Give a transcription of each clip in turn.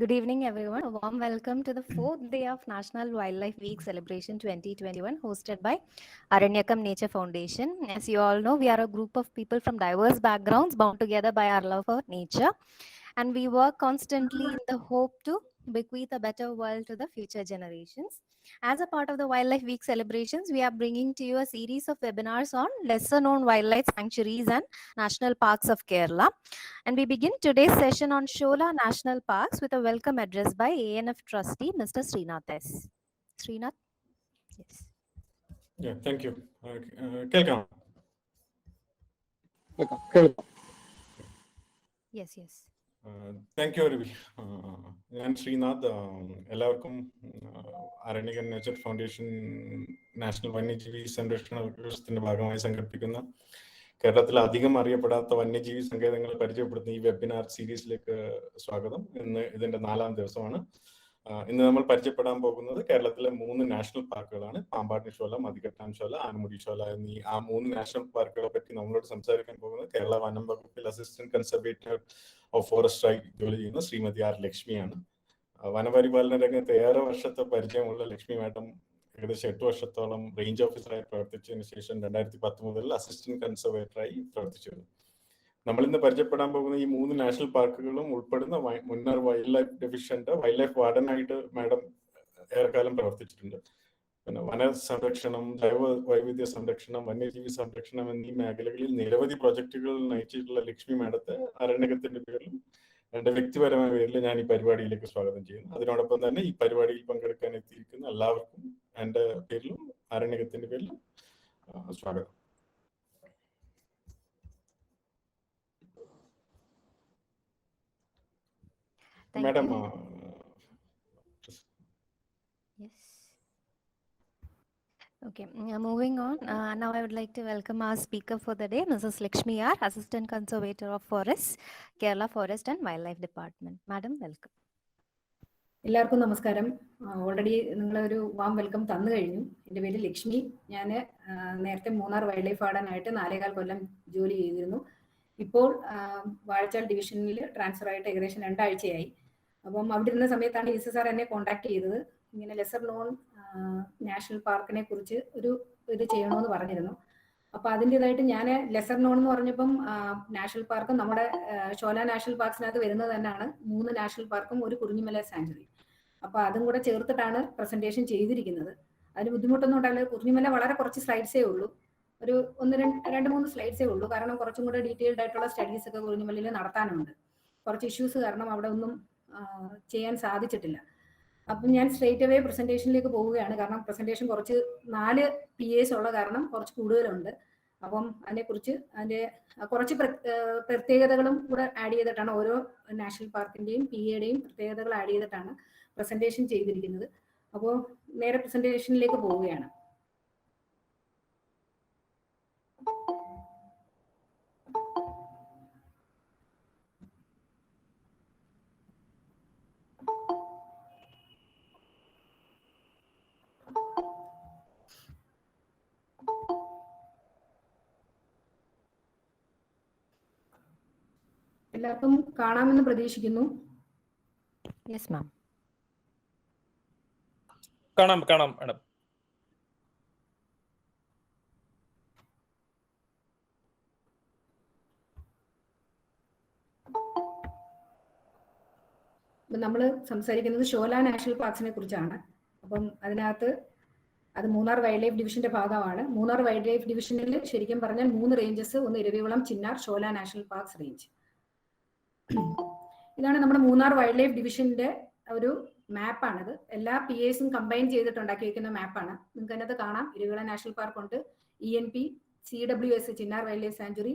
Good evening, everyone. A warm welcome to the fourth day of National Wildlife Week Celebration 2021, hosted by Aranyakam Nature Foundation. As you all know, we are a group of people from diverse backgrounds bound together by our love for nature, and we work constantly in the hope to bequeath a better world to the future generations. As a part of the Wildlife Week celebrations, we are bringing to you a series of webinars on lesser known wildlife sanctuaries and national parks of Kerala. And we begin today's session on Shola National Parks with a welcome address by ANF trustee Mr. Srinath S. Srinath? Yes. Yeah, thank you. Kelkam. Yes. Thank you, Arvi. ഞാൻ ശ്രീനാഥ്. എല്ലാവർക്കും അരണ്യകൻ nature foundation national വന്യജീവി സംരക്ഷണ ദിവസത്തിന്റെ ഭാഗമായി സംഘടിപ്പിക്കുന്ന കേരളത്തിൽ അധികം അറിയപ്പെടാത്ത വന്യജീവി സങ്കേതങ്ങളെ പരിചയപ്പെടുത്തുന്ന ഈ വെബിനാർ സീരീസിലേക്ക് സ്വാഗതം. ഇന്ന് ഇതിന്റെ 4ാം ദിവസമാണ്. ഇന്ന് നമ്മൾ പരിചയപ്പെടാൻ പോകുന്നത് കേരളത്തിലെ 3 നാഷണൽ പാർക്കുകളാണ്. പാമ്പാടി ഷോല, മതികെട്ടാൻ ഷോല, ആനമുടി ഷോല എന്നീ 3 നാഷണൽ പാർക്കുകളെ പറ്റി നമ്മളോട് സംസാരിക്കാൻ പോകുന്നത് കേരള വനം വകുപ്പിൽ അസിസ്റ്റന്റ് കൺസർവേറ്റർ ഓഫ് ഫോറസ്റ്റായി ജോലി ചെയ്യുന്ന ശ്രീമതി ആർ ലക്ഷ്മിയാണ്. വനപരിപാലന രംഗത്ത് ഏറെ വർഷത്തെ പരിചയമുള്ള ലക്ഷ്മി മാഡം ഏകദേശം 8 വർഷത്തോളം റേഞ്ച് ഓഫീസറായി പ്രവർത്തിച്ചതിന് ശേഷം 2010 മുതൽ അസിസ്റ്റന്റ് കൺസർവേറ്ററായി പ്രവർത്തിച്ചു. നമ്മളിന്ന് പരിചയപ്പെടാൻ പോകുന്ന ഈ 3 നാഷണൽ പാർക്കുകളും ഉൾപ്പെടുന്ന മുന്നാർ വൈൽഡ് ലൈഫ് ഡിവിഷന്റെ വൈൽഡ് ലൈഫ് വാർഡനായിട്ട് മാഡം ഏറെക്കാലം പ്രവർത്തിച്ചിട്ടുണ്ട്. പിന്നെ വന സംരക്ഷണം, ജൈവ വൈവിധ്യ സംരക്ഷണം, വന്യജീവി സംരക്ഷണം എന്നീ മേഖലകളിൽ നിരവധി പ്രൊജക്ടുകൾ നയിച്ചിട്ടുള്ള ലക്ഷ്മി മാഡത്തെ അരണ്യകത്തിന്റെ പേരിലും എന്റെ വ്യക്തിപരമായ പേരിൽ ഞാൻ ഈ പരിപാടിയിലേക്ക് സ്വാഗതം ചെയ്യുന്നു. അതിനോടൊപ്പം തന്നെ ഈ പരിപാടിയിൽ പങ്കെടുക്കാൻ എത്തിയിരിക്കുന്ന എല്ലാവർക്കും എന്റെ പേരിലും അരണ്യകത്തിന്റെ പേരിലും സ്വാഗതം. Madam. Yes. Okay, moving on. Now I would like to welcome our speaker for the day, Mrs. Lakshmi R, Assistant Conservator of Forests, Kerala Forest and Wildlife Department. Madam, welcome. എല്ലാവർക്കും നമസ്കാരം. ഓൾറെഡി നിങ്ങളൊരു warm welcome തന്നു കഴിഞ്ഞു. എൻ്റെ പേര് ലക്ഷ്മി. ഞാൻ നേരത്തെ Munnar wild life വാർഡനായിട്ട് 4.25 കൊല്ലം ജോലി ചെയ്തിരുന്നു. ഇപ്പോൾ വാഴച്ചാൽ ഡിവിഷനിൽ ട്രാൻസ്ഫർ ആയിട്ട് ഏകദേശം 2 ആഴ്ചയായി. അപ്പം അവിടെ ഇരുന്ന സമയത്താണ് സാർ എന്നെ കോൺടാക്ട് ചെയ്തത്. ഇങ്ങനെ ലെസർ നോൺ നാഷണൽ പാർക്കിനെ കുറിച്ച് ഒരു ഇത് ചെയ്യണമെന്ന് പറഞ്ഞിരുന്നു. അപ്പൊ അതിൻ്റെതായിട്ട് ഞാൻ ലെസർ നോൺ എന്ന് പറഞ്ഞപ്പം നാഷണൽ പാർക്കും നമ്മുടെ ഷോല നാഷണൽ പാർക്സിനകത്ത് വരുന്നത് തന്നെയാണ് 3 നാഷണൽ പാർക്കും ഒരു കുറിഞ്ഞിമല സാങ്ച്വറി. അപ്പൊ അതും കൂടെ ചേർത്തിട്ടാണ് പ്രസന്റേഷൻ ചെയ്തിരിക്കുന്നത്. അതിന് ബുദ്ധിമുട്ടൊന്നും ഉണ്ടാവില്ല. കുറിഞ്ഞിമല വളരെ കുറച്ച് സ്ലൈഡ്സേ ഉള്ളൂ, ഒരു 1-2-3 സ്ലൈഡ്സേ ഉള്ളൂ. കാരണം കുറച്ചും കൂടെ ഡീറ്റെയിൽഡ് ആയിട്ടുള്ള സ്റ്റഡീസ് ഒക്കെ കുറിഞ്ഞിമലയിൽ നടത്താനുണ്ട്. കുറച്ച് ഇഷ്യൂസ് കാരണം അവിടെ ഒന്നും ചെയ്യാൻ സാധിച്ചിട്ടില്ല. അപ്പം ഞാൻ സ്ട്രേറ്റ് അവേ പ്രസന്റേഷനിലേക്ക് പോവുകയാണ്. കാരണം പ്രസന്റേഷൻ കുറച്ച് 4 PAs ഉള്ള കാരണം കുറച്ച് കൂടുതലുണ്ട്. അപ്പം അതിനെക്കുറിച്ച് അതിൻ്റെ കുറച്ച് പ്രത്യേകതകളും കൂടെ ആഡ് ചെയ്തിട്ടാണ്, ഓരോ നാഷണൽ പാർക്കിൻ്റെയും PAയുടെയും പ്രത്യേകതകൾ ആഡ് ചെയ്തിട്ടാണ് പ്രസന്റേഷൻ ചെയ്തിരിക്കുന്നത്. അപ്പോൾ നേരെ പ്രസന്റേഷനിലേക്ക് പോവുകയാണ്. എല്ലാവർക്കും കാണാമെന്ന് പ്രതീക്ഷിക്കുന്നു. Yes ma'am. കാണാം മാഡം. നമ്മൾ സംസാരിക്കുന്നത് ഷോല നാഷണൽ പാർക്സിനെ കുറിച്ചാണ്. അപ്പം അതിനകത്ത് അത് മൂന്നാർ വൈൽഡ് ലൈഫ് ഡിവിഷന്റെ ഭാഗമാണ്. മൂന്നാർ വൈൽഡ് ലൈഫ് ഡിവിഷനിൽ ശരിക്കും പറഞ്ഞാൽ 3 റേഞ്ചസ്, ഒന്ന് Eravikulam, Chinnar, shola national parks range. ഇതാണ് നമ്മുടെ മൂന്നാർ വൈൽഡ് ലൈഫ് ഡിവിഷന്റെ ഒരു മാപ്പാണിത്. എല്ലാ PAസും കമ്പൈൻ ചെയ്തിട്ട് ഉണ്ടാക്കി വെക്കുന്ന മാപ്പാണ്. നിങ്ങൾക്ക് അതിനകത്ത് കാണാം. ഇരവികുളം നാഷണൽ പാർക്ക് ഉണ്ട്, ENP, CWS Chinnar wild life sanctuary,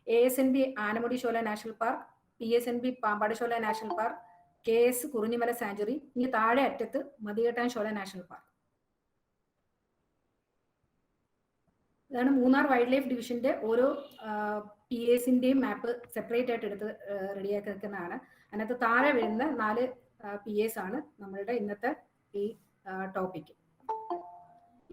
ASNB Anamudi Shola national park, PSNB Pampady shola national park, KS Kurinjimala sanctuary, ഇനി താഴെ അറ്റത്ത് മതികെട്ടാൻ ഷോല നാഷണൽ പാർക്ക്. ഇതാണ് മൂന്നാർ വൈൽഡ് ലൈഫ് ഡിവിഷന്റെ ഓരോ PAസിന്റെയും മാപ്പ് സെപ്പറേറ്റ് ആയിട്ട് എടുത്ത് റെഡിയാക്കി വെക്കുന്നതാണ്. അതിനകത്ത് താഴെ വരുന്ന 4 PAs ആണ് നമ്മളുടെ ഇന്നത്തെ ഈ ടോപ്പിക്.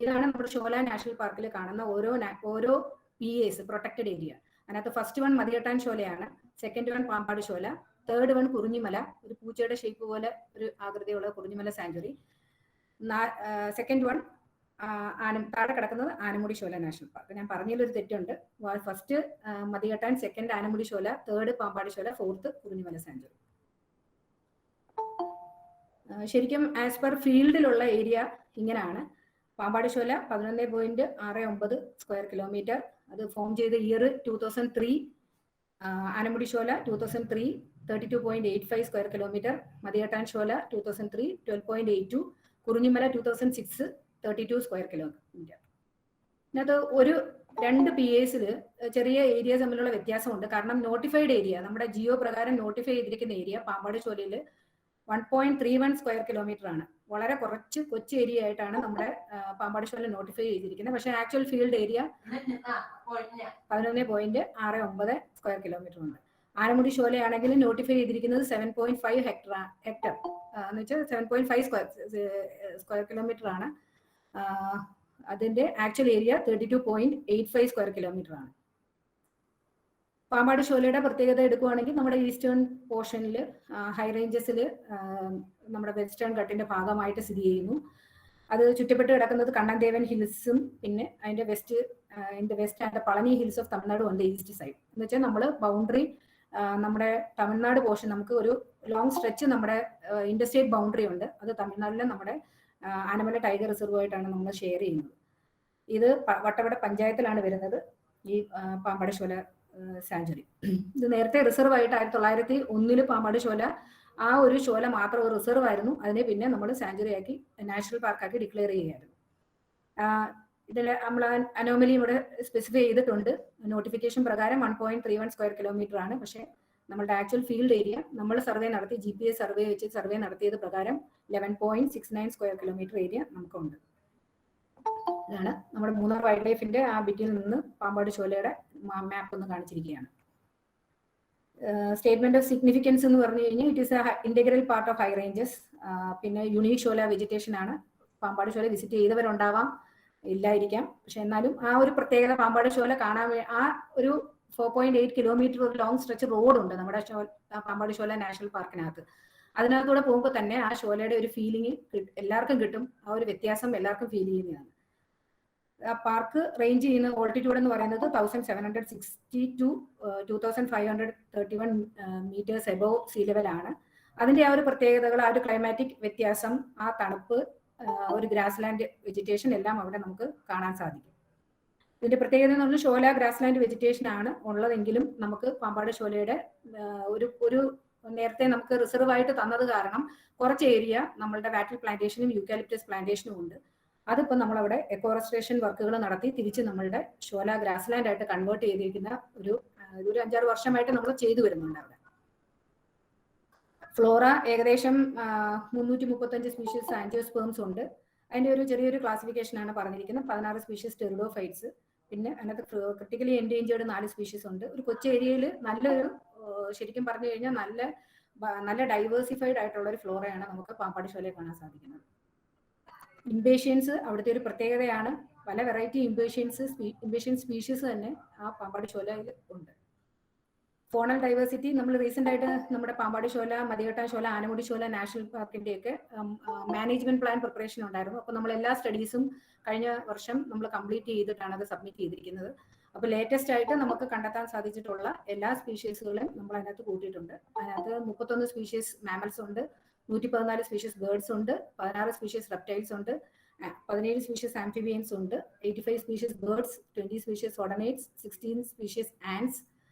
ഇതാണ് നമ്മുടെ ഷോല നാഷണൽ പാർക്കിൽ കാണുന്ന ഓരോ PAs, പ്രൊട്ടക്റ്റഡ് ഏരിയ. അതിനകത്ത് ഫസ്റ്റ് വൺ മതികെട്ടാൻ ഷോലയാണ്, second one Pampadi Shola, third one Kurinjimala, ഒരു പൂച്ചയുടെ ഷേപ്പ് പോലെ ഒരു ആകൃതിയുള്ള കുറിഞ്ഞിമല സാങ്ച്വറി. സെക്കൻഡ് വൺ താഴെ കിടക്കുന്നത് ആനമുടി ഷോല നാഷണൽ പാർക്ക്. ഞാൻ പറഞ്ഞതിലൊരു തെറ്റുണ്ട്. First Mathikettan, second Anamudi Shola, third Pampadi Shola, fourth Kurinjimala sanctuary. ശരിക്കും ആസ് പെർ ഫീൽഡിലുള്ള ഏരിയ ഇങ്ങനെയാണ്. പാമ്പാടി ഷോല 11.69 സ്ക്വയർ കിലോമീറ്റർ, അത് ഫോം ചെയ്ത year 2003. Anamudi Shola 2003 32.85 square kilometre. Mathikettan shola 2003 12.82. Kurinjimala 2006 32 square kilometre. ഇതിനകത്ത് ഒരു 2 PAസിൽ ചെറിയ ഏരിയ തമ്മിലുള്ള വ്യത്യാസമുണ്ട്. കാരണം നോട്ടിഫൈഡ് ഏരിയ, നമ്മുടെ ജിയോ പ്രകാരം നോട്ടിഫൈ ചെയ്തിരിക്കുന്ന ഏരിയ പാമ്പാടി ഷോലയിൽ 1.31 സ്ക്വയർ കിലോമീറ്റർ ആണ്. വളരെ കുറച്ച് കൊച്ചു ഏരിയ ആയിട്ടാണ് നമ്മുടെ പാമ്പാടി ഷോല നോട്ടിഫൈ ചെയ്തിരിക്കുന്നത്. പക്ഷേ actual field area 11.69 square kilometre ഉണ്ട്. ആനമുടി ഷോലയാണെങ്കിൽ നോട്ടിഫൈ ചെയ്തിരിക്കുന്നത് 7.5 ഹെക്ടർ എന്ന് വെച്ചാൽ 7.5 സ്ക്വയർ കിലോമീറ്റർ ആണ്. അതിന്റെ ആക്ച്വൽ ഏരിയ 32.85 സ്ക്വയർ കിലോമീറ്റർ ആണ്. പാമ്പാടി ഷോലയുടെ പ്രത്യേകത എടുക്കുകയാണെങ്കിൽ നമ്മുടെ ഈസ്റ്റേൺ പോർഷനിൽ ഹൈ റേഞ്ചസിൽ നമ്മുടെ വെസ്റ്റേൺ ഘട്ടിന്റെ ഭാഗമായിട്ട് സ്ഥിതി ചെയ്യുന്നു. അത് ചുറ്റപ്പെട്ട് കിടക്കുന്നത് കണ്ണൻദേവൻ ഹിൽസും പിന്നെ അതിന്റെ west and Palani hills of Tamil Nadu on the east side. എന്ന് വെച്ചാൽ നമ്മൾ ബൗണ്ടറി നമ്മുടെ തമിഴ്നാട് പോർഷൻ, നമുക്ക് ഒരു ലോങ് സ്ട്രെച്ച് നമ്മുടെ ഇന്റർസ്റ്റേറ്റ് ബൗണ്ടറി ഉണ്ട്. അത് തമിഴ്നാട്ടിലെ നമ്മുടെ ആനമല ടൈഗർ റിസർവുമായിട്ടാണ് നമ്മൾ ഷെയർ ചെയ്യുന്നത്. ഇത് വട്ടവട പഞ്ചായത്തിലാണ് വരുന്നത് ഈ പാമ്പാടി ഷോല സാങ്ച്വറി. ഇത് നേരത്തെ റിസർവ് ആയിട്ട് 1901 പാമ്പാടി ഷോല ആ ഒരു ഷോല മാത്രം ഒരു റിസർവ് ആയിരുന്നു. അതിനെ പിന്നെ നമ്മൾ സാങ്ച്വറി ആക്കി നാഷണൽ പാർക്കാക്കി ഡിക്ലെയർ ചെയ്യുകയായിരുന്നു. ഇതിൽ നമ്മൾ അനോമലി ഇവിടെ സ്പെസിഫൈ ചെയ്തിട്ടുണ്ട്. നോട്ടിഫിക്കേഷൻ പ്രകാരം 1.31 സ്ക്വയർ കിലോമീറ്റർ ആണ്. പക്ഷേ നമ്മുടെ ആക്ച്വൽ ഫീൽഡ് ഏരിയ നമ്മൾ സർവേ നടത്തി, GPS സർവേ വെച്ച് സർവേ നടത്തിയത് പ്രകാരം 11.69 സ്ക്വയർ കിലോമീറ്റർ ഏരിയ നമുക്കുണ്ട്. ഇതാണ് നമ്മുടെ മൂന്നാർ വൈൽഡ് ലൈഫിന്റെ ആ ബിറ്റിൽ നിന്ന് പാമ്പാടി ഷോലയുടെ മാപ്പ് ഒന്ന് കാണിച്ചിരിക്കുകയാണ്. സ്റ്റേറ്റ്മെന്റ് ഓഫ് സിഗ്നിഫിക്കൻസ് എന്ന് പറഞ്ഞു കഴിഞ്ഞാൽ it is A integral part of high ranges. പിന്നെ യുണീക് ഷോല വെജിറ്റേഷൻ ആണ്. പാമ്പാടി ഷോല വിസിറ്റ് ചെയ്തവരുണ്ടാവാം, ഇല്ലായിരിക്കാം. പക്ഷെ എന്നാലും ആ ഒരു പ്രത്യേകത പാമ്പാടി ഷോല കാണാൻ ആ ഒരു 4.8 കിലോമീറ്റർ ഒരു ലോങ് സ്ട്രെച്ച് റോഡ് ഉണ്ട് നമ്മുടെ പാമ്പാടി ഷോല നാഷണൽ പാർക്കിനകത്ത്. അതിനകത്തൂടെ പോകുമ്പോൾ തന്നെ ആ ഷോലയുടെ ഒരു ഫീലിംഗ് എല്ലാവർക്കും കിട്ടും. ആ ഒരു വ്യത്യാസം എല്ലാവർക്കും ഫീൽ ചെയ്യുന്നതാണ്. ആ പാർക്ക് റേഞ്ച് ചെയ്യുന്ന ഓൾട്ടിറ്റ്യൂഡ് എന്ന് പറയുന്നത് 1760 to 2531 meters above sea level ആണ്. അതിന്റെ ആ ഒരു പ്രത്യേകതകൾ, ആ ഒരു ക്ലൈമാറ്റിക് വ്യത്യാസം, ആ തണുപ്പ്, ഒരു ഗ്രാസ് ലാൻഡ് വെജിറ്റേഷൻ എല്ലാം അവിടെ നമുക്ക് കാണാൻ സാധിക്കും. ഇതിന്റെ പ്രത്യേകത എന്ന് പറഞ്ഞാൽ ഷോല ഗ്രാസ് ലാൻഡ് വെജിറ്റേഷൻ ആണ് ഉള്ളതെങ്കിലും നമുക്ക് പാമ്പാടി ഷോലയുടെ ഒരു നേരത്തെ നമുക്ക് റിസർവ് ആയിട്ട് തന്നത് കാരണം കുറച്ച് ഏരിയ നമ്മളുടെ വാറ്റൽ പ്ലാന്റേഷനും യൂക്കാലിപ്റ്റസ് പ്ലാന്റേഷനും ഉണ്ട്. അതിപ്പോൾ നമ്മളവിടെ എക്കോറെസ്റ്റേഷൻ വർക്കുകൾ നടത്തി തിരിച്ച് നമ്മളുടെ ഷോല ഗ്രാസ് ലാൻഡ് ആയിട്ട് കൺവേർട്ട് ചെയ്തിരിക്കുന്ന ഒരു 5-6 വർഷമായിട്ട് നമ്മൾ ചെയ്തു വരുന്നുണ്ട്. അവിടെ ഫ്ലോറ ഏകദേശം 335 സ്പീഷീസ് ആൻജിയോസ്പേംസ് ഉണ്ട്. അതിന്റെ ഒരു ചെറിയൊരു ക്ലാസിഫിക്കേഷൻ ആണ് പറഞ്ഞിരിക്കുന്നത്. 16 സ്പീഷീസ് ടെറിഡോഫൈറ്റ്സ്, പിന്നെ അതിനകത്ത് ക്രിട്ടിക്കലി എൻഡേഞ്ചേർഡ് 4 സ്പീഷീസ് ഉണ്ട്. ഒരു കൊച്ചു ഏരിയയിൽ നല്ലൊരു, ശരിക്കും പറഞ്ഞു കഴിഞ്ഞാൽ നല്ല ഡൈവേഴ്സിഫൈഡ് ആയിട്ടുള്ള ഒരു ഫ്ലോറയാണ് നമുക്ക് പാമ്പാടി ഷോലയിൽ കാണാൻ സാധിക്കുന്നത്. ഇംപേഷ്യൻസ് അവിടുത്തെ ഒരു പ്രത്യേകതയാണ്. പല വെറൈറ്റി ഇംപേഷ്യൻ സ്പീഷീസ് തന്നെ ആ പാമ്പാടി ഷോലയിൽ ഉണ്ട്. ഫോണൽ ഡൈവേഴ്സിറ്റി നമ്മൾ റീസെന്റ് ആയിട്ട് നമ്മുടെ പാമ്പാടി ഷോല, മതികെട്ടാൻ ഷോല, ആനമുടി ഷോല നാഷണൽ പാർക്കിന്റെ ഒക്കെ മാനേജ്മെന്റ് പ്ലാൻ പ്രിപ്പറേഷൻ ഉണ്ടായിരുന്നു. അപ്പൊ നമ്മൾ എല്ലാ സ്റ്റഡീസും കഴിഞ്ഞ വർഷം നമ്മൾ കംപ്ലീറ്റ് ചെയ്തിട്ടാണ് അത് സബ്മിറ്റ് ചെയ്തിരിക്കുന്നത്. അപ്പൊ ലേറ്റസ്റ്റ് ആയിട്ട് നമുക്ക് കണ്ടെത്താൻ സാധിച്ചിട്ടുള്ള എല്ലാ സ്പീഷീസുകളും നമ്മൾ അതിനകത്ത് കൂട്ടിയിട്ടുണ്ട്. അതിനകത്ത് 31 സ്പീഷീസ് മാമൽസ് ഉണ്ട്, 114 സ്പീഷീസ് ബേർഡ്സ് ഉണ്ട്, 16 സ്പീഷീസ് റെപ്റ്റൈൽസ് ഉണ്ട്, 17 സ്പീഷീസ് ആംഫിബിയൻസ് ഉണ്ട്, 85 species birds, 20 species ഓർഡനേറ്റ്സ്, 16 species Ans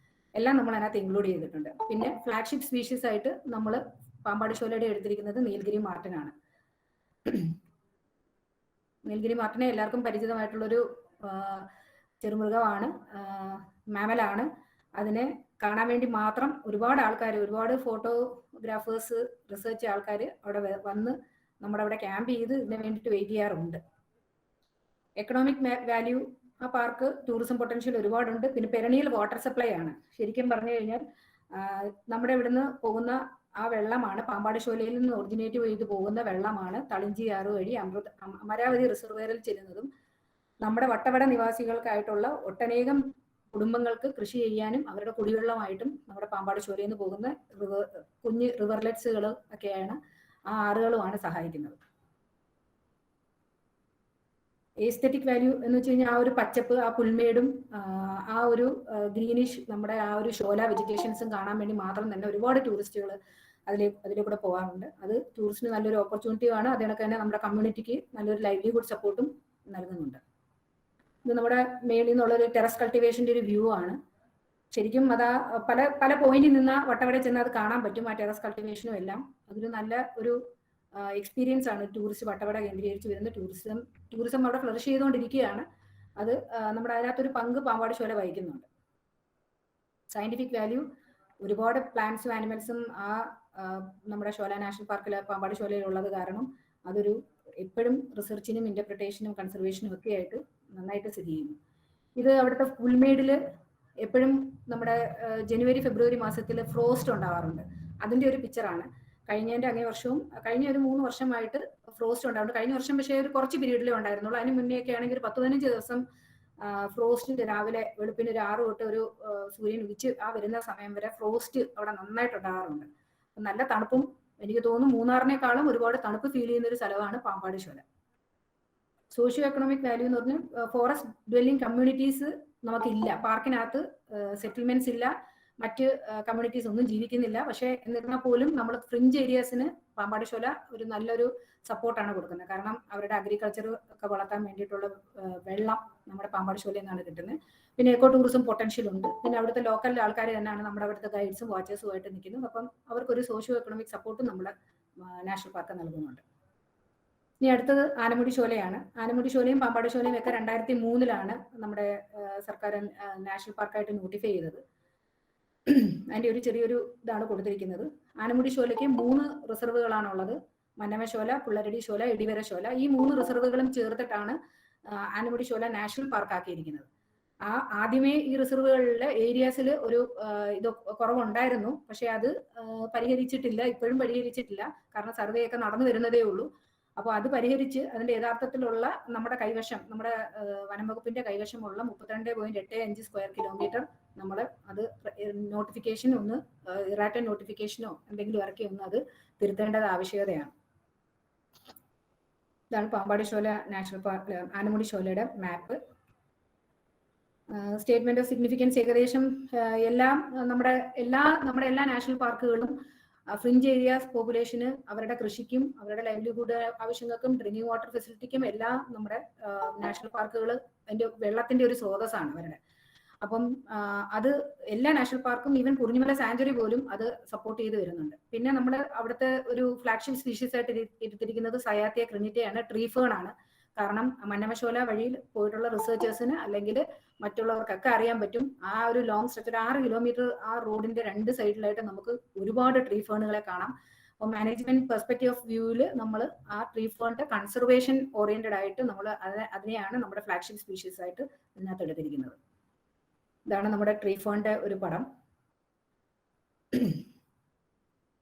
എല്ലാം നമ്മൾ അതിനകത്ത് ഇൻക്ലൂഡ് ചെയ്തിട്ടുണ്ട്. പിന്നെ ഫ്ലാഗ്ഷിപ്പ് സ്പീഷീസ് ആയിട്ട് നമ്മൾ പാമ്പാടി ഷോലയുടെ എടുത്തിരിക്കുന്നത് നീൽഗിരി മാർട്ടിനാണ്. നീൽഗിരി മാർട്ടിനെ എല്ലാവർക്കും പരിചിതമായിട്ടുള്ളൊരു ചെറുമൃഗമാണ്, മാമലാണ്. അതിനെ കാണാൻ വേണ്ടി മാത്രം ഒരുപാട് ആൾക്കാർ, ഒരുപാട് ഫോട്ടോഗ്രാഫേഴ്സ്, റിസർച്ച് ആൾക്കാർ അവിടെ വന്ന് നമ്മുടെ അവിടെ ക്യാമ്പ് ചെയ്ത് ഇതിന് വേണ്ടിയിട്ട് വെയിറ്റ് ചെയ്യാറുണ്ട്. എക്കണോമിക് വാല്യൂ ആ പാർക്ക്, ടൂറിസം പൊട്ടൻഷ്യൽ ഒരുപാടുണ്ട്. പിന്നെ പെരണിയൽ വാട്ടർ സപ്ലൈ ആണ്. ശരിക്കും പറഞ്ഞു കഴിഞ്ഞാൽ നമ്മുടെ ഇവിടുന്ന് പോകുന്ന ആ വെള്ളമാണ്, പാമ്പാടി ഷോലയിൽ നിന്ന് ഒറിജിനേറ്റ് ചെയ്ത് പോകുന്ന വെള്ളമാണ് തളിഞ്ചിയാറ് വഴി അമരാവതി റിസർവയറിൽ ചെല്ലുന്നതും നമ്മുടെ വട്ടവട നിവാസികൾക്കായിട്ടുള്ള ഒട്ടനേകം കുടുംബങ്ങൾക്ക് കൃഷി ചെയ്യാനും അവരുടെ കുടിവെള്ളമായിട്ടും നമ്മുടെ പാമ്പാട് ചോലയിൽ നിന്ന് പോകുന്ന കുഞ്ഞ് റിവർലെറ്റ്സുകൾ ഒക്കെയാണ്, ആ ആറുകളുമാണ് സഹായിക്കുന്നത്. എസ്തെറ്റിക് വാല്യൂ എന്ന് വെച്ച് കഴിഞ്ഞാൽ ആ ഒരു പച്ചപ്പ്, ആ പുൽമേടും ആ ഒരു ഗ്രീനിഷ് നമ്മുടെ ആ ഒരു ഷോല വെജിറ്റേഷൻസും കാണാൻ വേണ്ടി മാത്രം തന്നെ ഒരുപാട് ടൂറിസ്റ്റുകൾ അതിലൂടെ പോകാറുണ്ട്. അത് ടൂറിസ്റ്റിന് നല്ലൊരു ഓപ്പർച്യൂണിറ്റിയാണ്. അതിനൊക്കെ തന്നെ നമ്മുടെ കമ്മ്യൂണിറ്റിക്ക് നല്ലൊരു ലൈവ്ലിഹുഡ് സപ്പോർട്ടും നൽകുന്നുണ്ട്. ഇത് നമ്മുടെ മേളിൽ നിന്നുള്ളൊരു ടെറസ് കൾട്ടിവേഷൻ്റെ ഒരു വ്യൂ ആണ്. ശരിക്കും അതാ പല പല പോയിന്റിൽ നിന്ന് വട്ടവട ചെന്ന് അത് കാണാൻ പറ്റും, ആ ടെറസ് കൾട്ടിവേഷനും എല്ലാം. അതൊരു നല്ല ഒരു എക്സ്പീരിയൻസ് ആണ് ടൂറിസ്റ്റ് വട്ടവട കേന്ദ്രീകരിച്ച് വരുന്ന ടൂറിസം അവിടെ ഫ്ലറിഷ് ചെയ്തുകൊണ്ടിരിക്കുകയാണ്. അത് നമ്മുടെ അതിനകത്തൊരു പങ്ക് പാമ്പാട് ചോല വഹിക്കുന്നുണ്ട്. സയന്റിഫിക് വാല്യൂ ഒരുപാട് പ്ലാന്റ്സും ആനിമൽസും ആ നമ്മുടെ ഷോല നാഷണൽ പാർക്കിൽ പാമ്പാട് ചോലയിൽ ഉള്ളത് കാരണം അതൊരു എപ്പോഴും റിസർച്ചിനും ഇന്റർപ്രിട്ടേഷനും കൺസർവേഷനും ഒക്കെ ആയിട്ട് നന്നായിട്ട് സ്ഥിതി ചെയ്യുന്നു. ഇത് അവിടുത്തെ പുൽമേടിൽ എപ്പോഴും നമ്മുടെ ജനുവരി ഫെബ്രുവരി മാസത്തിൽ ഫ്രോസ്റ്റ് ഉണ്ടാവാറുണ്ട്. അതിന്റെ ഒരു പിക്ചറാണ്. കഴിഞ്ഞതിന്റെ അങ്ങേ വർഷവും കഴിഞ്ഞ ഒരു 3 വർഷമായിട്ട് ഫ്രോസ്റ്റ് ഉണ്ടാവുന്നുണ്ട്. കഴിഞ്ഞ വർഷം പക്ഷേ ഒരു കുറച്ച് പീരീഡിലേ ഉണ്ടായിരുന്നുള്ളൂ. അതിന് മുന്നേ ഒക്കെ ആണെങ്കിൽ ഒരു 10-15 ദിവസം ഫ്രോസ്റ്റിന്റെ രാവിലെ വെളുപ്പിന് ഒരു 6 തൊട്ട് ഒരു സൂര്യൻ ഉദിച്ച് ആ വരുന്ന സമയം വരെ ഫ്രോസ്റ്റ് അവിടെ നന്നായിട്ട് ഉണ്ടാകാറുണ്ട്. നല്ല തണുപ്പും, എനിക്ക് തോന്നുന്നു മൂന്നാറിനേക്കാളും ഒരുപാട് തണുപ്പ് ഫീൽ ചെയ്യുന്ന ഒരു സ്ഥലമാണ് പാമ്പാട് ചോല. സോഷ്യോ എക്കണോമിക് വാല്യൂ എന്ന് പറഞ്ഞാൽ ഫോറസ്റ്റ് ഡ്വെല്ലിംഗ് കമ്മ്യൂണിറ്റീസ് നമുക്കില്ല, പാർക്കിനകത്ത് സെറ്റിൽമെന്റ്സ് ഇല്ല, മറ്റ് കമ്മ്യൂണിറ്റീസ് ഒന്നും ജീവിക്കുന്നില്ല. പക്ഷേ എന്നിരുന്നാൽ പോലും നമ്മൾ ഫ്രിഞ്ച് ഏരിയാസിന് പാമ്പാട് ചോല ഒരു നല്ലൊരു സപ്പോർട്ടാണ് കൊടുക്കുന്നത്. കാരണം അവരുടെ അഗ്രികൾച്ചർ ഒക്കെ വളർത്താൻ വേണ്ടിയിട്ടുള്ള വെള്ളം നമ്മുടെ പാമ്പാട് ചോലയിൽ നിന്നാണ് കിട്ടുന്നത്. പിന്നെ എക്കോ ടൂറിസം പൊട്ടൻഷ്യൽ ഉണ്ട്. പിന്നെ അവിടുത്തെ ലോക്കൽ ആൾക്കാർ തന്നെയാണ് നമ്മുടെ അവിടുത്തെ ഗൈഡ്സും വാച്ചേഴ്സും ആയിട്ട് നിൽക്കുന്നത്. അപ്പം അവർക്കൊരു സോഷ്യോ എക്കണോമിക് സപ്പോർട്ടും നമ്മുടെ നാഷണൽ പാർക്ക് നൽകുന്നുണ്ട്. ഇനി അടുത്തത് ആനമുടി ചോലയാണ്. ആനമുടി ചോലയും പാമ്പാട് ചോലയും ഒക്കെ 2003 നമ്മുടെ സർക്കാർ നാഷണൽ പാർക്കായിട്ട് നോട്ടിഫൈ ചെയ്തത്. അതിന്റെ ഒരു ചെറിയൊരു ഇതാണ് കൊടുത്തിരിക്കുന്നത്. ആനമുടി ചോലയ്ക്ക് 3 റിസർവുകളാണുള്ളത്. മന്നമശോല, പുള്ളരടി ചോല, ഇടിവര ചോല. ഈ 3 റിസർവുകളും ചേർത്തിട്ടാണ് ആനമുടി ചോല നാഷണൽ പാർക്ക് ആക്കിയിരിക്കുന്നത്. ആദ്യമേ ഈ റിസർവുകളിലെ ഏരിയാസിൽ ഒരു ഇത് കുറവുണ്ടായിരുന്നു. പക്ഷെ അത് പരിഹരിച്ചിട്ടില്ല, ഇപ്പോഴും പരിഹരിച്ചിട്ടില്ല. കാരണം സർവേ ഒക്കെ നടന്നു വരുന്നതേ ഉള്ളൂ. അപ്പോൾ അത് പരിഹരിച്ച് അതിന്റെ യഥാർത്ഥത്തിലുള്ള നമ്മുടെ കൈവശം, നമ്മുടെ വനം വകുപ്പിന്റെ കൈവശമുള്ള 32.85 സ്ക്വയർ കിലോമീറ്റർ നമ്മൾ അത് നോട്ടിഫിക്കേഷൻ ഒന്ന് ഇറാറ്റൻ നോട്ടിഫിക്കേഷനോ എന്തെങ്കിലും ഇറക്കി ഒന്ന് അത് തിരുത്തേണ്ടത് ആവശ്യകതയാണ്. ഇതാണ് പാമ്പാട് ചോല നാഷണൽ പാർക്ക് ആനമുടി ചോലയുടെ മാപ്പ്. സ്റ്റേറ്റ്മെന്റ് ഓഫ് സിഗ്നിഫിക്കൻസ് ഏകദേശം നമ്മുടെ എല്ലാ നാഷണൽ പാർക്കുകളും ഫ്രിഞ്ച് ഏരിയാസ് പോപ്പുലേഷന് അവരുടെ കൃഷിക്കും അവരുടെ ലൈവ്ലിഹുഡ് ആവശ്യങ്ങൾക്കും ഡ്രിങ്കിങ് വാട്ടർ ഫെസിലിറ്റിക്കും എല്ലാം നമ്മുടെ നാഷണൽ പാർക്കുകൾ അതിന്റെ വെള്ളത്തിന്റെ ഒരു സ്രോതസ്സാണ് അവരുടെ. അപ്പം അത് എല്ലാ നാഷണൽ പാർക്കും ഈവൻ കുറിഞ്ഞിമല സാഞ്ചുറി പോലും അത് സപ്പോർട്ട് ചെയ്ത് വരുന്നുണ്ട്. പിന്നെ നമ്മൾ അവിടുത്തെ ഒരു ഫ്ലാഗ്ഷിപ്പ് സ്പീഷീസ് ആയിട്ട് എടുത്തിരിക്കുന്നത് സയാത്തിയ ക്രിനിറ്റയാണ്, ട്രീ ഫേൺ ആണ്. കാരണം മന്നമശോല വഴിയിൽ പോയിട്ടുള്ള റിസർച്ചേഴ്സിന് അല്ലെങ്കിൽ മറ്റുള്ളവർക്കൊക്കെ അറിയാൻ പറ്റും, ആ ഒരു ലോങ് സ്ട്രെച്ച് 6 കിലോമീറ്റർ ആ റോഡിന്റെ 2 സൈഡിലായിട്ട് നമുക്ക് ഒരുപാട് ട്രീ ഫേണുകളെ കാണാം. അപ്പോൾ മാനേജ്മെന്റ് പെർസ്പെക്റ്റീവ് ഓഫ് വ്യൂവിൽ നമ്മൾ ആ ട്രീ ഫേണിന്റെ കൺസർവേഷൻ ഓറിയന്റഡ് ആയിട്ട് നമ്മൾ അതിനെയാണ് നമ്മുടെ ഫ്ലാഗ്ഷിപ്പ് സ്പീഷീസ് ആയിട്ട് ഇതിനകത്ത് എടുത്തിരിക്കുന്നത്. ഇതാണ് നമ്മുടെ ട്രീ ഫേണിന്റെ ഒരു പടം.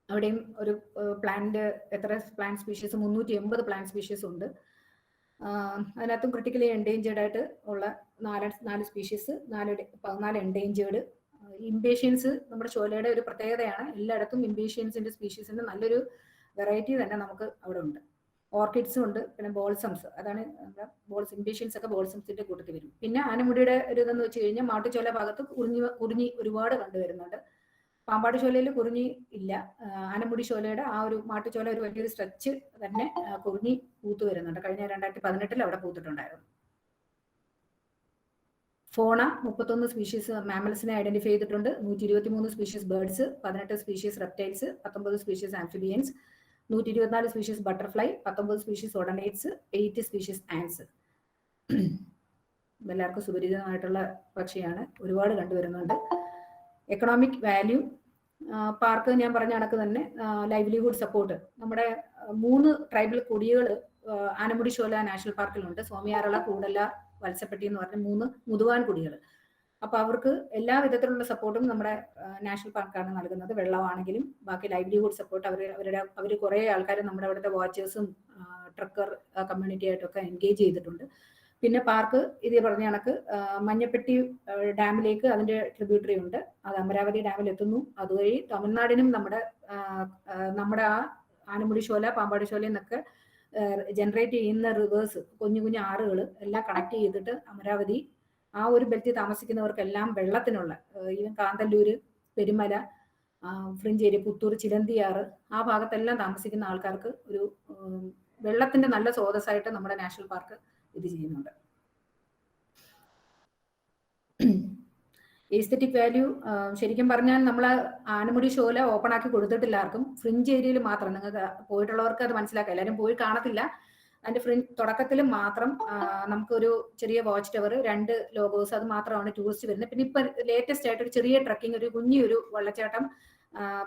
അവിടെയും ഒരു എത്ര പ്ലാന്റ് സ്പീഷീസ് 380 പ്ലാന്റ് സ്പീഷീസ് ഉണ്ട്. അതിനകത്തും ക്രിട്ടിക്കലി എൻഡേഞ്ചേർഡ് ആയിട്ട് ഉള്ള 4 സ്പീഷീസ്, 14 എൻഡേഞ്ചേർഡ്. ഇംപേഷ്യൻസ് നമ്മുടെ ചോലയുടെ ഒരു പ്രത്യേകതയാണ്. എല്ലായിടത്തും ഇംപേഷ്യൻസിന്റെ സ്പീഷീസിന്റെ നല്ലൊരു വെറൈറ്റി തന്നെ നമുക്ക് അവിടെ ഉണ്ട്. ഓർക്കിഡ്സും ഉണ്ട്, പിന്നെ ബോൾസംസ്, അതാണ് നമ്മുടെ ഇംപേഷ്യൻസ് ഒക്കെ ബോൾസംസിന്റെ കൂട്ടത്തിൽ വരും. പിന്നെ ആനമുടിയുടെ ഒരു ഇതെന്ന് വെച്ച് കഴിഞ്ഞാൽ മാട്ടുചോല ഭാഗത്ത് കുറിഞ്ഞി ഒരുപാട് കണ്ടുവരുന്നുണ്ട്. പാമ്പാട് ചോലയിൽ കുറിഞ്ഞി ഇല്ല. ആനമുടി ചോലയുടെ ആ ഒരു മാട്ടുചോല ഒരു വലിയൊരു സ്ട്രെച്ച് തന്നെ കുറിഞ്ഞി പൂത്തു വരുന്നുണ്ട്. കഴിഞ്ഞ 2018 അവിടെ പൂത്തിട്ടുണ്ടായിരുന്നു. ഫോണ 31 സ്പീഷീസ് മാമൽസിനെ ഐഡന്റിഫൈ ചെയ്തിട്ടുണ്ട്. 123 species birds, 18 species reptiles, 19 species amphibians, 124 species butterfly, 19 species odonates, 8 species ants. എല്ലാവർക്കും സുപരിചിതമായിട്ടുള്ള പക്ഷിയാണ്, ഒരുപാട് കണ്ടുവരുന്നുണ്ട്. എക്കണോമിക് വാല്യൂ പാർക്ക് ഞാൻ പറഞ്ഞ കണക്ക് തന്നെ ലൈവ്ലിഹുഡ് സപ്പോർട്ട്. നമ്മുടെ 3 ട്രൈബൽ കൊടികൾ ആനമുടി ചോല നാഷണൽ പാർക്കിലുണ്ട്. സോമിയാറള, കൂടല, വത്സപ്പെട്ടി എന്ന് പറഞ്ഞ 3 മുതുവാൻ കുടികൾ. അപ്പൊ അവർക്ക് എല്ലാ വിധത്തിലുള്ള സപ്പോർട്ടും നമ്മുടെ നാഷണൽ പാർക്കാണ് നൽകുന്നത്. വെള്ളമാണെങ്കിലും ബാക്കി ലൈവ്ലിഹുഡ് സപ്പോർട്ട് അവർ കുറെ ആൾക്കാർ നമ്മുടെ അവിടുത്തെ വാച്ചേഴ്സും ട്രക്കർ കമ്മ്യൂണിറ്റി ആയിട്ടൊക്കെ എൻഗേജ് ചെയ്തിട്ടുണ്ട്. പിന്നെ പാർക്ക് ഇത് പറഞ്ഞ കണക്ക് മഞ്ഞപ്പെട്ടി ഡാമിലേക്ക് അതിന്റെ ട്രിബ്യൂട്ടറി ഉണ്ട്, അത് അമരാവതി ഡാമിൽ എത്തുന്നു. അതുവഴി തമിഴ്നാടിനും നമ്മുടെ ആ ആനമുടി ശോല, പാമ്പാടി ശോല എന്നൊക്കെ ജനറേറ്റ് ചെയ്യുന്ന റിവേഴ്സ്, കുഞ്ഞു കുഞ്ഞു ആറുകൾ എല്ലാം കണക്ട് ചെയ്തിട്ട് അമരാവതി ആ ഒരു ബെൽറ്റിൽ താമസിക്കുന്നവർക്കെല്ലാം വെള്ളത്തിനുള്ള ഈവൻ കാന്തല്ലൂര്, പെരുമല, ഫ്രിഞ്ചേരി, പുത്തൂർ, ചിലന്തിയാറ് ആ ഭാഗത്തെല്ലാം താമസിക്കുന്ന ആൾക്കാർക്ക് ഒരു വെള്ളത്തിന്റെ നല്ല സ്രോതസ്സായിട്ട് നമ്മുടെ നാഷണൽ പാർക്ക് ഇത് ചെയ്യുന്നുണ്ട്. എസ്തെറ്റിക് വാല്യൂ ശരിക്കും പറഞ്ഞാൽ നമ്മൾ ആനമുടി ശോല ഓപ്പൺ ആക്കി കൊടുത്തിട്ടില്ല ആർക്കും. ഫ്രിഞ്ച് ഏരിയയിൽ മാത്രം, നിങ്ങൾക്ക് പോയിട്ടുള്ളവർക്ക് അത് മനസ്സിലാക്കാം, എല്ലാവരും പോയി കാണത്തില്ല. അതിന്റെ തുടക്കത്തിൽ മാത്രം നമുക്കൊരു ചെറിയ വാച്ച് ടവർ, 2 ലോഗോസ്, അത് മാത്രമാണ് ടൂറിസ്റ്റ് വരുന്നത്. പിന്നെ ഇപ്പൊ ലേറ്റസ്റ്റ് ആയിട്ട് ഒരു ചെറിയ ട്രക്കിംഗ്, ഒരു കുഞ്ഞൊരു വെള്ളച്ചാട്ടം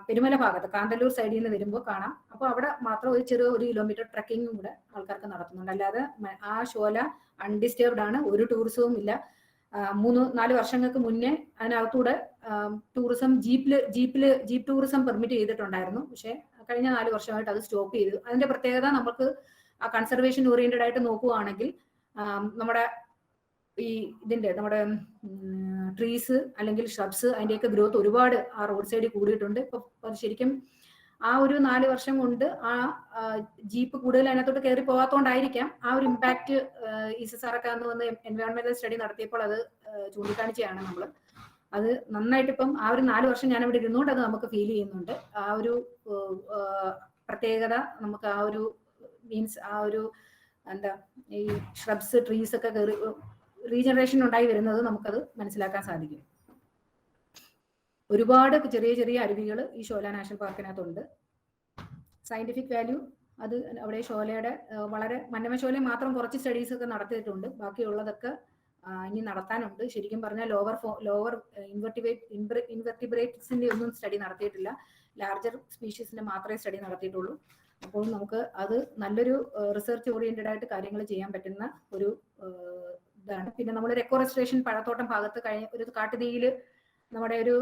പെരുമല ഭാഗത്ത് കാന്തല്ലൂർ സൈഡിൽ നിന്ന് വരുമ്പോൾ കാണാം. അപ്പോൾ അവിടെ മാത്രം ഒരു 1 കിലോമീറ്റർ ട്രക്കിങ്ങും കൂടെ ആൾക്കാർക്ക് നടത്തുന്നുണ്ട്. അല്ലാതെ ആ ശോല അൺഡിസ്റ്റർബ്ഡ് ആണ്, ഒരു ടൂറിസവും ഇല്ല. 3-4 വർഷങ്ങൾക്ക് മുന്നേ അതിനകത്തൂടെ ടൂറിസം ജീപ്പ് ടൂറിസം പെർമിറ്റ് ചെയ്തിട്ടുണ്ടായിരുന്നു. പക്ഷെ കഴിഞ്ഞ 4 വർഷമായിട്ട് അത് സ്റ്റോപ്പ് ചെയ്തു. അതിന്റെ പ്രത്യേകത നമുക്ക് ആ കൺസർവേഷൻ ഓറിയന്റഡ് ആയിട്ട് നോക്കുകയാണെങ്കിൽ നമ്മുടെ ട്രീസ് അല്ലെങ്കിൽ ഷ്രബ്സ് അതിന്റെയൊക്കെ ഗ്രോത്ത് ഒരുപാട് ആ റോഡ് സൈഡിൽ കൂടിയിട്ടുണ്ട്. ഇപ്പൊ ശരിക്കും ആ ഒരു 4 വർഷം കൊണ്ട് ആ ജീപ്പ് കൂടുതൽ അതിനകത്തോട്ട് കയറി പോകാത്തോണ്ടായിരിക്കാം ആ ഒരു ഇമ്പാക്ട് ISSR ഒക്കെ വന്ന് എൻവയോൺമെന്റൽ സ്റ്റഡി നടത്തിയപ്പോൾ അത് ചൂണ്ടിക്കാണിച്ചാണ് നമ്മൾ. അത് നന്നായിട്ട് ഇപ്പം ആ ഒരു 4 വർഷം ഞാൻ ഇവിടെ ഇരുന്നുകൊണ്ട് അത് നമുക്ക് ഫീൽ ചെയ്യുന്നുണ്ട്. ആ ഒരു പ്രത്യേകത നമുക്ക് ആ ഒരു മീൻസ് ആ ഒരു എന്താ ഈ ഷ്രബ്സ് ട്രീസ് ഒക്കെ കയറി റീജനറേഷൻ ഉണ്ടായി വരുന്നത് നമുക്കത് മനസ്സിലാക്കാൻ സാധിക്കും. ഒരുപാട് ചെറിയ ചെറിയ അരുവികൾ ഈ ഷോല നാഷണൽ പാർക്കിനകത്തുണ്ട്. സയന്റിഫിക് വാല്യൂ അത് അവിടെ ഷോലയുടെ വളരെ മന്നമശോല മാത്രം കുറച്ച് സ്റ്റഡീസ് ഒക്കെ നടത്തിയിട്ടുണ്ട്. ബാക്കിയുള്ളതൊക്കെ ഇനി നടത്താനുണ്ട്. ശരിക്കും പറഞ്ഞാൽ ലോവർ ഇൻവെർട്ടിബ്രേറ്റ്സിന്റെ ഒന്നും സ്റ്റഡി നടത്തിയിട്ടില്ല. ലാർജർ സ്പീഷീസിന്റെ മാത്രമേ സ്റ്റഡി നടത്തിയിട്ടുള്ളൂ. അപ്പോൾ നമുക്ക് അത് നല്ലൊരു റിസർച്ച് ഓറിയന്റഡ് ആയിട്ട് കാര്യങ്ങൾ ചെയ്യാൻ പറ്റുന്ന ഒരു ഇതാണ്. പിന്നെ നമ്മളൊരു എക്കോ റെസ്റ്റോറേഷൻ പഴത്തോട്ടം ഭാഗത്ത് കഴിഞ്ഞ ഒരു കാട്ടുതീയിൽ നമ്മുടെ ഒരു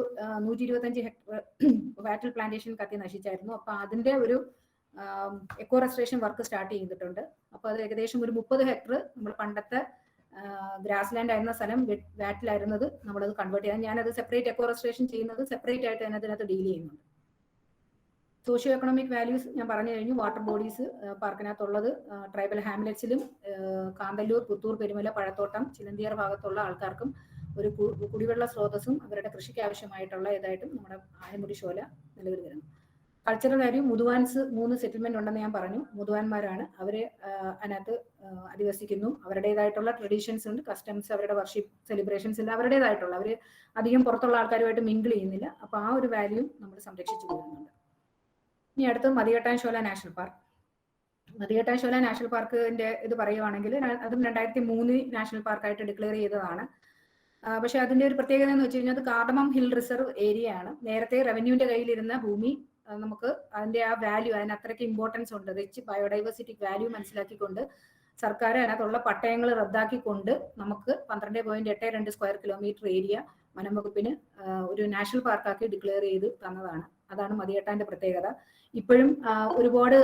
125 ഹെക്ടർ വാറ്റൽ പ്ലാന്റേഷൻ കത്തി നശിച്ചായിരുന്നു. അപ്പൊ അതിന്റെ ഒരു എക്കോ റെസ്റ്റോറേഷൻ വർക്ക് സ്റ്റാർട്ട് ചെയ്തിട്ടുണ്ട്. അപ്പൊ അത് ഏകദേശം ഒരു 30 ഹെക്ടർ നമ്മൾ പണ്ടത്തെ ഗ്രാസ് ലാൻഡ് ആയിരുന്ന സ്ഥലം വാറ്റിലായിരുന്നത് നമ്മളത് കൺവേർട്ട് ചെയ്യാൻ, ഞാനത് സെപ്പറേറ്റ് എക്കോ റെസ്റ്റോറേഷൻ ചെയ്യുന്നത് സെപ്പറേറ്റ് ആയിട്ട് അതിനകത്ത് ഡീൽ ചെയ്യുന്നുണ്ട്. സോഷ്യോ എക്കണോമിക് വാല്യൂസ് ഞാൻ പറഞ്ഞു കഴിഞ്ഞു. വാട്ടർ ബോഡീസ് പാർക്കിനകത്തുള്ളത് ട്രൈബൽ ഹാംലെറ്റ്സിലും കാന്തല്ലൂർ, പുത്തൂർ, പെരുമല, പഴത്തോട്ടം, ചിലന്തിയാർ ഭാഗത്തുള്ള ആൾക്കാർക്കും ഒരു കുടിവെള്ള സ്രോതസ്സും അവരുടെ കൃഷിക്ക് ആവശ്യമായിട്ടുള്ള ഇതായിട്ടും നമ്മുടെ ആനമുടി ശോല നിലവിൽ വരുന്നു. കൾച്ചറൽ വാല്യൂ മുതുവാൻസ് 3 സെറ്റിൽമെന്റ് ഉണ്ടെന്ന് ഞാൻ പറഞ്ഞു. മുതുവാന്മാരാണ്, അവര് അതിനകത്ത് അധിവസിക്കുന്നു. അവരുടേതായിട്ടുള്ള ട്രഡീഷൻസ് ഉണ്ട്, കസ്റ്റംസ്, അവരുടെ വർഷിപ്പ് സെലിബ്രേഷൻസ് ഉണ്ട്, അവരുടേതായിട്ടുള്ള. അവര് അധികം പുറത്തുള്ള ആൾക്കാരുമായിട്ട് മിങ്കിൾ ചെയ്യുന്നില്ല. അപ്പൊ ആ ഒരു വാല്യൂ നമ്മൾ സംരക്ഷിച്ചു പോകുന്നുണ്ട്. ഇനി അടുത്തത് Mathikettan Shola national park. Mathikettan Shola national പാർക്കിന്റെ ഇത് പറയുവാണെങ്കിൽ അതും 2003 നാഷണൽ പാർക്കായിട്ട് ഡിക്ലെയർ ചെയ്തതാണ്. പക്ഷെ അതിന്റെ ഒരു പ്രത്യേകത എന്ന് വെച്ച് കഴിഞ്ഞാൽ അത് കാർഡമം ഹിൽ റിസർവ് ഏരിയ ആണ്. നേരത്തെ റവന്യൂവിന്റെ കയ്യിലിരുന്ന ഭൂമി നമുക്ക് അതിന്റെ ആ വാല്യൂ, അതിന് അത്രയ്ക്ക് ഇമ്പോർട്ടൻസ് ഉണ്ട്, റിച്ച് ബയോഡൈവേഴ്സിറ്റി വാല്യൂ മനസ്സിലാക്കിക്കൊണ്ട് സർക്കാർ അതിനകത്തുള്ള പട്ടയങ്ങൾ റദ്ദാക്കിക്കൊണ്ട് നമുക്ക് 12.82 സ്ക്വയർ കിലോമീറ്റർ ഏരിയ വനം വകുപ്പിന് ഒരു നാഷണൽ പാർക്കാക്കി ഡിക്ലെയർ ചെയ്ത് തന്നതാണ്. അതാണ് മതികെട്ടാന്റെ പ്രത്യേകത. ഇപ്പോഴും ഒരുപാട്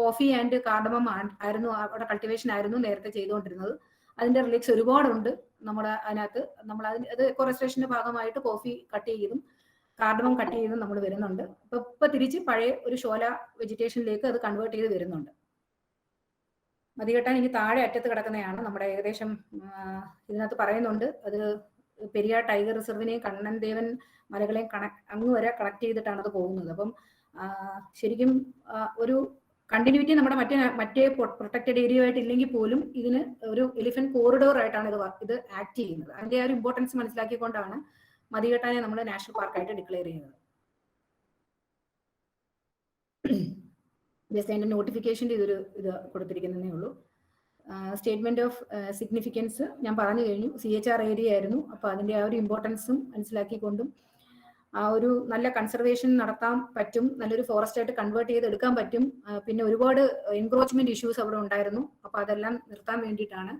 കോഫി ആൻഡ് കാർഡമം ആയിരുന്നു അവിടെ കൾട്ടിവേഷൻ ആയിരുന്നു നേരത്തെ ചെയ്തുകൊണ്ടിരുന്നത്. അതിന്റെ റിലേക്സ് ഒരുപാടുണ്ട് നമ്മുടെ അതിനകത്ത്. നമ്മൾ അത് എക്കോ റെസ്റ്റോറേഷന്റെ ഭാഗമായിട്ട് കോഫി കട്ട് ചെയ്തും കാർഡമം കട്ട് ചെയ്തും നമ്മൾ വരുന്നുണ്ട്. ഇപ്പൊ തിരിച്ച് പഴയ ഒരു ഷോല വെജിറ്റേഷനിലേക്ക് അത് കൺവേർട്ട് ചെയ്ത് വരുന്നുണ്ട്. മതികെട്ടാൻ ഇനി താഴെ അറ്റത്ത് കിടക്കുന്നതാണ്. നമ്മുടെ ഏകദേശം ഇതിനകത്ത് പറയുന്നുണ്ട് അത് പെരിയാർ ടൈഗർ റിസർവിനെയും കണ്ണൻ ദേവൻ മലകളെയും അങ്ങ് വരെ കണക്ട് ചെയ്തിട്ടാണ് അത് പോകുന്നത്. അപ്പം ശരിക്കും ഒരു കണ്ടിന്യൂറ്റി നമ്മുടെ മറ്റേ പ്രൊട്ടക്റ്റഡ് ഏരിയ ആയിട്ട് ഇല്ലെങ്കിൽ പോലും ഇതിന് ഒരു എലിഫന്റ് കോറിഡോർ ആയിട്ടാണ് ഇത് ആക്ട് ചെയ്യുന്നത്. അതിന്റെ ആ ഒരു ഇമ്പോർട്ടൻസ് മനസ്സിലാക്കിക്കൊണ്ടാണ് മതികെട്ടാനെ നമ്മൾ നാഷണൽ പാർക്കായിട്ട് ഡിക്ലെയർ ചെയ്യുന്നത്. ജസ്റ്റ് അതിന്റെ നോട്ടിഫിക്കേഷൻ്റെ ഇത് കൊടുത്തിരിക്കുന്നതേ ഉള്ളൂ. സ്റ്റേറ്റ്മെന്റ് ഓഫ് സിഗ്നിഫിക്കൻസ് ഞാൻ പറഞ്ഞു കഴിഞ്ഞു. CHR ഏരിയ ആയിരുന്നു. അപ്പൊ അതിന്റെ ആ ഒരു ഇമ്പോർട്ടൻസും മനസ്സിലാക്കിക്കൊണ്ടും ആ ഒരു നല്ല കൺസർവേഷൻ നടത്താൻ പറ്റും, നല്ലൊരു ഫോറസ്റ്റ് ആയിട്ട് കൺവേർട്ട് ചെയ്ത് എടുക്കാൻ പറ്റും. പിന്നെ ഒരുപാട് എൻക്രോച്ച്മെന്റ് ഇഷ്യൂസ് അവിടെ ഉണ്ടായിരുന്നു. അപ്പൊ അതെല്ലാം നിർത്താൻ വേണ്ടിയിട്ടാണ്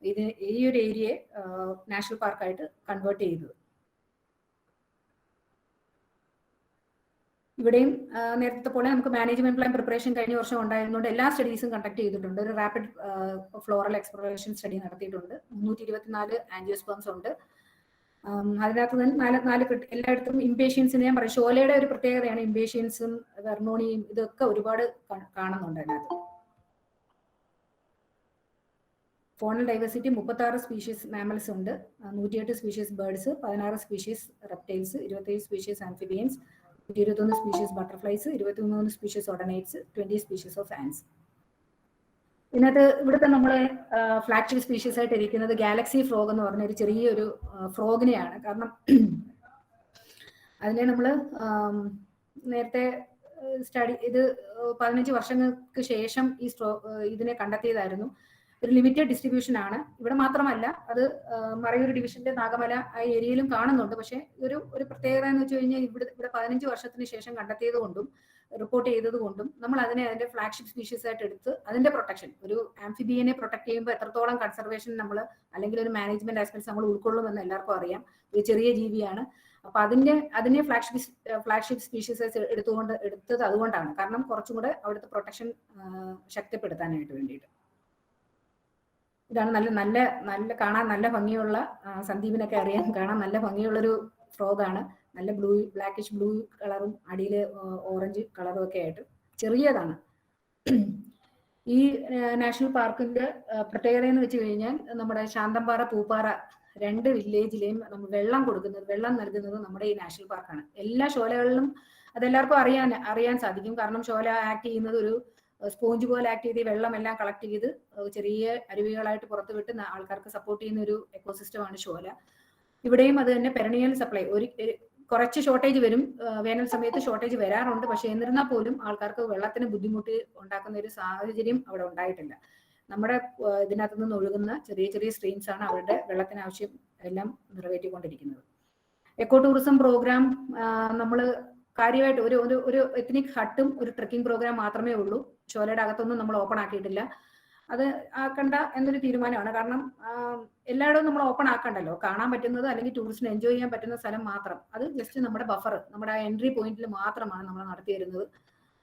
ഈ ഒരു ഏരിയയെ നാഷണൽ പാർക്കായിട്ട് കൺവേർട്ട് ചെയ്തത്. ഇവിടെയും നേരത്തെ പോലെ നമുക്ക് മാനേജ്മെന്റ് പ്ലാൻ പ്രിപ്പറേഷൻ കഴിഞ്ഞ വർഷം ഉണ്ടായിരുന്നുകൊണ്ട് എല്ലാ സ്റ്റഡീസും കണ്ടക്ട് ചെയ്തിട്ടുണ്ട്. ഒരു റാപ്പിഡ് ഫ്ലോറൽ എക്സ്പ്ലോറേഷൻ സ്റ്റഡി നടത്തിയിട്ടുണ്ട്. 324 ആൻജിയോസ്പേംസ് ഉണ്ട്. അതിനകത്ത് നാല് എല്ലായിടത്തും ഇംപേഷ്യൻസിന് ഞാൻ പറയും, ഷോലയുടെ ഒരു പ്രത്യേകതയാണ് ഇംപേഷ്യൻസും വെർണോണിയും ഇതൊക്കെ ഒരുപാട് കാണുന്നുണ്ട് അതിനകത്ത്. ഫോണൽ ഡൈവേഴ്സിറ്റി 36 സ്പീഷീസ് മാമൽസ് ഉണ്ട്, 108 species birds, 16 species reptiles, 27 species amphibians, 21 species butterflies, 23 species odonates, 20 species of ants. ഇതിനകത്ത് ഇവിടുത്തെ നമ്മളെ ഫ്ലാഗ്ഷിപ്പ് സ്പീഷീസ് ആയിട്ട് ഇരിക്കുന്നത് ഗാലക്സി ഫ്രോഗ് എന്ന് പറഞ്ഞ ഒരു ചെറിയൊരു ഫ്രോഗിനെയാണ്. കാരണം അതിനെ നമ്മൾ നേരത്തെ സ്റ്റഡി ഇത് 15 വർഷങ്ങൾക്ക് ശേഷം ഇതിനെ കണ്ടെത്തിയതായിരുന്നു. ഒരു ലിമിറ്റഡ് ഡിസ്ട്രിബ്യൂഷൻ ആണ്. ഇവിടെ മാത്രമല്ല, അത് മറയൂർ ഡിവിഷന്റെ നാഗമല ആ ഏരിയയിലും കാണുന്നുണ്ട്. പക്ഷെ ഒരു പ്രത്യേകത എന്ന് വെച്ച് കഴിഞ്ഞാൽ ഇവിടെ 15 വർഷത്തിന് ശേഷം കണ്ടെത്തിയത് കൊണ്ടും റിപ്പോർട്ട് ചെയ്തത് കൊണ്ടും നമ്മൾ അതിന്റെ ഫ്ലാഗ്ഷിപ്പ് സ്പീഷീസ് ആയിട്ട് എടുത്ത് അതിന്റെ പ്രൊട്ടക്ഷൻ, ഒരു ആംഫിബിയനെ പ്രൊട്ടക്ട് ചെയ്യുമ്പോൾ എത്രത്തോളം കൺസർവേഷൻ നമ്മൾ അല്ലെങ്കിൽ ഒരു മാനേജ്മെന്റ് ആസ്പെക്ട്സ് നമ്മൾ ഉൾക്കൊള്ളുമെന്ന് എല്ലാവർക്കും അറിയാം. ഒരു ചെറിയ ജീവിയാണ്. അപ്പൊ അതിനെ ഫ്ലാഗ്ഷിപ്പ് സ്പീഷീസ് എടുത്തത് അതുകൊണ്ടാണ്. കാരണം കുറച്ചും കൂടെ അവിടുത്തെ പ്രൊട്ടക്ഷൻ ശക്തിപ്പെടുത്താനായിട്ട് വേണ്ടിയിട്ട്. ഇതാണ് നല്ല കാണാൻ നല്ല ഭംഗിയുള്ള, സന്ദീപിനൊക്കെ അറിയാൻ കാണാൻ നല്ല ഭംഗിയുള്ളൊരു ഫ്രോഗാണ്. നല്ല ബ്ലാക്കിഷ് ബ്ലൂ കളറും അടിയിൽ ഓറഞ്ച് കളറും ഒക്കെ ആയിട്ട് ചെറിയതാണ്. ഈ നാഷണൽ പാർക്കിന്റെ പ്രത്യേകത എന്ന് വെച്ച് കഴിഞ്ഞാൽ നമ്മുടെ ശാന്തമ്പാറ, പൂപ്പാറ 2 വില്ലേജിലെയും നമ്മൾ വെള്ളം നൽകുന്നത് നമ്മുടെ ഈ നാഷണൽ പാർക്കാണ്. എല്ലാ ഷോലകളിലും അതെല്ലാവർക്കും അറിയാൻ സാധിക്കും. കാരണം ഷോല ആക്ട് ചെയ്യുന്നത് ഒരു സ്പോഞ്ച് പോലെ ആക്ട് ചെയ്ത് വെള്ളം എല്ലാം കളക്ട് ചെയ്ത് ചെറിയ അരുവികളായിട്ട് പുറത്ത് വിട്ട് ആൾക്കാർക്ക് സപ്പോർട്ട് ചെയ്യുന്ന ഒരു എക്കോസിസ്റ്റമാണ് ഷോല. ഇവിടെയും അത് തന്നെ പെരണിയൽ സപ്ലൈ, കുറച്ച് ഷോർട്ടേജ് വരും, വേനൽ സമയത്ത് ഷോർട്ടേജ് വരാറുണ്ട്. പക്ഷെ എന്നിരുന്നാൽ പോലും ആൾക്കാർക്ക് വെള്ളത്തിന് ബുദ്ധിമുട്ട് ഉണ്ടാക്കുന്ന ഒരു സാഹചര്യം അവിടെ ഉണ്ടായിട്ടില്ല. നമ്മുടെ ഇതിനകത്ത് നിന്ന് ഒഴുകുന്ന ചെറിയ ചെറിയ സ്ട്രീംസ് ആണ് അവരുടെ വെള്ളത്തിന് ആവശ്യം എല്ലാം നിറവേറ്റിക്കൊണ്ടിരിക്കുന്നത്. എക്കോ ടൂറിസം പ്രോഗ്രാം നമ്മൾ കാര്യമായിട്ട് ഒരു എത്നിക് ഹട്ടും ഒരു ട്രെക്കിംഗ് പ്രോഗ്രാം മാത്രമേ ഉള്ളൂ. ഷോലയുടെ അകത്തൊന്നും നമ്മൾ ഓപ്പൺ ആക്കിയിട്ടില്ല. അത് ആക്കണ്ട എന്നൊരു തീരുമാനമാണ്. കാരണം എല്ലായിടവും നമ്മൾ ഓപ്പൺ ആക്കണ്ടല്ലോ. കാണാൻ പറ്റുന്നത് അല്ലെങ്കിൽ ടൂറിസ്റ്റിന് എൻജോയ് ചെയ്യാൻ പറ്റുന്ന സ്ഥലം മാത്രം, അത് ജസ്റ്റ് നമ്മുടെ ബഫർ, നമ്മുടെ എൻട്രി പോയിന്റിൽ മാത്രമാണ് നമ്മൾ നടത്തി വരുന്നത്.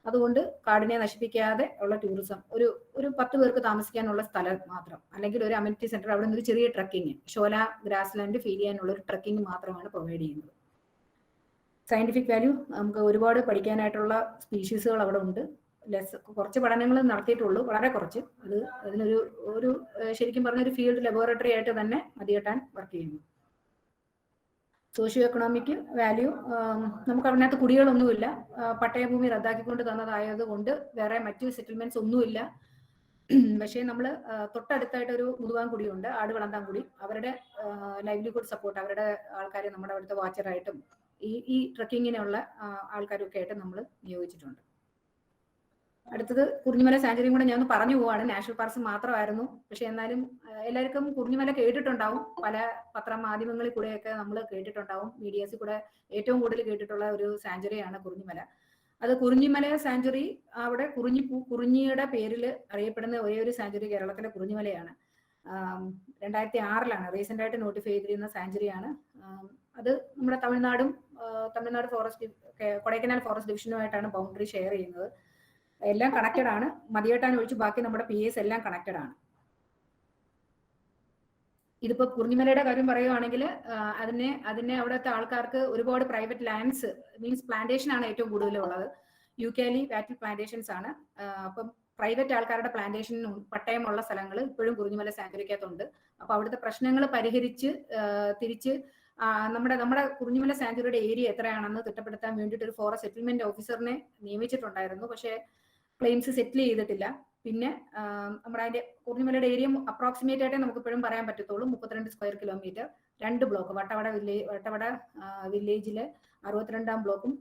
അതുകൊണ്ട് കാടിനെ നശിപ്പിക്കാതെ ഉള്ള ടൂറിസം, ഒരു 10 പേർക്ക് താമസിക്കാനുള്ള സ്ഥലം മാത്രം, അല്ലെങ്കിൽ ഒരു അമ്യൂണിറ്റി സെന്റർ, അവിടെ നിന്ന് ഒരു ചെറിയ trekking, shola grass land feel ചെയ്യാനുള്ള ഒരു ട്രക്കിങ് മാത്രമാണ് പ്രൊവൈഡ് ചെയ്യുന്നത്. സയന്റിഫിക് വാല്യൂ, നമുക്ക് ഒരുപാട് പഠിക്കാനായിട്ടുള്ള സ്പീഷീസുകൾ അവിടെ ഉണ്ട്. കുറച്ച് പഠനങ്ങൾ നടത്തിയിട്ടുള്ളൂ, വളരെ കുറച്ച്. അതിനൊരു ശരിക്കും പറഞ്ഞൊരു ഫീൽഡ് ലബോറട്ടറി ആയിട്ട് തന്നെ മതികെട്ടാൻ വർക്ക് ചെയ്യുന്നു. സോഷ്യോ എക്കണോമിക് വാല്യൂ, നമുക്ക് അതിനകത്ത് കുടികളൊന്നുമില്ല. പട്ടയഭൂമി റദ്ദാക്കിക്കൊണ്ട് തന്നതായത് കൊണ്ട് വേറെ മറ്റു സെറ്റിൽമെന്റ്സ് ഒന്നുമില്ല. പക്ഷേ നമ്മൾ തൊട്ടടുത്തായിട്ട് ഒരു മുതുവാൻകുടിയുണ്ട്, ആടുവളന്താംകുടി. അവരുടെ ലൈവ്ലിഹുഡ് സപ്പോർട്ട്, അവരുടെ ആൾക്കാരെ നമ്മുടെ അവിടുത്തെ വാച്ചറായിട്ടും ഈ ട്രക്കിങ്ങിനുള്ള ആൾക്കാരൊക്കെ ആയിട്ട് നമ്മൾ നിയോഗിച്ചിട്ടുണ്ട്. അടുത്തത് കുറിഞ്ഞിമല സാഞ്ചുറിയും കൂടെ ഞാൻ പറഞ്ഞു പോവാണ്. നാഷണൽ പാർക്സ് മാത്രമായിരുന്നു, പക്ഷെ എന്നാലും എല്ലാവർക്കും കുറിഞ്ഞിമല കേട്ടിട്ടുണ്ടാവും. പല പത്രമാധ്യമങ്ങളിൽ കൂടെയൊക്കെ നമ്മൾ കേട്ടിട്ടുണ്ടാവും. മീഡിയാസിൽ കൂടെ ഏറ്റവും കൂടുതൽ കേട്ടിട്ടുള്ള ഒരു സാഞ്ചുറിയാണ് കുറിഞ്ഞിമല. അത് കുറിഞ്ഞിമല സാഞ്ചുറി, അവിടെ കുറിഞ്ഞിയുടെ പേരിൽ അറിയപ്പെടുന്ന ഒരേ ഒരു സാഞ്ചുറി കേരളത്തിലെ കുറിഞ്ഞിമലയാണ്. 2006 റീസെന്റ് ആയിട്ട് നോട്ടിഫൈ ചെയ്തിരുന്ന സാഞ്ചുറിയാണ്. അത് നമ്മുടെ തമിഴ്നാട് ഫോറസ്റ്റ്, കൊടൈക്കനാൽ ഫോറസ്റ്റ് ഡിവിഷനുമായിട്ടാണ് ബൗണ്ടറി ഷെയർ ചെയ്യുന്നത്. എല്ലാം കണക്റ്റഡ് ആണ്. മതികെട്ടാൻ ഒഴിച്ച് ബാക്കി നമ്മുടെ PAs എല്ലാം കണക്റ്റഡ് ആണ്. ഇതിപ്പോ കുറിഞ്ഞിമലയുടെ കാര്യം പറയുകയാണെങ്കിൽ അതിനെ അവിടുത്തെ ആൾക്കാർക്ക് ഒരുപാട് പ്രൈവറ്റ് ലാൻഡ്സ്, മീൻസ് പ്ലാന്റേഷൻ ആണ് ഏറ്റവും കൂടുതലുള്ളത്. യൂക്കാലി വാറ്റിൽ പ്ലാന്റേഷൻസ് ആണ്. അപ്പം പ്രൈവറ്റ് ആൾക്കാരുടെ പ്ലാന്റേഷനും പട്ടയമുള്ള സ്ഥലങ്ങൾ ഇപ്പോഴും കുറിഞ്ഞിമല സാഞ്ചുറിക്കകത്തുണ്ട്. അപ്പൊ അവിടുത്തെ പ്രശ്നങ്ങൾ പരിഹരിച്ച് തിരിച്ച് നമ്മുടെ കുറിഞ്ഞിമല സാഞ്ചുറിയുടെ ഏരിയ എത്രയാണെന്ന് തിട്ടപ്പെടുത്താൻ വേണ്ടിയിട്ട് ഒരു ഫോറസ്റ്റ് സെറ്റിൽമെന്റ് ഓഫീസറിനെ നിയമിച്ചിട്ടുണ്ടായിരുന്നു. പക്ഷേ ക്ലെയിംസ് സെറ്റിൽ ചെയ്തിട്ടില്ല. പിന്നെ നമ്മുടെ അതിന്റെ കുറിഞ്ഞിമലയുടെ ഏരിയ അപ്രോക്സിമേറ്റ് ആയിട്ടേ നമുക്ക് ഇപ്പോഴും പറയാൻ പറ്റത്തുള്ളൂ. 32 സ്ക്വയർ കിലോമീറ്റർ, 2 ബ്ലോക്ക്, വട്ടവട വില്ലേജിലെ 62-ാം ബ്ലോക്കും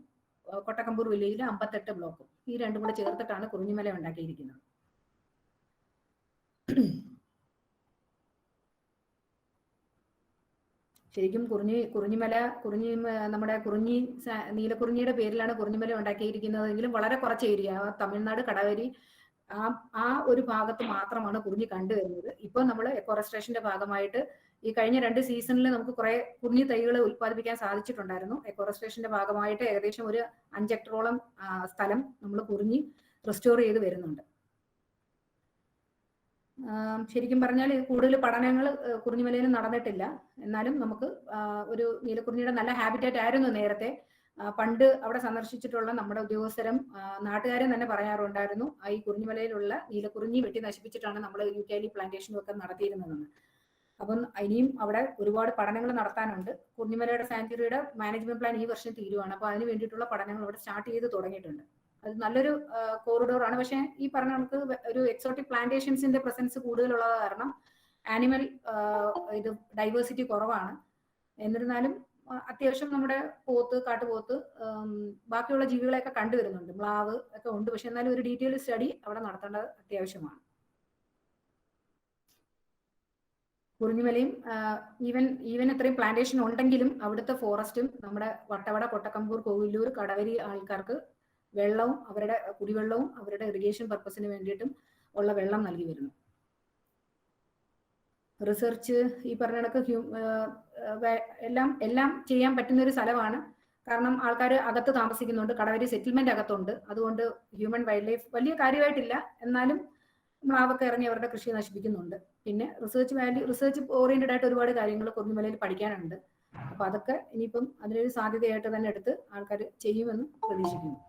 കൊട്ടക്കമ്പൂർ വില്ലേജിലെ 58 ബ്ലോക്കും, ഈ രണ്ടും കൂടെ ചേർത്തിട്ടാണ് കുറിഞ്ഞിമല ഉണ്ടാക്കിയിരിക്കുന്നത്. ശരിക്കും കുറിഞ്ഞിമല നമ്മുടെ നീലക്കുറിഞ്ഞിയുടെ പേരിലാണ് കുറിഞ്ഞിമല ഉണ്ടാക്കിയിരിക്കുന്നതെങ്കിലും വളരെ കുറച്ച് ഏരിയ, തമിഴ്നാട് കടവരി ആ ഒരു ഭാഗത്ത് മാത്രമാണ് കുറിഞ്ഞി കണ്ടുവരുന്നത്. ഇപ്പൊ നമ്മൾ എക്കോറെസ്ട്രേഷന്റെ ഭാഗമായിട്ട് ഈ കഴിഞ്ഞ 2 സീസണിൽ നമുക്ക് കുറെ കുറിഞ്ഞി തൈകൾ ഉത്പാദിപ്പിക്കാൻ സാധിച്ചിട്ടുണ്ടായിരുന്നു. എക്കോറെസ്ട്രേഷന്റെ ഭാഗമായിട്ട് ഏകദേശം ഒരു 5 ഹെക്ടറോളം സ്ഥലം നമ്മൾ കുറിഞ്ഞി റിസ്റ്റോർ ചെയ്ത് വരുന്നുണ്ട്. ശരിക്കും പറഞ്ഞാൽ കൂടുതൽ പഠനങ്ങൾ കുറിഞ്ഞിമലയിൽ നടന്നിട്ടില്ല. എന്നാലും നമുക്ക് ഒരു നീലക്കുറിഞ്ഞിയുടെ നല്ല ഹാബിറ്റാറ്റ് ആയിരുന്നു നേരത്തെ. പണ്ട് അവിടെ സന്ദർശിച്ചിട്ടുള്ള നമ്മുടെ ഉദ്യോഗസ്ഥരും നാട്ടുകാരും തന്നെ പറയാറുണ്ടായിരുന്നു ഈ കുറിഞ്ഞിമലയിലുള്ള നീലക്കുറിഞ്ഞി വെട്ടി നശിപ്പിച്ചിട്ടാണ് നമ്മൾ യൂക്കാലി പ്ലാന്റേഷനും ഒക്കെ നടത്തിയിരുന്നതെന്ന്. അപ്പം ഇനിയും അവിടെ ഒരുപാട് പഠനങ്ങൾ നടത്താനുണ്ട്. കുറിഞ്ഞിമലയുടെ സാങ്ച്വറിയുടെ മാനേജ്മെന്റ് പ്ലാൻ ഈ വർഷം തീരുവാണ്. അപ്പൊ അതിന് വേണ്ടിയിട്ടുള്ള പഠനങ്ങൾ ഇവിടെ സ്റ്റാർട്ട് ചെയ്ത് തുടങ്ങിയിട്ടുണ്ട്. അത് നല്ലൊരു കോറിഡോർ ആണ്. പക്ഷെ ഈ പറഞ്ഞ നമുക്ക് ഒരു എക്സോട്ടിക് പ്ലാന്റേഷൻസിന്റെ പ്രസൻസ് കൂടുതലുള്ളത് കാരണം ആനിമൽ ഇത് ഡൈവേഴ്സിറ്റി കുറവാണ്. എന്നിരുന്നാലും അത്യാവശ്യം നമ്മുടെ പോത്ത്, കാട്ടുപോത്ത്, ബാക്കിയുള്ള ജീവികളെയൊക്കെ കണ്ടുവരുന്നുണ്ട്. മ്ലാവ് ഒക്കെ ഉണ്ട്. പക്ഷെ എന്നാലും ഒരു ഡീറ്റെയിൽ സ്റ്റഡി അവിടെ നടത്തേണ്ടത് അത്യാവശ്യമാണ്. കുറിഞ്ഞിമലയും ഈവൻ ഇത്രയും പ്ലാന്റേഷൻ ഉണ്ടെങ്കിലും അവിടുത്തെ ഫോറസ്റ്റും നമ്മുടെ വട്ടവട, കൊട്ടക്കമ്പൂർ, കോവിലൂർ, കടവരി ആൾക്കാർക്ക് വെള്ളവും അവരുടെ കുടിവെള്ളവും അവരുടെ ഇറിഗേഷൻ പർപ്പസിന് വേണ്ടിയിട്ടും ഉള്ള വെള്ളം നൽകി വരുന്നു. റിസർച്ച് ഈ പറഞ്ഞ കണക്ക് എല്ലാം ചെയ്യാൻ പറ്റുന്ന ഒരു സ്ഥലമാണ്. കാരണം ആൾക്കാർ അകത്ത് താമസിക്കുന്നുണ്ട്. കടവരി സെറ്റിൽമെന്റ് അകത്തുണ്ട്. അതുകൊണ്ട് ഹ്യൂമൻ വൈൽഡ് ലൈഫ് വലിയ കാര്യമായിട്ടില്ല. എന്നാലും മ്ലാവൊക്കെ ഇറങ്ങി അവരുടെ കൃഷി നശിപ്പിക്കുന്നുണ്ട്. പിന്നെ റിസർച്ച് ഓറിയന്റഡ് ആയിട്ട് ഒരുപാട് കാര്യങ്ങൾ കുറിഞ്ഞിമലയിൽ പഠിക്കാനുണ്ട്. അപ്പൊ അതൊക്കെ ഇനിയിപ്പം അതിനൊരു സാധ്യതയായിട്ട് തന്നെ എടുത്ത് ആൾക്കാർ ചെയ്യുമെന്ന് പ്രതീക്ഷിക്കുന്നു.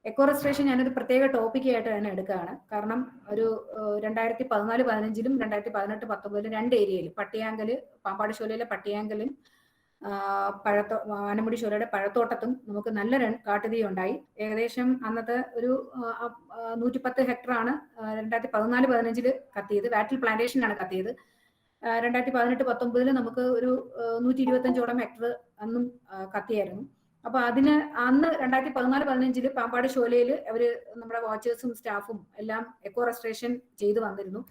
എക്കോറെസ്ട്രേഷൻ ഞാനൊരു പ്രത്യേക ടോപ്പിക്കായിട്ട് തന്നെ എടുക്കുകയാണ്. കാരണം ഒരു 2014-15 2018-19 2 ഏരിയയിൽ പട്ടിയാങ്കല്, പാമ്പാടിശോലയിലെ പട്ടിയാങ്കലും ആനമുടി ശോലയുടെ പഴത്തോട്ടത്തും നമുക്ക് നല്ല കാട്ടുതീ ഉണ്ടായി. ഏകദേശം അന്നത്തെ ഒരു 110 ഹെക്ടറാണ് 2014-15 കത്തിയത്. വാറ്റിൽ പ്ലാന്റേഷനാണ് കത്തിയത്. 2018-19 നമുക്ക് ഒരു 125ഓളം ഹെക്ടർ അന്നും കത്തിയായിരുന്നു. അപ്പൊ അതിന് അന്ന് 2014-15 പാമ്പാടി ശോലയിൽ അവര് നമ്മുടെ വാച്ചേഴ്സും സ്റ്റാഫും എല്ലാം എക്കോറെസ്ട്രേഷൻ ചെയ്ത് വന്നിരുന്നു.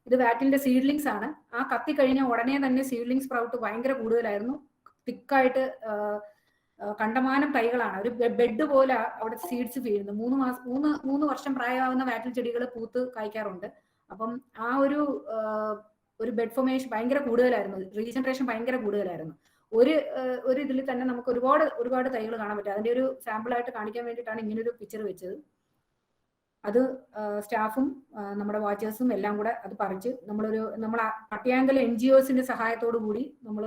ഇത് വാറ്റിലിന്റെ സീഡ്ലിങ്സ് ആണ്. ആ കത്തി കഴിഞ്ഞ ഉടനെ തന്നെ സീഡ്ലിങ്സ് സ്പ്രൗട്ട് ഭയങ്കര കൂടുതലായിരുന്നു. തിക്കായിട്ട് കണ്ടമാനം തൈകളാണ്. ഒരു ബെഡ് പോലെ അവിടെ സീഡ്സ് വീഴുന്നു. 3 വർഷം പ്രായമാകുന്ന വാറ്റിൽ ചെടികൾ പൂത്ത് കായ്ക്കാറുണ്ട്. അപ്പം ആ ഒരു ബെഡ് ഫോമേഷൻ ഭയങ്കര കൂടുതലായിരുന്നു. റീജനറേഷൻ ഭയങ്കര കൂടുതലായിരുന്നു. ഒരു ഇതിൽ തന്നെ നമുക്ക് ഒരുപാട് തൈകൾ കാണാൻ പറ്റും. അതിന്റെ ഒരു സാമ്പിൾ ആയിട്ട് കാണിക്കാൻ വേണ്ടിയിട്ടാണ് ഇങ്ങനൊരു പിക്ചർ വെച്ചത്. അത് സ്റ്റാഫും നമ്മുടെ വാച്ചേഴ്സും എല്ലാം കൂടെ അത് പറിച്ച് നമ്മൾ പട്ടിയാങ്കൽ NGOസിന്റെ സഹായത്തോടു കൂടി നമ്മൾ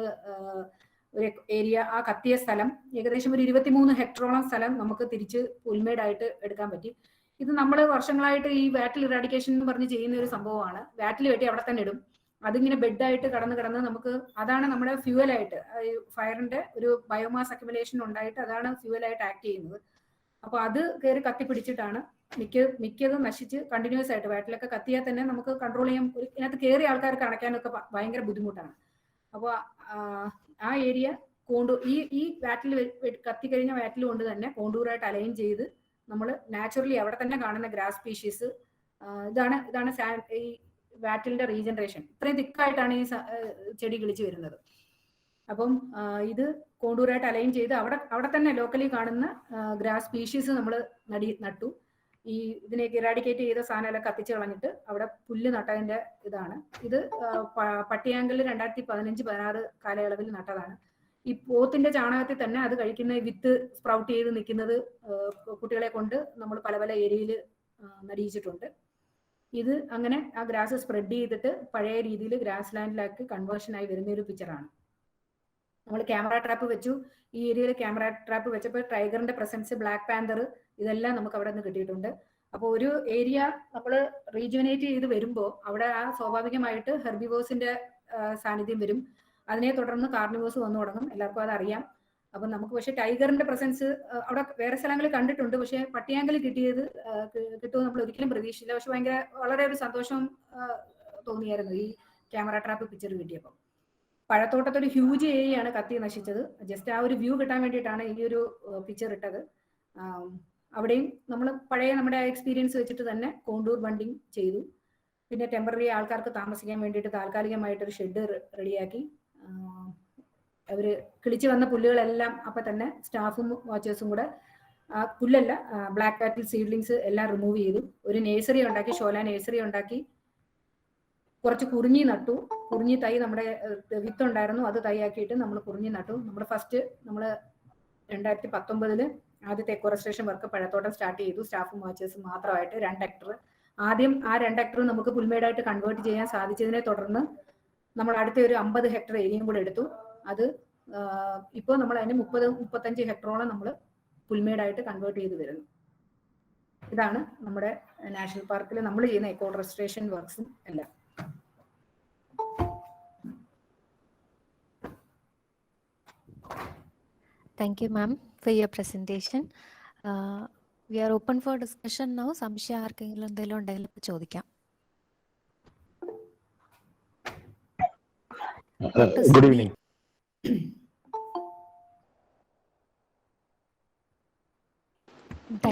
ഒരു ഏരിയ, ആ കത്തിയ സ്ഥലം ഏകദേശം ഒരു 23 ഹെക്ടറോളം സ്ഥലം നമുക്ക് തിരിച്ച് പുൽമേടായിട്ട് എടുക്കാൻ പറ്റി. ഇത് നമ്മൾ വർഷങ്ങളായിട്ട് ഈ വാറ്റിൽ ഇറാഡിക്കേഷൻ എന്ന് പറഞ്ഞ് ചെയ്യുന്ന ഒരു സംഭവമാണ്. വാറ്റിൽ വെട്ടി അവിടെ തന്നെ ഇടും. അതിങ്ങനെ ബെഡായിട്ട് കടന്ന് നമുക്ക് അതാണ് നമ്മുടെ ഫ്യൂവലായിട്ട്, ഫയറിന്റെ ഒരു ബയോമാസ് അക്യുമുലേഷൻ ഉണ്ടായിട്ട് അതാണ് ഫ്യൂവലായിട്ട് ആക്ട് ചെയ്യുന്നത്. അപ്പൊ അത് കയറി കത്തിപ്പിടിച്ചിട്ടാണ് മിക്കതും നശിച്ച് കണ്ടിന്യൂസ് ആയിട്ട്. വാറ്റിലൊക്കെ കത്തിയാൽ തന്നെ നമുക്ക് കൺട്രോൾ ചെയ്യാൻ, ഇതിനകത്ത് കയറി ആൾക്കാർക്ക് അണയ്ക്കാനൊക്കെ ഭയങ്കര ബുദ്ധിമുട്ടാണ്. അപ്പോൾ ആ ഏരിയ ഈ വാറ്റിൽ കത്തി കഴിഞ്ഞ വാറ്റിൽ കൊണ്ട് തന്നെ കോണ്ടൂറായിട്ട് അലൈൻ ചെയ്ത് നമ്മൾ നാച്ചുറലി അവിടെ തന്നെ കാണുന്ന ഗ്രാസ് സ്പീഷീസ്, ഇതാണ് ഈ വാറ്റിലിന്റെ റീജനറേഷൻ. ഇത്രയും തിക്കായിട്ടാണ് ഈ ചെടി കിളിച്ചു വരുന്നത്. അപ്പം ഇത് കോണ്ടൂറായിട്ട് അലൈൻ ചെയ്ത് അവിടെ തന്നെ ലോക്കലി കാണുന്ന ഗ്രാസ് സ്പീഷീസ് നമ്മൾ നട്ടു. ഈ ഇതിനേക്ക് ഇറാഡിക്കേറ്റ് ചെയ്ത സാധനമെല്ലാം കത്തിച്ച് കളഞ്ഞിട്ട് അവിടെ പുല്ല് നട്ടതിന്റെ ഇതാണ് ഇത്. പട്ടിയാങ്കൽ 2015-16 കാലയളവിൽ നട്ടതാണ്. ഈ പോത്തിന്റെ ചാണകത്തിൽ തന്നെ അത് കഴിക്കുന്ന വിത്ത് സ്പ്രൗട്ട് ചെയ്ത് നിൽക്കുന്നത് കുട്ടികളെ കൊണ്ട് നമ്മൾ പല ഏരിയയിൽ നടിയിച്ചിട്ടുണ്ട്. ഇത് അങ്ങനെ ആ ഗ്രാസ് സ്പ്രെഡ് ചെയ്തിട്ട് പഴയ രീതിയിൽ ഗ്രാസ് ലാൻഡിലേക്ക് കൺവേർഷനായി വരുന്ന ഒരു പിക്ചറാണ്. നമ്മൾ ക്യാമറ ട്രാപ്പ് വെച്ചു. ഈ ഏരിയയിൽ ക്യാമറ ട്രാപ്പ് വെച്ചപ്പോൾ ടൈഗറിന്റെ പ്രസൻസ്, ബ്ലാക്ക് പാന്തർ, ഇതെല്ലാം നമുക്ക് അവിടെ നിന്ന് കിട്ടിയിട്ടുണ്ട്. അപ്പോൾ ഒരു ഏരിയ നമ്മൾ റീജുവനേറ്റ് ചെയ്ത് വരുമ്പോൾ അവിടെ ആ സ്വാഭാവികമായിട്ട് ഹെർബിവോസിന്റെ സാന്നിധ്യം വരും. അതിനെ തുടർന്ന് കാർണിവോസ് വന്നു തുടങ്ങും. എല്ലാവർക്കും അതറിയാം. അപ്പം നമുക്ക് പക്ഷെ ടൈഗറിന്റെ പ്രസൻസ് അവിടെ വേറെ സ്ഥലങ്ങളിൽ കണ്ടിട്ടുണ്ട്. പക്ഷെ പട്ടിയാങ്കൽ കിട്ടുമെന്ന് നമ്മൾ ഒരിക്കലും പ്രതീക്ഷിച്ചില്ല. പക്ഷെ വളരെ ഒരു സന്തോഷം തോന്നിയായിരുന്നു ഈ ക്യാമറ ട്രാപ്പ് പിക്ചർ കിട്ടിയപ്പോൾ. പഴത്തോട്ടത്തൊരു ഹ്യൂജ് ഏരിയയാണ് കത്തി നശിച്ചത്. ജസ്റ്റ് ആ ഒരു വ്യൂ കിട്ടാൻ വേണ്ടിയിട്ടാണ് ഈ ഒരു പിക്ചർ ഇട്ടത്. അവിടെയും നമ്മൾ പഴയ നമ്മുടെ എക്സ്പീരിയൻസ് വെച്ചിട്ട് തന്നെ കോണ്ടൂർ ബണ്ടിങ് ചെയ്തു. പിന്നെ ടെമ്പററി ആൾക്കാർക്ക് താമസിക്കാൻ വേണ്ടിയിട്ട് താൽക്കാലികമായിട്ടൊരു ഷെഡ് റെഡിയാക്കി. അവര് കിളിച്ചു വന്ന പുല്ലുകളെല്ലാം അപ്പൊ തന്നെ സ്റ്റാഫും വാച്ചേഴ്സും കൂടെ പുല്ലല്ല, ബ്ലാക്ക് കാറ്റിൽ സീഡ്ലിങ്സ് എല്ലാം റിമൂവ് ചെയ്തു. ഒരു നേഴ്സറി ഉണ്ടാക്കി, ഷോല നേഴ്സറി ഉണ്ടാക്കി. കുറച്ച് കുറിഞ്ഞി നട്ടു. കുറിഞ്ഞി തൈ നമ്മുടെ വിത്തുണ്ടായിരുന്നു, അത് തൈയാക്കിയിട്ട് നമ്മൾ കുറിഞ്ഞി നട്ടു. നമ്മൾ ഫസ്റ്റ് 2019 ആദ്യത്തെ എക്കോറെസ്റ്റേഷൻ വർക്ക് പഴത്തോട്ടം സ്റ്റാർട്ട് ചെയ്തു. സ്റ്റാഫും വാച്ചേഴ്സും മാത്രമായിട്ട് 2 ഹെക്ടർ. ആദ്യം ആ 2 ഹെക്ടർ നമുക്ക് പുൽമേടായിട്ട് കൺവേർട്ട് ചെയ്യാൻ സാധിച്ചതിനെ തുടർന്ന് നമ്മൾ അടുത്ത ഒരു 50 ഹെക്ടർ ഏരിയയും കൂടെ എടുത്തു. അത് ഇപ്പോൾ നമ്മൾ അതിന് 30-35 ഹെക്ടറോളം നമ്മൾ പുൽമേടായിട്ട് കൺവേർട്ട് ചെയ്ത് വരുന്നു. ഇതാണ് നമ്മുടെ നാഷണൽ പാർക്കിൽ നമ്മൾ ചെയ്യുന്ന എക്കോ റെസ്റ്റോറേഷൻ വർക്ക്സും എല്ലാം. Thank you, ma'am, for your presentation. We are open for discussion now. സംശയം ആർക്കെങ്കിലും എന്തെങ്കിലും ഉണ്ടെങ്കിൽ ചോദിക്കാം. Good evening.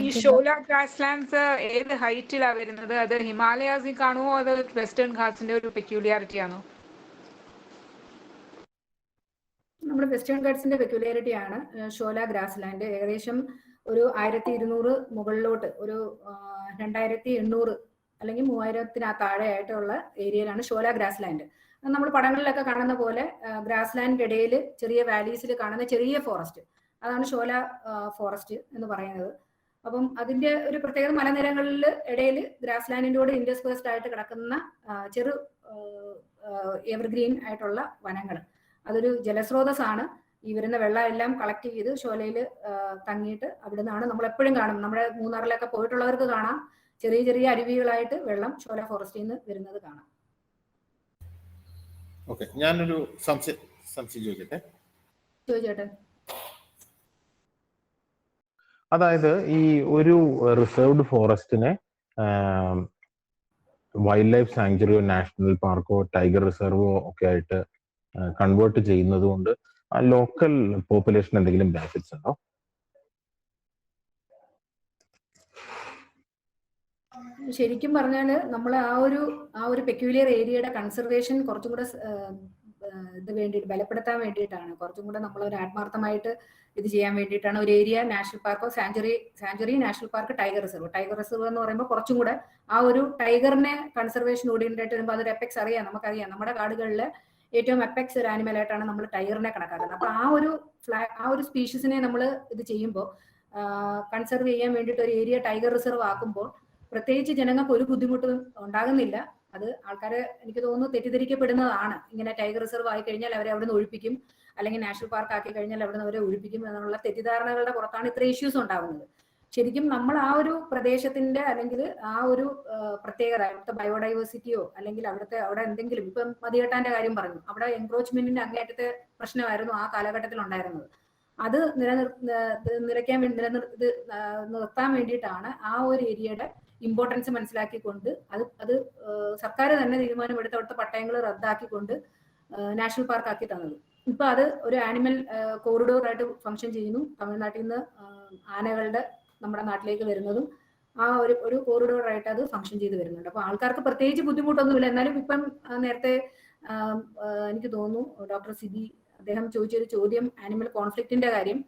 ഈ ഷോല ഗ്രാസ്ലാൻഡ്സ് ഏത് ഹൈറ്റിലാണ് വരുന്നത്? അത് ഹിമാലയാസിൽ കാണുമോ അത് വെസ്റ്റേൺ ഘാട്സിന്റെ ഒരു പെക്യൂലിയാരിറ്റി ആണോ? നമ്മുടെ വെസ്റ്റേൺ ഘാട്സിന്റെ പെക്യുലാരിറ്റി ആണ് ഷോല ഗ്രാസ്ലാൻഡ്. ഏകദേശം ഒരു 1200 മുകളിലോട്ട് ഒരു 2800 അല്ലെങ്കിൽ 3000 താഴെയായിട്ടുള്ള ഏരിയയിലാണ് ഷോല ഗ്രാസ്ലാൻഡ്. നമ്മൾ പടങ്ങളിലൊക്കെ കാണുന്ന പോലെ ഗ്രാസ്ലാൻഡിന്റെ ഇടയിൽ ചെറിയ വാലീസിൽ കാണുന്ന ചെറിയ ഫോറസ്റ്റ്, അതാണ് ഷോല ഫോറസ്റ്റ് എന്ന് പറയുന്നത്. അപ്പം അതിന്റെ ഒരു പ്രത്യേകത മലനിരകളിൽ ഇടയിൽ ഗ്രാസ്ലാൻഡിനോട് ഇന്റർസ്പേഴ്സ്ഡ് ആയിട്ട് കിടക്കുന്ന ചെറു എവർഗ്രീൻ ആയിട്ടുള്ള വനങ്ങൾ. അതൊരു ജലസ്രോതസ്സാണ്. ഈ വരുന്ന വെള്ളം എല്ലാം കളക്ട് ചെയ്ത് ഷോലയിൽ തങ്ങിയിട്ട് അവിടെ നിന്നാണ് നമ്മൾ എപ്പോഴും കാണും. നമ്മുടെ മൂന്നാറിലൊക്കെ പോയിട്ടുള്ളവർക്ക് കാണാം, ചെറിയ ചെറിയ അരുവികളായിട്ട് വെള്ളം ഷോല ഫോറസ്റ്റിൽ നിന്ന് വരുന്നത് കാണാം. ഓക്കെ, ഞാനൊരു സംശയം ചോദിച്ചോട്ടെ. അതായത് ഈ ഒരു റിസർവ്ഡ് ഫോറസ്റ്റിനെ വൈൽഡ് ലൈഫ് സാങ്ച്വറിയോ നാഷണൽ പാർക്കോ ടൈഗർ റിസർവോ ഒക്കെ ആയിട്ട് കൺവേർട്ട് ചെയ്യുന്നത് കൊണ്ട് ആ ലോക്കൽ പോപ്പുലേഷൻ എന്തെങ്കിലും ബെനിഫിറ്റ്സ് ഉണ്ടോ? ശരിക്കും പറഞ്ഞാൽ നമ്മൾ ആ ഒരു പെക്യുലിയർ ഏരിയയുടെ കൺസർവേഷൻ കുറച്ചും കൂടെ ബലപ്പെടുത്താൻ വേണ്ടിയിട്ടാണ്, കുറച്ചും കൂടെ നമ്മൾ ഒരു ആത്മാർത്ഥമായിട്ട് ഇത് ചെയ്യാൻ വേണ്ടിയിട്ടാണ് ഒരു ഏരിയ നാഷണൽ പാർക്കോ sanctuary national park tiger reserve എന്ന് പറയുമ്പോൾ കുറച്ചും കൂടെ ആ ഒരു ടൈഗറിനെ കൺസർവേഷൻ ഓറിയന്റഡ് ആയിട്ട് വരുമ്പോൾ അതൊരു എപ്പെക്സ് നമുക്കറിയാം. നമ്മുടെ കാടുകളിൽ ഏറ്റവും എപ്പെക്സ് ഒരു ആനിമൽ ആയിട്ടാണ് നമ്മൾ ടൈഗറിനെ കണക്കാക്കുന്നത്. അപ്പൊ ആ ഒരു സ്പീഷീസിനെ നമ്മൾ ഇത് ചെയ്യുമ്പോൾ കൺസർവ് ചെയ്യാൻ വേണ്ടിയിട്ട് ഒരു ഏരിയ ടൈഗർ റിസർവ് ആക്കുമ്പോൾ പ്രത്യേകിച്ച് ജനങ്ങൾക്ക് ഒരു ബുദ്ധിമുട്ടും ഉണ്ടാകുന്നില്ല. അത് ആൾക്കാരെ എനിക്ക് തോന്നുന്നു തെറ്റിദ്ധരിക്കപ്പെടുന്നതാണ്. ഇങ്ങനെ ടൈഗർ റിസർവ് ആയി കഴിഞ്ഞാൽ അവരെ അവിടെ നിന്ന് ഒഴിപ്പിക്കും, അല്ലെങ്കിൽ നാഷണൽ പാർക്ക് ആക്കി കഴിഞ്ഞാൽ അവിടെ നിന്ന് അവരെ ഒഴിപ്പിക്കും എന്നുള്ള തെറ്റിദ്ധാരണകളുടെ പുറത്താണ് ഇത്ര ഇഷ്യൂസ് ഉണ്ടാകുന്നത്. ശരിക്കും നമ്മൾ ആ ഒരു പ്രദേശത്തിന്റെ അല്ലെങ്കിൽ ആ ഒരു പ്രത്യേകത, അവിടുത്തെ ബയോഡൈവേഴ്സിറ്റിയോ അല്ലെങ്കിൽ അവിടെ എന്തെങ്കിലും, ഇപ്പം മതികെട്ടാന്റെ കാര്യം പറഞ്ഞു, അവിടെ എൻക്രോച്ച്മെന്റിന്റെ അങ്ങേയറ്റത്തെ പ്രശ്നമായിരുന്നു ആ കാലഘട്ടത്തിൽ ഉണ്ടായിരുന്നത്. അത് നിർത്താൻ വേണ്ടിയിട്ടാണ് ആ ഒരു ഏരിയയുടെ ഇമ്പോർട്ടൻസ് മനസ്സിലാക്കിക്കൊണ്ട് അത് സർക്കാർ തന്നെ തീരുമാനമെടുത്ത് അവിടുത്തെ പട്ടയങ്ങൾ റദ്ദാക്കിക്കൊണ്ട് നാഷണൽ പാർക്ക് ആക്കി തന്നത്. ഇപ്പൊ അത് ഒരു ആനിമൽ കോറിഡോർ ആയിട്ട് ഫംഗ്ഷൻ ചെയ്യുന്നു. തമിഴ്നാട്ടിൽ നിന്ന് ആനകളുടെ നമ്മുടെ നാട്ടിലേക്ക് വരുന്നതും ആ ഒരു കോറിഡോർ ആയിട്ട് അത് ഫംഗ്ഷൻ ചെയ്ത് വരുന്നുണ്ട്. അപ്പൊ ആൾക്കാർക്ക് പ്രത്യേകിച്ച് ബുദ്ധിമുട്ടൊന്നുമില്ല. എന്നാലും ഇപ്പം നേരത്തെ എനിക്ക് തോന്നുന്നു ഡോക്ടർ സിബി അദ്ദേഹം ചോദിച്ചൊരു ചോദ്യം ആനിമൽ കോൺഫ്ലിക്റ്റിന്റെ കാര്യം.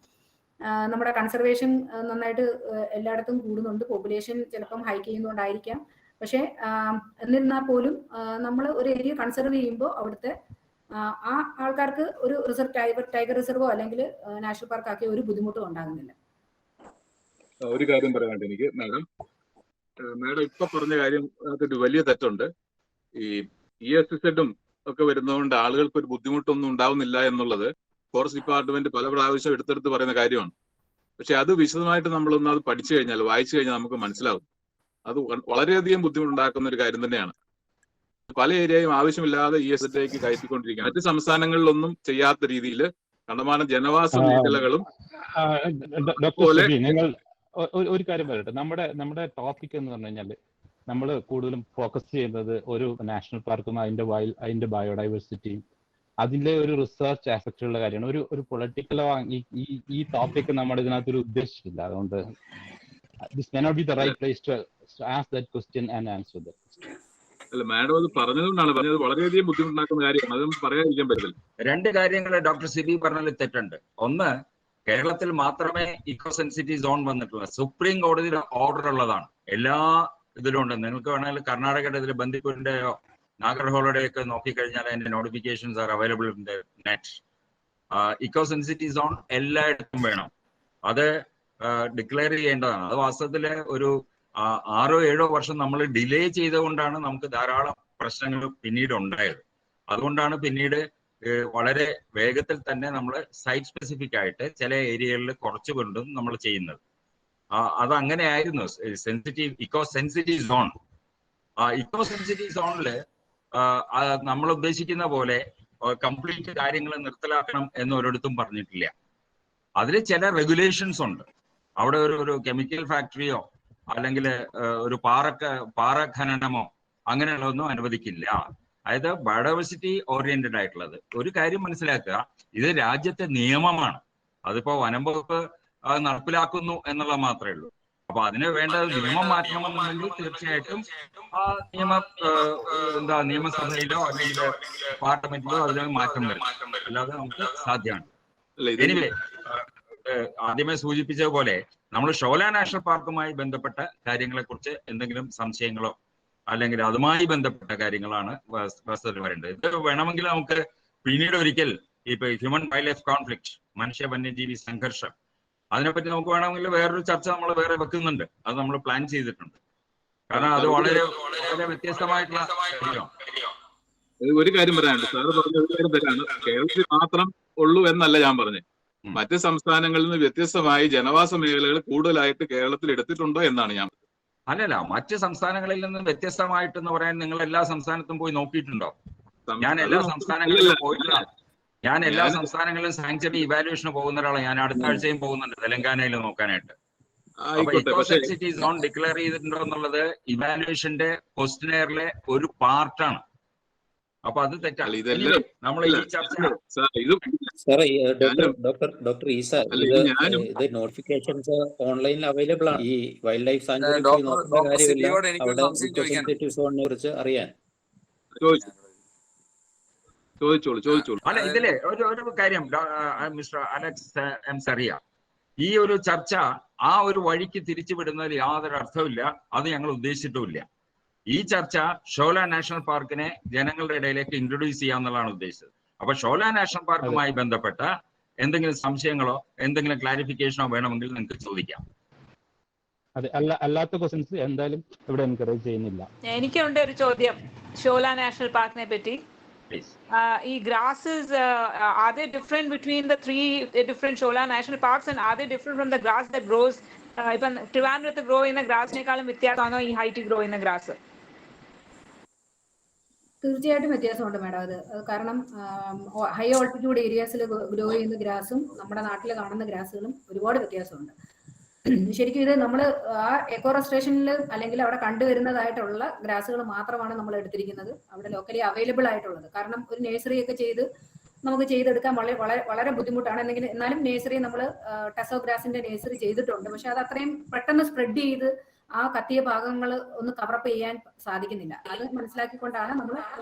നമ്മുടെ കൺസർവേഷൻ നന്നായിട്ട് എല്ലായിടത്തും കൂടുന്നുണ്ട്, പോപ്പുലേഷൻ ചിലപ്പം ഹൈക്ക് ചെയ്യുന്നതുകൊണ്ടായിരിക്കാം. പക്ഷെ എന്നിരുന്നാൽ പോലും നമ്മൾ ഒരു ഏരിയ കൺസർവ് ചെയ്യുമ്പോൾ അവിടുത്തെ ആ ആൾക്കാർക്ക് ഒരു ടൈഗർ റിസർവോ അല്ലെങ്കിൽ നാഷണൽ പാർക്ക് ആക്കിയ ഒരു ബുദ്ധിമുട്ടും ഉണ്ടാകുന്നില്ല. ഒരു കാര്യം പറയാനുണ്ട് എനിക്ക്. മാഡം ഇപ്പൊ പറഞ്ഞ കാര്യം അതൊരു വലിയ തെറ്റുണ്ട്. ഈ ESZും ഒക്കെ വരുന്നതുകൊണ്ട് ആളുകൾക്ക് ഒരു ബുദ്ധിമുട്ടൊന്നും ഉണ്ടാവുന്നില്ല എന്നുള്ളത് ഫോറസ്റ്റ് ഡിപ്പാർട്ട്മെന്റ് പല പ്രാവശ്യം എടുത്തെടുത്ത് പറയുന്ന കാര്യമാണ്. പക്ഷെ അത് വിശദമായിട്ട് നമ്മളൊന്ന് അത് പഠിച്ചു കഴിഞ്ഞാൽ, വായിച്ചു കഴിഞ്ഞാൽ നമുക്ക് മനസ്സിലാവും. അത് വളരെയധികം ബുദ്ധിമുട്ടുണ്ടാക്കുന്ന ഒരു കാര്യം തന്നെയാണ്. പല ഏരിയയും ആവശ്യമില്ലാതെ ESZലേക്ക് കയറ്റിക്കൊണ്ടിരിക്കുകയാണ്. മറ്റ് സംസ്ഥാനങ്ങളിലൊന്നും ചെയ്യാത്ത രീതിയിൽ കണ്ടമാനം ജനവാസ മേഖലകളും. നിങ്ങൾ ഒരു കാര്യം പറയട്ടെ, നമ്മുടെ ടോപ്പിക് എന്ന് പറഞ്ഞു കഴിഞ്ഞാൽ നമ്മൾ കൂടുതലും ഫോക്കസ് ചെയ്യുന്നത് ഒരു നാഷണൽ പാർക്കും അതിന്റെ ബയോഡൈവേഴ്സിറ്റിയും അതിന്റെ ഒരു റിസർച്ച് ആസ്പെക്റ്റുള്ള കാര്യമാണ്. ഒരു പൊളിറ്റിക്കലോ ഈ ടോപ്പിക് നമ്മൾ ഇതിനകത്തൊരു ഉദ്ദേശിച്ചില്ല. അതുകൊണ്ട് this may not be the right place to ask that question and answer that question. അല്ല, മാഡം അത് പറഞ്ഞതുകൊണ്ടാണ് പറഞ്ഞത്. വളരെയധികം ബുദ്ധിമുട്ടുണ്ടാക്കുന്ന കാര്യമാണ്, അതൊന്നും പറയാതിരിക്കാൻ പറ്റില്ല. രണ്ട് കാര്യങ്ങൾ ഡോക്ടർ സിബി പറഞ്ഞതിൽ തെറ്റുണ്ട്. ഒന്ന്, കേരളത്തിൽ മാത്രമേ ഇക്കോ സെൻസിറ്റീവ് സോൺ വന്നിട്ടുള്ള സുപ്രീം കോടതിയുടെ ഓർഡർ ഉള്ളതാണ്. എല്ലാ ഇതിലും ഉണ്ട്. നിങ്ങൾക്ക് വേണമെങ്കിൽ കർണാടകയുടെ ഇതിൽ ബന്ദിപ്പൂരിന്റെയോ നാഗർഹോളയുടെയോ ഒക്കെ നോക്കിക്കഴിഞ്ഞാൽ അതിന്റെ notifications are available in the net. Eco sensitive zone എല്ലായിടത്തും വേണം. അത് ഡിക്ലെയർ ചെയ്യേണ്ടതാണ്. അത് വാസ്തവത്തില് ഒരു 6-7 വർഷം നമ്മൾ ഡിലേ ചെയ്തുകൊണ്ടാണ് നമുക്ക് ധാരാളം പ്രശ്നങ്ങൾ പിന്നീട് ഉണ്ടായത്. അതുകൊണ്ടാണ് പിന്നീട് വളരെ വേഗത്തിൽ തന്നെ നമ്മൾ സൈറ്റ് സ്പെസിഫിക് ആയിട്ട് ചില ഏരിയകളിൽ കുറച്ചുകൊണ്ടും നമ്മൾ ചെയ്യുന്നത്. അത് അങ്ങനെയായിരുന്നു eco sensitive zone. Eco sensitive സോണില് നമ്മൾ ഉദ്ദേശിക്കുന്ന പോലെ കംപ്ലീറ്റ് കാര്യങ്ങൾ നിർത്തലാക്കണം എന്ന് ഒരിടത്തും പറഞ്ഞിട്ടില്ല. അതിൽ ചില റെഗുലേഷൻസ് ഉണ്ട്. അവിടെ ഒരു കെമിക്കൽ ഫാക്ടറിയോ അല്ലെങ്കിൽ ഒരു പാറ ഖനനമോ അങ്ങനെയുള്ളതൊന്നും അനുവദിക്കില്ല. അതായത് ബയോഡൈവേഴ്സിറ്റി ഓറിയന്റഡ് ആയിട്ടുള്ളത്. ഒരു കാര്യം മനസ്സിലാക്കുക, ഇത് രാജ്യത്തെ നിയമമാണ്. അതിപ്പോ വനം വകുപ്പ് നടപ്പിലാക്കുന്നു എന്നുള്ള മാത്രമേ ഉള്ളൂ. അപ്പൊ അതിന് വേണ്ട നിയമം മാറ്റണമെന്നുണ്ടെങ്കിൽ തീർച്ചയായിട്ടും ആ നിയമസഭയിലോ അല്ലെങ്കിൽ പാർലമെന്റിലോ അതിന് മാറ്റം വരും. അല്ലാതെ നമുക്ക് സാധ്യമാണ്. എനിവേ, ആദ്യമേ സൂചിപ്പിച്ചതുപോലെ നമ്മൾ ഷോല നാഷണൽ പാർക്കുമായി ബന്ധപ്പെട്ട കാര്യങ്ങളെ കുറിച്ച് എന്തെങ്കിലും സംശയങ്ങളോ അല്ലെങ്കിൽ അതുമായി ബന്ധപ്പെട്ട കാര്യങ്ങളാണ് വസ്തുതയിൽ വരേണ്ടത്. ഇത് വേണമെങ്കിൽ നമുക്ക് പിന്നീട് ഒരിക്കൽ ഇപ്പൊ ഹ്യൂമൻ വൈൽഡ് ലൈഫ് കോൺഫ്ലിക്റ്റ്, മനുഷ്യ വന്യജീവി സംഘർഷം, അതിനെപ്പറ്റി നമുക്ക് വേണമെങ്കിൽ വേറൊരു ചർച്ച നമ്മൾ വേറെ വെക്കുന്നുണ്ട്. അത് നമ്മൾ പ്ലാൻ ചെയ്തിട്ടുണ്ട്. കാരണം അത് വളരെ വളരെ വ്യത്യസ്തമായിട്ടുള്ള കാര്യമാണ്. ഒരു കാര്യം പറയാനുണ്ട്. സാറ് പറഞ്ഞ ഒരു കാര്യം തരാണ്. കേരളത്തിൽ മാത്രം ഉള്ളൂ എന്നല്ല ഞാൻ പറഞ്ഞത്. മറ്റ് സംസ്ഥാനങ്ങളിൽ നിന്ന് വ്യത്യസ്തമായി ജനവാസ മേഖലകൾ കൂടുതലായിട്ട് കേരളത്തിൽ എടുത്തിട്ടുണ്ടോ എന്നാണ് ഞാൻ. അല്ലല്ല, മറ്റ് സംസ്ഥാനങ്ങളിൽ നിന്ന് വ്യത്യസ്തമായിട്ടെന്ന് പറയാൻ നിങ്ങൾ എല്ലാ സംസ്ഥാനത്തും പോയി നോക്കിയിട്ടുണ്ടോ? ഞാൻ എല്ലാ സംസ്ഥാനങ്ങളിലും പോയിട്ടില്ല. ഞാൻ എല്ലാ സംസ്ഥാനങ്ങളിലും സാങ്ച്വറി ഇവാലുവേഷന് പോകുന്ന ഒരാളാണ്. ഞാൻ അടുത്ത ആഴ്ചയും പോകുന്നുണ്ട് തെലങ്കാനയിൽ നോക്കാനായിട്ട്. അപ്പൊ ഇക്കോ സെൻസിറ്റീവ് സോൺ ഡിക്ലെയർ ചെയ്തിട്ടുണ്ടോ എന്നുള്ളത് ഇവാലുവേഷന്റെ ക്വസ്റ്റ്യനെയറിലെ ഒരു പാർട്ടാണ്. അപ്പൊ അത് തെറ്റാണ്. നമ്മൾ ഈ ചർച്ച ഡോക്ടർ ഈസ, ഇത് നോട്ടിഫിക്കേഷൻസ് ഓൺലൈനിൽ അവൈലബിൾ ആണ്. ഈ വൈൽഡ് ലൈഫ് സാങ്ച്വറി പോയി നോക്കേണ്ട കാര്യമില്ല. അവിടെ ഇക്കോ സെൻസിറ്റീവ് സോണിനെ കുറിച്ച് അറിയാൻ ചോദിച്ചോളൂ. അല്ല, ഇതിലെ ഒരു കാര്യം മിസ്റ്റർ അലക്സ് എം സറിയ, ഈ ഒരു ചർച്ച ആ ഒരു വഴിക്ക് തിരിച്ചുവിടുന്നതിൽ യാതൊരു അർത്ഥമില്ല. അത് ഞങ്ങൾ ഉദ്ദേശിച്ചിട്ടുമില്ല. ഈ ചർച്ച ഷോല നാഷണൽ പാർക്കിനെ ജനങ്ങളുടെ ഇടയിലേക്ക് ഇൻട്രൊഡ്യൂസ് ചെയ്യാന്നുള്ളതാണ് ഉദ്ദേശിച്ചത്. അപ്പൊ ഷോല നാഷണൽ പാർക്കുമായി ബന്ധപ്പെട്ട എന്തെങ്കിലും സംശയങ്ങളോ എന്തെങ്കിലും ക്ലാരിഫിക്കേഷനോ വേണമെങ്കിൽ നിങ്ങൾക്ക് ചോദിക്കാം. അതെ, അല്ലാത്ത ക്വസ്റ്റ്യൻസ് എന്തായാലും ഇവിടെ എൻകറേജ് ചെയ്യുന്നില്ല. എനിക്കുണ്ട് ഒരു ചോദ്യം ഷോല നാഷണൽ പാർക്കിനെ പറ്റി. ഈ grasses, are they different between the 3 different Shola national parks, and are they different from the grass that grows ipan Trivandrum grow in the grass nekalam വ്യത്യാസമാണോ ഈ ഹൈറ്റ് ഗ്രോ ചെയ്യുന്ന ഗ്രാസ്? തീർച്ചയായിട്ടും വ്യത്യാസമുണ്ട് മാഡം. അത് കാരണം high altitude ഏരിയാസിൽ grow ചെയ്യുന്ന ഗ്രാസും നമ്മുടെ നാട്ടിൽ കാണുന്ന ഗ്രാസുകളും ഒരുപാട് വ്യത്യാസമുണ്ട്. ശരിക്കും ഇത് നമ്മൾ ആ എക്കോ റെസ്റ്റേഷനിൽ അല്ലെങ്കിൽ അവിടെ കണ്ടുവരുന്നതായിട്ടുള്ള ഗ്രാസുകൾ മാത്രമാണ് നമ്മൾ എടുത്തിരിക്കുന്നത്, അവിടെ ലോക്കലി അവൈലബിൾ ആയിട്ടുള്ളത്. കാരണം ഒരു നേഴ്സറി ഒക്കെ ചെയ്ത് നമുക്ക് ചെയ്തെടുക്കാൻ വളരെ ബുദ്ധിമുട്ടാണ്. എന്നാലും നേഴ്സറി നമ്മൾ ടെസോ ഗ്രാസിന്റെ നേഴ്സറി ചെയ്തിട്ടുണ്ട്. പക്ഷെ അത് അത്രയും പെട്ടെന്ന് സ്പ്രെഡ് ചെയ്ത് ആ കത്തിയ ഭാഗങ്ങൾ ഒന്ന് കവറപ്പ് ചെയ്യാൻ സാധിക്കുന്നില്ല. അത് മനസ്സിലാക്കിക്കൊണ്ടാണ് നമ്മൾ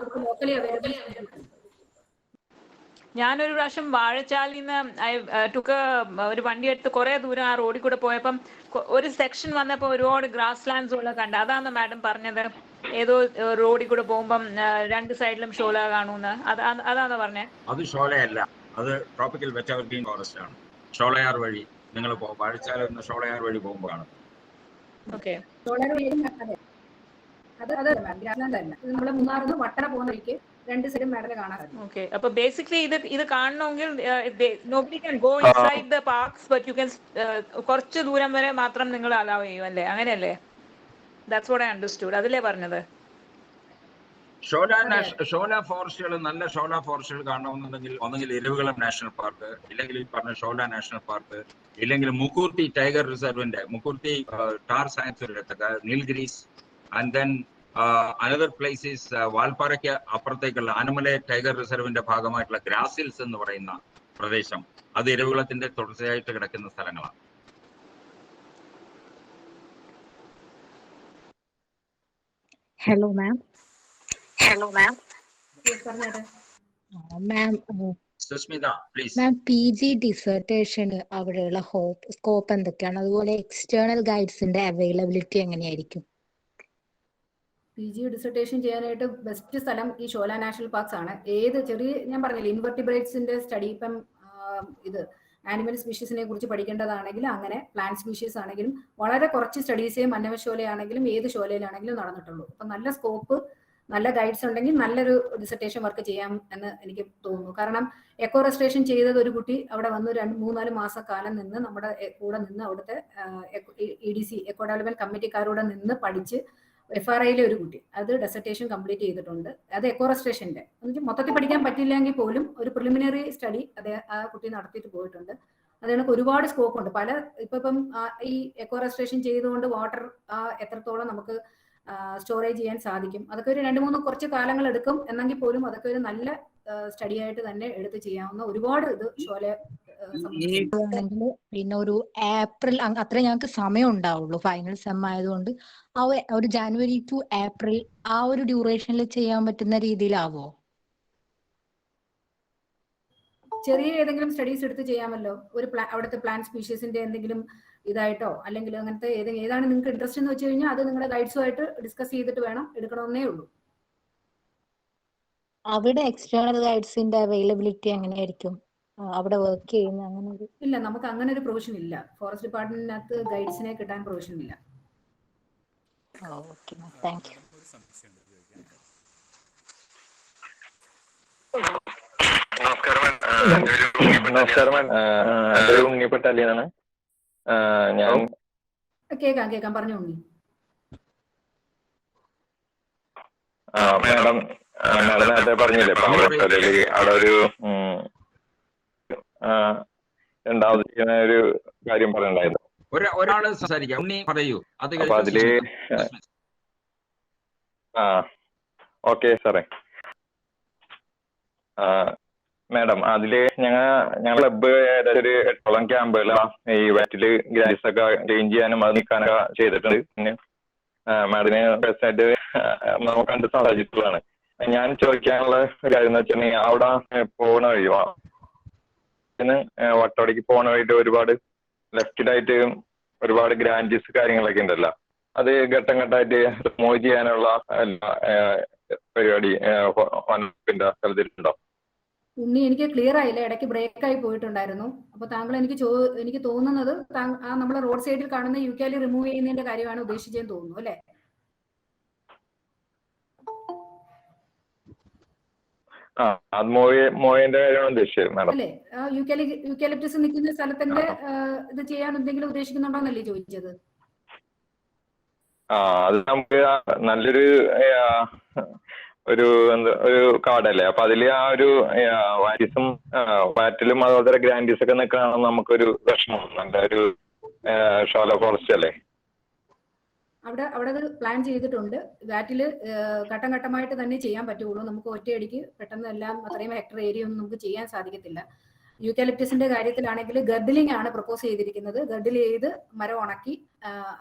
ലോക്കലി അവൈലബിൾ. ഞാനൊരു പ്രാവശ്യം വാഴച്ചാലിൽ നിന്ന് ഒരു വണ്ടി എടുത്ത് കുറെ ദൂരം ആ റോഡിൽ കൂടെ പോയപ്പം ഒരു സെക്ഷൻ വന്നപ്പോൾ ഒരുപാട് ഗ്രാസ് ലാൻഡ്സ് ഉള്ള കണ്ട. അതാന്ന് മാഡം പറഞ്ഞത് ഏതോ റോഡിൽ കൂടെ പോകുമ്പം 2 സൈഡിലും ഷോല കാണൂന്ന്, അതാന്ന് പറഞ്ഞേ? അത് ഷോലയല്ല, അത് ട്രോപ്പിക്കൽ വെറ്റ് എവർഗ്രീൻ ഫോറസ്റ്റ് ആണ്. ഷോളയാർ വഴി നിങ്ങൾ വാഴച്ചാലിൽ നിന്ന് ഷോളയാർ വഴി പോകുമ്പോൾ കാണും. ഓക്കെ, നമ്മള് മൂന്നാറിന്ന് വട്ടറ പോകുന്ന വഴിക്ക് 2 സൈഡും മേഡല് കാണാൻ. ഓക്കെ, അപ്പൊ ബേസിക്കലി ഇത് കാണണമെങ്കിൽ nobody can go inside the parks, but you can കുറച്ച് ദൂരം വരെ മാത്രം നിങ്ങൾ അലൗ ചെയ്യും അല്ലേ? അങ്ങനെയല്ലേ? That's what I understood. അതിലേ പറഞ്ഞത്. ഷോല ഫോറസ്റ്റുകൾ, നല്ല ഷോല ഫോറസ്റ്റുകൾ കാണണമെന്നുണ്ടെങ്കിൽ ഒന്നെങ്കിൽ ഇരവികുളം നാഷണൽ പാർക്ക്, ഇല്ലെങ്കിൽ ഈ പറഞ്ഞ ഷോല നാഷണൽ പാർക്ക്, ഇല്ലെങ്കിൽ മുക്കൂർത്തി ടൈഗർ റിസർവിന്റെ Mukurthi tahr sanctuary, Nilgiris, and then another place is വാൽപ്പാറയ്ക്ക് അപ്പുറത്തേക്കുള്ള ആനമലൈ ടൈഗർ റിസർവിന്റെ ഭാഗമായിട്ടുള്ള ഗ്രാസ് ഹിൽസ് എന്ന് പറയുന്ന പ്രദേശം. അത് ഇരവികുളത്തിന്റെ തുടർച്ചയായിട്ട് കിടക്കുന്ന സ്ഥലങ്ങളാണ്. Hello, ma'am. Susmita please. Ma'am, PG ഡിസർട്ടേഷന് അവിടെയുള്ള സ്കോപ്പ് എന്തൊക്കെയാണ്? അതുപോലെ എക്സ്റ്റേണൽ ഗൈഡ്സിന്റെ അവൈലബിലിറ്റി എങ്ങനെയായിരിക്കും? PG ഡിസർട്ടേഷൻ ചെയ്യാനായിട്ട് ബെസ്റ്റ് സ്ഥലം ഈ ഷോല നാഷണൽ പാർക്സ് ആണ്. ഏത് ഞാൻ പറഞ്ഞില്ലേ ഇൻവെർട്ടിബ്രേറ്റ്സിന്റെ സ്റ്റഡി, ഇപ്പം ഇത് ആനിമൽ സ്പീഷീസിനെ കുറിച്ച് പഠിക്കേണ്ടതാണെങ്കിലും അങ്ങനെ പ്ലാന്റ് സ്പീഷീസ് ആണെങ്കിലും വളരെ കുറച്ച് സ്റ്റഡീസേ മന്നവശോലയാണെങ്കിലും ഏത് ശോലയിലാണെങ്കിലും നടന്നിട്ടുള്ളൂ. അപ്പം നല്ല സ്കോപ്പ്, നല്ല ഗൈഡ്സ് ഉണ്ടെങ്കിൽ നല്ലൊരു ഡിസർട്ടേഷൻ വർക്ക് ചെയ്യാം എന്ന് എനിക്ക് തോന്നുന്നു. കാരണം എക്കോ റെസ്റ്റേഷൻ ചെയ്തത് ഒരു കുട്ടി അവിടെ വന്ന് 3-4 മാസക്കാലം നിന്ന് നമ്മുടെ കൂടെ നിന്ന് അവിടുത്തെ EDC എക്കോ ഡെവലപ്മെന്റ് കമ്മിറ്റിക്കാരോടെ നിന്ന് പഠിച്ച് FRIയിലെ ഒരു കുട്ടി അത് ഡെസർട്ടേഷൻ കംപ്ലീറ്റ് ചെയ്തിട്ടുണ്ട്. അത് എക്കോ റെസ്റ്റേഷന്റെ മൊത്തത്തിൽ പഠിക്കാൻ പറ്റില്ലെങ്കിൽ പോലും ഒരു പ്രിലിമിനറി സ്റ്റഡി ആ കുട്ടി നടത്തിയിട്ട് പോയിട്ടുണ്ട്. അതുകൊണ്ട് ഒരുപാട് സ്കോപ്പ് ഉണ്ട്. ഇപ്പം ഈ എക്കോ റെസ്റ്റേഷൻ ചെയ്തുകൊണ്ട് വാട്ടർ എത്രത്തോളം നമുക്ക് സ്റ്റോറേജ് ചെയ്യാൻ സാധിക്കും, അതൊക്കെ ഒരു 2-3 കുറച്ച് കാലങ്ങൾ എടുക്കും. എന്നെങ്കിൽ പോലും അതൊക്കെ ഒരു നല്ല സ്റ്റഡി ആയിട്ട് തന്നെ എടുത്ത് ചെയ്യാവുന്ന ഒരുപാട് ഇത് ഷോല പിന്നെ ഒരു ഏപ്രിൽ അത്ര ഞങ്ങൾക്ക് സമയം ഉണ്ടാവുള്ളൂ, ഫൈനൽ സെം ആയതുകൊണ്ട്. ഒരു ജാനുവരി ടു ഏപ്രിൽ ആ ഒരു ഡ്യൂറേഷനിൽ ചെയ്യാൻ പറ്റുന്ന രീതിയിലാവോ? ചെറിയ ഏതെങ്കിലും സ്റ്റഡീസ് എടുത്ത് ചെയ്യാമല്ലോ. അവിടുത്തെ പ്ലാന്റ് സ്പീഷീസിന്റെ എന്തെങ്കിലും ഇതായിട്ടോ അല്ലെങ്കിൽ അങ്ങനത്തെ ഏതാണ് നിങ്ങൾക്ക് ഇൻട്രസ്റ്റ് എന്ന് വെച്ച് കഴിഞ്ഞാൽ അത് നിങ്ങളുടെ ഗൈഡ്സുമായിട്ട് ഡിസ്കസ് ചെയ്തിട്ട് വേണം എടുക്കണമെന്നേ ഉള്ളൂ. അവിടെ എക്സ്റ്റേണൽ ഗൈഡ്സിന്റെ അവൈലബിലിറ്റി എങ്ങനെയായിരിക്കും? അവിടെ വർക്ക് ചെയ്യുന്ന അങ്ങനെ ഇല്ല, നമുക്ക് അങ്ങനെ ഒരു പ്രൊവിഷൻ ഇല്ല. ഫോറസ്റ്റ് ഡിപ്പാർട്ട്മെന്റിനകത്ത് ഗൈഡ്സിനെ കിട്ടാൻ പ്രൊവിഷൻ ഇല്ല. നമസ്കാരം. എൻ്റെ ഉണ്ണിപ്പെട്ട അലിയാണ്. ഞാൻ കേൾക്കാം പറഞ്ഞു ഉണ്ണി. മാഡം നേരത്തെ പറഞ്ഞില്ലേ അവിടെ ഒരു രണ്ടാമത് ഒരു കാര്യം പറയണ്ടായിരുന്നു. ഒരാള് സംസാരിക്കാം. ഉണ്ണി പറയൂ. അപ്പൊ അതില് ഓക്കെ സാറേ. മാഡം അതില് ഞങ്ങൾ ക്ലബ്ബ് ഏകദേശം ഒരു 8ഓളം ക്യാമ്പുകളാണ് ഈ വാറ്റില് ഗ്രാസ് ഒക്കെ ചേഞ്ച് ചെയ്യാനും അത് നിൽക്കാനൊക്കെ ചെയ്തിട്ടുണ്ട്. പിന്നെ മാഡത്തിന് പേഴ്സണായിട്ട് നമുക്ക് കണ്ട് സാധിച്ചിട്ടുള്ളതാണ്. ഞാൻ ചോദിക്കാനുള്ള കാര്യം എന്ന് വെച്ചിട്ടുണ്ടെങ്കിൽ അവിടെ പോണ വഴി വട്ടവടക്ക് പോണ വഴിയിട്ട് ഒരുപാട് ലെഫ്റ്റിലായിട്ട് ഒരുപാട് ഗ്രാൻഡീസ് കാര്യങ്ങളൊക്കെ ഉണ്ടല്ലോ, അത് ഘട്ടം ഘട്ടമായിട്ട് റിമൂവ് ചെയ്യാനുള്ള പരിപാടി സ്ഥലത്തിട്ടുണ്ടോ? ഉണ്ണി, എനിക്ക് ക്ലിയർ ആയില്ല, ഇടയ്ക്ക് ബ്രേക്ക് ആയി പോയിട്ടുണ്ടായിരുന്നു. അപ്പൊ താങ്കൾ എനിക്ക് തോന്നുന്നത് നമ്മൾ റോഡ് സൈഡിൽ കാണുന്ന യൂക്കാലി റിമൂവ് ചെയ്യുന്നതിന്റെ കാര്യമാണ് ഉദ്ദേശിച്ചതെന്ന് തോന്നുന്നു അല്ലെ? അല്ലേ, യൂക്കാലിപ്റ്റസ് നിൽക്കുന്ന സ്ഥലത്തിന്റെ ഇത് ചെയ്യാൻ എന്തെങ്കിലും ഉദ്ദേശിക്കുന്നുണ്ടോന്നല്ലേ ചോദിച്ചത്? അത് നമുക്ക് നല്ലൊരു ഒരു കാടല്ലേ, അപ്പൊ അതില് ആ ഒരു വാരിസും വാറ്റിലും അതുപോലെ ഗ്രാൻഡീസ് ഒക്കെ നിൽക്കണ നമുക്കൊരു വിഷമം. നല്ല ഒരു ഷോലോ ഫോറസ്റ്റ് അല്ലേ അവിടെ അത് പ്ലാൻ ചെയ്തിട്ടുണ്ട്. വാറ്റില് ഘട്ടം ഘട്ടമായിട്ട് തന്നെ ചെയ്യാൻ പറ്റുള്ളൂ. നമുക്ക് ഒറ്റയടിക്ക് പെട്ടെന്ന് എല്ലാം അത്രയും ഹെക്ടർ ഏരിയ ഒന്നും നമുക്ക് ചെയ്യാൻ സാധിക്കത്തില്ല. യൂക്കാലിപ്റ്റസിന്റെ കാര്യത്തിലാണെങ്കിൽ ഗർഡിലിംഗ് ആണ് പ്രപ്പോസ് ചെയ്തിരിക്കുന്നത്. ഗർഡിൽ ചെയ്ത് മരം ഉണക്കി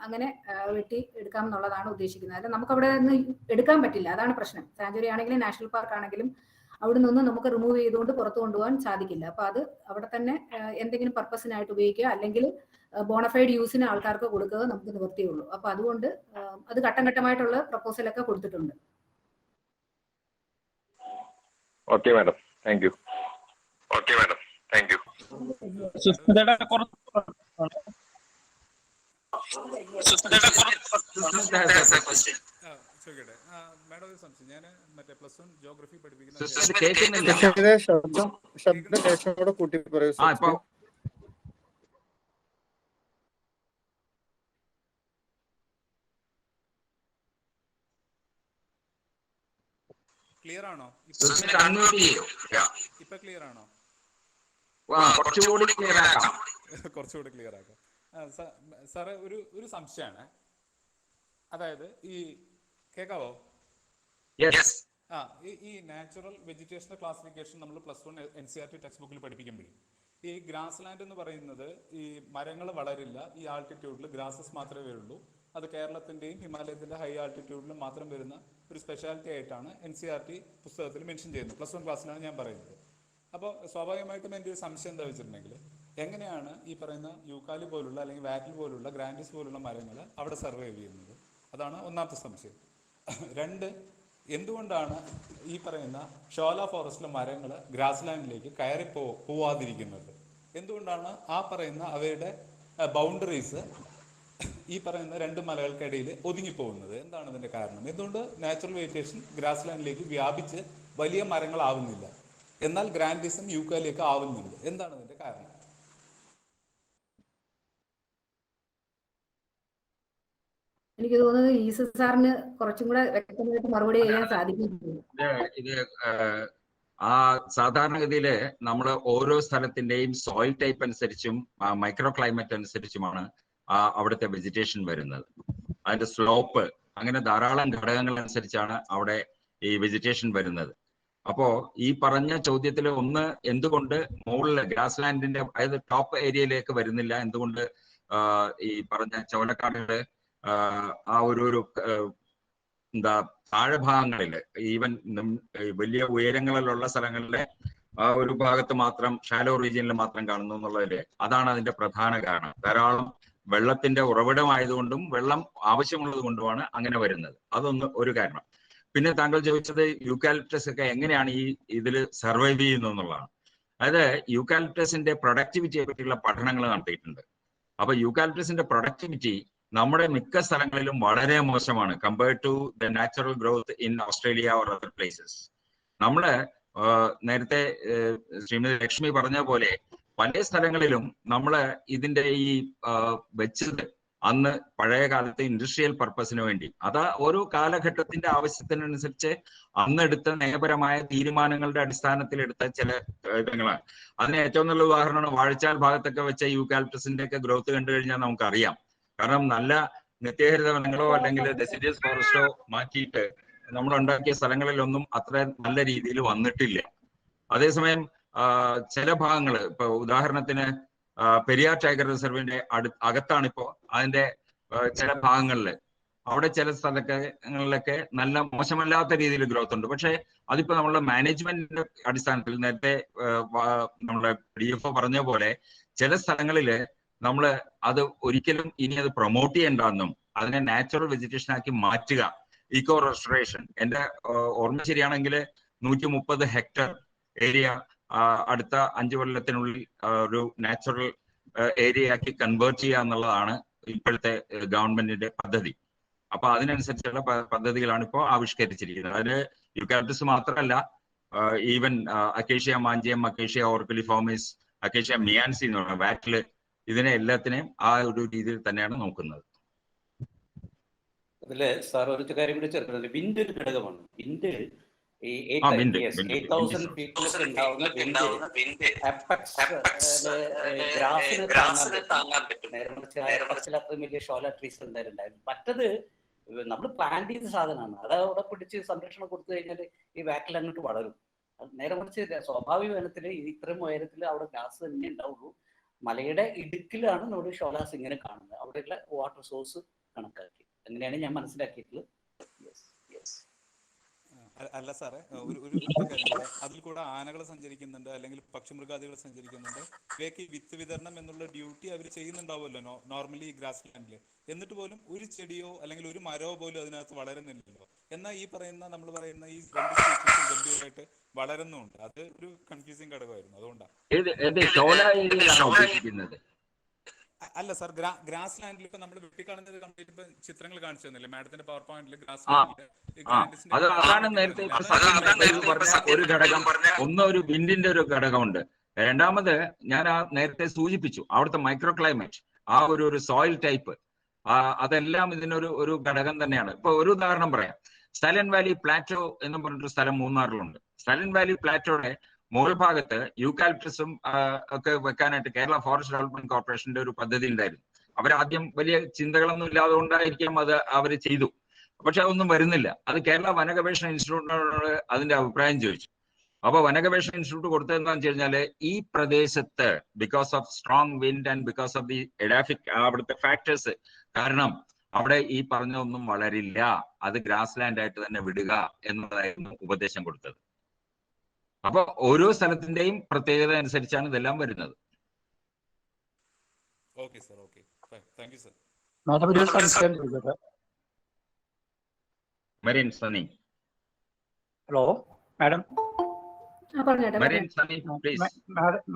അങ്ങനെ വെട്ടി എടുക്കാം എന്നുള്ളതാണ് ഉദ്ദേശിക്കുന്നത്. അല്ല, നമുക്ക് അവിടെ നിന്ന് എടുക്കാൻ പറ്റില്ല, അതാണ് പ്രശ്നം. സാഞ്ചുറി ആണെങ്കിലും നാഷണൽ പാർക്ക് ആണെങ്കിലും അവിടെ നിന്ന് നമുക്ക് റിമൂവ് ചെയ്തുകൊണ്ട് പുറത്തു കൊണ്ടുപോകാൻ സാധിക്കില്ല. അപ്പൊ അത് അവിടെ തന്നെ എന്തെങ്കിലും പർപ്പസിനായിട്ട് ഉപയോഗിക്കുക, അല്ലെങ്കിൽ ബോണഫൈഡ് യൂസിന് ആൾക്കാർക്ക് കൊടുക്കുക നമുക്ക് നിവൃത്തിയുള്ളൂ. അപ്പൊ അതുകൊണ്ട് അത് ഘട്ടം ഘട്ടമായിട്ടുള്ള പ്രപ്പോസലൊക്കെ കൊടുത്തിട്ടുണ്ട്. Okay madam, thank you. Okay madam, thank you. Clear ആണോ? ഇപ്പൊ ക്ലിയർ ആണോ? കുറച്ചുകൂടി ക്ലിയർ ആക്കാം. സാറേ, ഒരു സംശയമാണ്. അതായത് ഈ കേക്കാവോ? ഈ നാച്ചുറൽ വെജിറ്റേഷണൽ ക്ലാസിഫിക്കേഷൻ നമ്മൾ +1 NCERT ടെക്സ്റ്റ് ബുക്കിൽ പഠിപ്പിക്കുമ്പോഴേ ഈ ഗ്രാസ് ലാൻഡ് എന്ന് പറയുന്നത് ഈ മരങ്ങൾ വളരില്ല, ഈ ആൾട്ടിറ്റ്യൂഡിൽ ഗ്രാസസ് മാത്രമേ ഉള്ളൂ. അത് കേരളത്തിന്റെയും ഹിമാലയത്തിന്റെ ഹൈ ആൾട്ടിറ്റ്യൂഡിലും മാത്രം വരുന്ന ഒരു സ്പെഷ്യാലിറ്റി ആയിട്ടാണ് NCERT പുസ്തകത്തിൽ മെൻഷൻ ചെയ്യുന്നത്. +1 ക്ലാസ്സിലാണ് ഞാൻ പറയുന്നത്. അപ്പോൾ സ്വാഭാവികമായിട്ടും എൻ്റെ ഒരു സംശയം എന്താ വെച്ചിട്ടുണ്ടെങ്കിൽ, എങ്ങനെയാണ് ഈ പറയുന്ന യൂക്കാലി പോലുള്ള അല്ലെങ്കിൽ വാറ്റിൽ പോലുള്ള ഗ്രാൻഡിസ് പോലുള്ള മരങ്ങൾ അവിടെ സർവൈവ് ചെയ്യുന്നത്? അതാണ് ഒന്നാമത്തെ സംശയം. രണ്ട്, എന്തുകൊണ്ടാണ് ഈ പറയുന്ന ഷോല ഫോറസ്റ്റിലെ മരങ്ങൾ ഗ്രാസ് ലാൻഡിലേക്ക് കയറി പോവാതിരിക്കുന്നത്? എന്തുകൊണ്ടാണ് ആ പറയുന്ന അവയുടെ ബൗണ്ടറീസ് ഈ പറയുന്ന രണ്ട് മലകൾക്കിടയിൽ ഒതുങ്ങിപ്പോകുന്നത്? എന്താണ് ഇതിന്റെ കാരണം? എന്തുകൊണ്ട് നാച്ചുറൽ വെജിറ്റേഷൻ ഗ്രാസ് ലാൻഡിലേക്ക് വ്യാപിച്ച് വലിയ മരങ്ങളാവുന്നില്ല, എന്നാൽ ഗ്രാൻഡിസും യൂക്കാലിയൊക്കെ ആവുന്നുണ്ട്? എന്താണ് ഇതിന്റെ കാരണം? എനിക്ക് തോന്നുന്നത് ഈസ സാറിന് കുറച്ചും കൂടെ വ്യക്തമായിട്ട് മറുപടി ചെയ്യാൻ സാധിക്കും. ഇത് ആ സാധാരണഗതിയില് നമ്മൾ ഓരോ സ്ഥലത്തിന്റെയും സോയിൽ ടൈപ്പ് അനുസരിച്ചും മൈക്രോ ക്ലൈമറ്റ് അനുസരിച്ചുമാണ് അവിടുത്തെ വെജിറ്റേഷൻ വരുന്നത്. അതിന്റെ സ്ലോപ്പ്, അങ്ങനെ ധാരാളം ഘടകങ്ങൾ അനുസരിച്ചാണ് അവിടെ ഈ വെജിറ്റേഷൻ വരുന്നത്. അപ്പോ ഈ പറഞ്ഞ ചോദ്യത്തിൽ ഒന്ന്, എന്തുകൊണ്ട് മുകളില് ഗ്രാസ് ലാൻഡിന്റെ അതായത് ടോപ്പ് ഏരിയയിലേക്ക് വരുന്നില്ല, എന്തുകൊണ്ട് ഈ പറഞ്ഞ ചോലക്കാടുകള് ആ ഒരു എന്താ താഴ്ഭാഗങ്ങളില്, ഈവൻ വലിയ ഉയരങ്ങളിലുള്ള സ്ഥലങ്ങളിലെ ആ ഒരു ഭാഗത്ത് മാത്രം, ഷാലോ റീജിയനിൽ മാത്രം കാണുന്നു എന്നുള്ളതില് അതാണ് അതിന്റെ പ്രധാന കാരണം. ധാരാളം വെള്ളത്തിന്റെ ഉറവിടമായതുകൊണ്ടും വെള്ളം ആവശ്യമുള്ളത് കൊണ്ടുമാണ് അങ്ങനെ വരുന്നത്. അതൊന്ന് ഒരു കാരണം. പിന്നെ താങ്കൾ ചോദിച്ചത് യൂക്കാലിപ്റ്റസ് ഒക്കെ എങ്ങനെയാണ് ഈ ഇതിൽ സർവൈവ് ചെയ്യുന്നത് എന്നുള്ളതാണ്. അതായത് യൂക്കാലിപ്റ്റസിന്റെ പ്രൊഡക്ടിവിറ്റിയെ പറ്റിയുള്ള പഠനങ്ങൾ നടത്തിയിട്ടുണ്ട്. അപ്പൊ യൂക്കാലിപ്റ്റസിന്റെ പ്രൊഡക്ടിവിറ്റി നമ്മുടെ മിക്ക സ്ഥലങ്ങളിലും വളരെ മോശമാണ് compared to the natural growth in Australia or other places. നമ്മള് നേരത്തെ ശ്രീമതി ലക്ഷ്മി പറഞ്ഞ പോലെ പല സ്ഥലങ്ങളിലും നമ്മള് ഇതിന്റെ ഈ വെച്ചത് അന്ന് പഴയ കാലത്തെ ഇൻഡസ്ട്രിയൽ പർപ്പസിന് വേണ്ടി, അതാ ഓരോ കാലഘട്ടത്തിന്റെ ആവശ്യത്തിനനുസരിച്ച് അന്നെടുത്ത നയപരമായ തീരുമാനങ്ങളുടെ അടിസ്ഥാനത്തിൽ എടുത്ത ചില ഇടങ്ങളാണ്. അതിന് ഏറ്റവും നല്ല ഉദാഹരണമാണ് വാഴച്ചാൽ ഭാഗത്തൊക്കെ വെച്ച യൂക്കാലിപ്റ്റസിന്റെ ഒക്കെ ഗ്രോത്ത് കണ്ടു കഴിഞ്ഞാൽ നമുക്കറിയാം. കാരണം നല്ല നിത്യഹരിത വനങ്ങളോ അല്ലെങ്കിൽ ഡെസിഡിയസ് ഫോറസ്റ്റോ മാറ്റിയിട്ട് നമ്മൾ ഉണ്ടാക്കിയ സ്ഥലങ്ങളിലൊന്നും അത്ര നല്ല രീതിയിൽ വന്നിട്ടില്ല. അതേസമയം ചില ഭാഗങ്ങൾ, ഇപ്പൊ ഉദാഹരണത്തിന് പെരിയാർ ടൈഗർ റിസർവിന്റെ അകത്താണ് ഇപ്പോ അതിന്റെ ചില ഭാഗങ്ങളില്, അവിടെ ചില സ്ഥലങ്ങളിലൊക്കെ നല്ല മോശമല്ലാത്ത രീതിയിൽ ഗ്രോത്ത് ഉണ്ട്. പക്ഷെ അതിപ്പോ നമ്മളുടെ മാനേജ്മെന്റിന്റെ അടിസ്ഥാനത്തിൽ, നേരത്തെ നമ്മുടെ DFO പറഞ്ഞ പോലെ ചില സ്ഥലങ്ങളില് നമ്മൾ അത് ഒരിക്കലും ഇനി അത് പ്രൊമോട്ട് ചെയ്യേണ്ടെന്നും അതിനെ നാച്ചുറൽ വെജിറ്റേഷൻ ആക്കി മാറ്റുക, ഇക്കോ റെസ്റ്റോറേഷൻ. എന്റെ ഓർമ്മ ശരിയാണെങ്കിൽ 130 ഹെക്ടർ ഏരിയ അടുത്ത 5 കൊല്ലത്തിനുള്ളിൽ ഒരു നാച്ചുറൽ ഏരിയ ആക്കി കൺവേർട്ട് ചെയ്യുക എന്നുള്ളതാണ് ഇപ്പോഴത്തെ ഗവൺമെന്റിന്റെ പദ്ധതി. അപ്പൊ അതിനനുസരിച്ചുള്ള പദ്ധതികളാണ് ഇപ്പോൾ ആവിഷ്കരിച്ചിരിക്കുന്നത്. അതിന് യൂക്കാലിപ്റ്റസ് മാത്രമല്ല, even acacia mangium, acacia auriculiformis, acacia mearnsii എന്ന് പറയുന്നത് വാറ്റില്, ഇതിനെ എല്ലാത്തിനെയും ആ ഒരു രീതിയിൽ തന്നെയാണ് നോക്കുന്നത്. അതില് സാർ ഒരു കാര്യം കൂടി ചേർക്കുന്നത്, വിൻഡ് ഒരു ഘടകമാണ്. വിൻഡ് ഈ 8,000 ഫീറ്റിലൊക്കെ ഉണ്ടാവുന്ന വിൻഡ് ഗ്രാസിന് താങ്ങാൻ പറ്റും. നേരെ മറിച്ച് അത്രയും വലിയ ഷോല ട്രീസ് എന്തായാലും ഉണ്ടായിരുന്നു. മറ്റത് നമ്മൾ പ്ലാന്റ് ചെയ്ത സാധനമാണ്. അത് അവിടെ പിടിച്ച് സംരക്ഷണം കൊടുത്തു കഴിഞ്ഞാൽ ഈ വാറ്റിൽ അങ്ങോട്ട് വളരും. നേരെ മറിച്ച് സ്വാഭാവിക വനത്തിൽ ഇത്രയും ഉയരത്തിൽ അവിടെ ഗ്രാസ് തന്നെ ഉണ്ടാവുള്ളൂ. മലയുടെ ഇടുക്കിലാണ് നമ്മൾ ഷോലാസ് ഇങ്ങനെ കാണുന്നത്. അവിടെയുള്ള വാട്ടർ സോഴ്സ് കണക്കാക്കി അങ്ങനെയാണ് ഞാൻ മനസ്സിലാക്കിയിട്ടുള്ളത്. അല്ല സാറേ, ഒരു അതിൽ കൂടെ ആനകൾ സഞ്ചരിക്കുന്നുണ്ട്, അല്ലെങ്കിൽ പക്ഷിമൃഗാദികൾ സഞ്ചരിക്കുന്നുണ്ട്. ഇവയ്ക്ക് വിത്ത് വിതരണം എന്നുള്ള ഡ്യൂട്ടി അവർ ചെയ്യുന്നുണ്ടാവുമല്ലോ നോർമലി ഗ്രാസ് ലാൻഡിൽ. എന്നിട്ട് പോലും ഒരു ചെടിയോ അല്ലെങ്കിൽ ഒരു മരമോ പോലും അതിനകത്ത് വളരുന്നില്ലല്ലോ. എന്നാൽ ഈ പറയുന്ന നമ്മൾ പറയുന്ന ഈ രണ്ട് സ്പീഷീസും ഗംഭീരമായിട്ട് വളരുന്നുണ്ട്. അത് ഒരു കൺഫ്യൂസിങ് ഘടകമായിരുന്നു. അതുകൊണ്ടാണ്. അല്ല സാർ, ഗ്രാസ് ലാൻഡിൽ ഇപ്പൊ നമ്മൾ വെട്ടിക്കാണുന്നത് കംപ്ലീറ്റ് ഇപ്പൊ ചിത്രങ്ങൾ കാണിച്ചു തന്നില്ലേ മാഡത്തിന്റെ പവർ പോയിന്റിൽ ഗ്രാസ് അതാണ് നേരത്തെ ഒരു ഘടകം. ഒന്ന് ഒരു വിൻഡിന്റെ ഒരു ഘടകമുണ്ട്. രണ്ടാമത് ഞാൻ നേരത്തെ സൂചിപ്പിച്ചു അവിടുത്തെ മൈക്രോ ക്ലൈമറ്റ്, ആ ഒരു സോയിൽ ടൈപ്പ്, അതെല്ലാം ഇതിനൊരു ഘടകം തന്നെയാണ്. ഇപ്പൊ ഒരു ഉദാഹരണം പറയാം. സൈലന്റ് വാലി പ്ലാറ്റോ എന്ന് പറഞ്ഞിട്ടൊരു സ്ഥലം മൂന്നാറിലുണ്ട്. സൈലന്റ് വാലി പ്ലാറ്റോയുടെ മുകൾ ഭാഗത്ത് യൂക്കാലിപ്റ്റസും ഒക്കെ വെക്കാനായിട്ട് കേരള ഫോറസ്റ്റ് ഡെവലപ്മെന്റ് കോർപ്പറേഷന്റെ ഒരു പദ്ധതി ഉണ്ടായിരുന്നു. അവരാദ്യം വലിയ ചിന്തകളൊന്നും ഇല്ലാതെ കൊണ്ടായിരിക്കും അത് അവർ ചെയ്തു. പക്ഷെ അതൊന്നും വരുന്നില്ല. അത് കേരള വനഗവേഷണ ഇൻസ്റ്റിറ്റ്യൂട്ടിനോട് അതിന്റെ അഭിപ്രായം ചോദിച്ചു. അപ്പൊ വനഗവേഷണ ഇൻസ്റ്റിറ്റ്യൂട്ട് കൊടുത്തത് എന്താണെന്ന് വെച്ച് കഴിഞ്ഞാല് ഈ പ്രദേശത്ത് because of strong wind and because of the edaphic അവിടുത്തെ ഫാക്ടേഴ്സ് കാരണം അവിടെ ഈ പറഞ്ഞൊന്നും വളരില്ല, അത് ഗ്രാസ് ലാൻഡ് ആയിട്ട് തന്നെ വിടുക എന്നതായിരുന്നു ഉപദേശം കൊടുത്തത്. അപ്പൊ ഓരോ സ്ഥലത്തിന്റെയും പ്രത്യേകത അനുസരിച്ചാണ് ഇതെല്ലാം വരുന്നത്. Okay sir, okay, thank you sir. Madam ഒരു സംശയം ചോദിക്കട്ടെ? Marin Sunny. Hello madam. Marin Sunny please.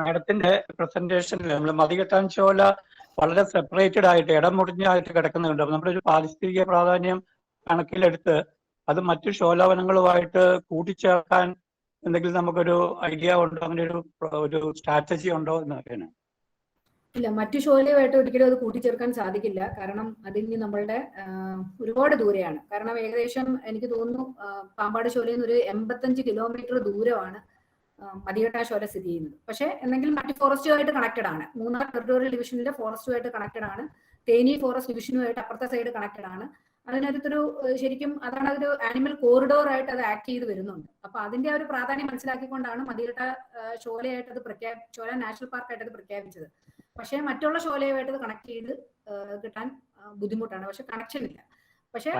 മാഡത്തിന്റെ പ്രസന്റേഷനിൽ നമ്മൾ മതികെട്ടാൻ ചോല വളരെ സെപ്പറേറ്റഡ് ആയിട്ട് ഇടമുറിഞ്ഞായിട്ട് കിടക്കുന്നുണ്ട്. അപ്പൊ നമ്മുടെ ഒരു പാരിസ്ഥിതിക പ്രാധാന്യം കണക്കിലെടുത്ത് അത് മറ്റു ശോലാവനങ്ങളുമായിട്ട് കൂട്ടിച്ചേർക്കാൻ എന്തെങ്കിലും നമുക്കൊരു ഐഡിയ ഉണ്ടോ, അങ്ങനെ ഒരു സ്ട്രാറ്റജി ഉണ്ടോ എന്ന് അറിയാനാണ്. ഇല്ല, മറ്റു ശോലയുമായിട്ട് ഒരിക്കലും അത് കൂട്ടിച്ചേർക്കാൻ സാധിക്കില്ല. കാരണം അതിന് നമ്മളുടെ ഒരുപാട് ദൂരെയാണ്. കാരണം ഏകദേശം എനിക്ക് തോന്നുന്നു പാമ്പാട് ശോലയിൽ നിന്ന് ഒരു 85 കിലോമീറ്റർ ദൂരമാണ് മതികെട്ടാൻ ശോല സ്ഥിതി ചെയ്യുന്നത്. പക്ഷെ എന്തെങ്കിലും മറ്റു ഫോറസ്റ്റുമായിട്ട് കണക്റ്റഡ് ആണ്. മൂന്നാർ ടെറിട്ടോറിയൽ ഡിവിഷനിലെ ഫോറസ്റ്റുമായിട്ട് കണക്റ്റഡ് ആണ്. തേനി ഫോറസ്റ്റ് ഡിവിഷനുമായിട്ട് അപ്പുറത്തെ സൈഡ് കണക്റ്റഡ് ആണ്. അതിനകത്തൊരു ശരിക്കും അതാണ് ഒരു ആനിമൽ കോറിഡോർ ആയിട്ട് അത് ആക്ട് ചെയ്ത് വരുന്നുണ്ട്. അപ്പൊ അതിന്റെ ഒരു പ്രാധാന്യം മനസ്സിലാക്കിക്കൊണ്ടാണ് മതികെട്ട ശോലയായിട്ട് അത് ശോല നാഷണൽ പാർക്കായിട്ട് അത് പ്രഖ്യാപിച്ചത്. പക്ഷെ മറ്റുള്ള ശോലയുമായിട്ട് അത് കണക്ട് ചെയ്ത് കിട്ടാൻ ബുദ്ധിമുട്ടാണ്. പക്ഷെ കണക്ഷൻ ഇല്ല. പക്ഷെ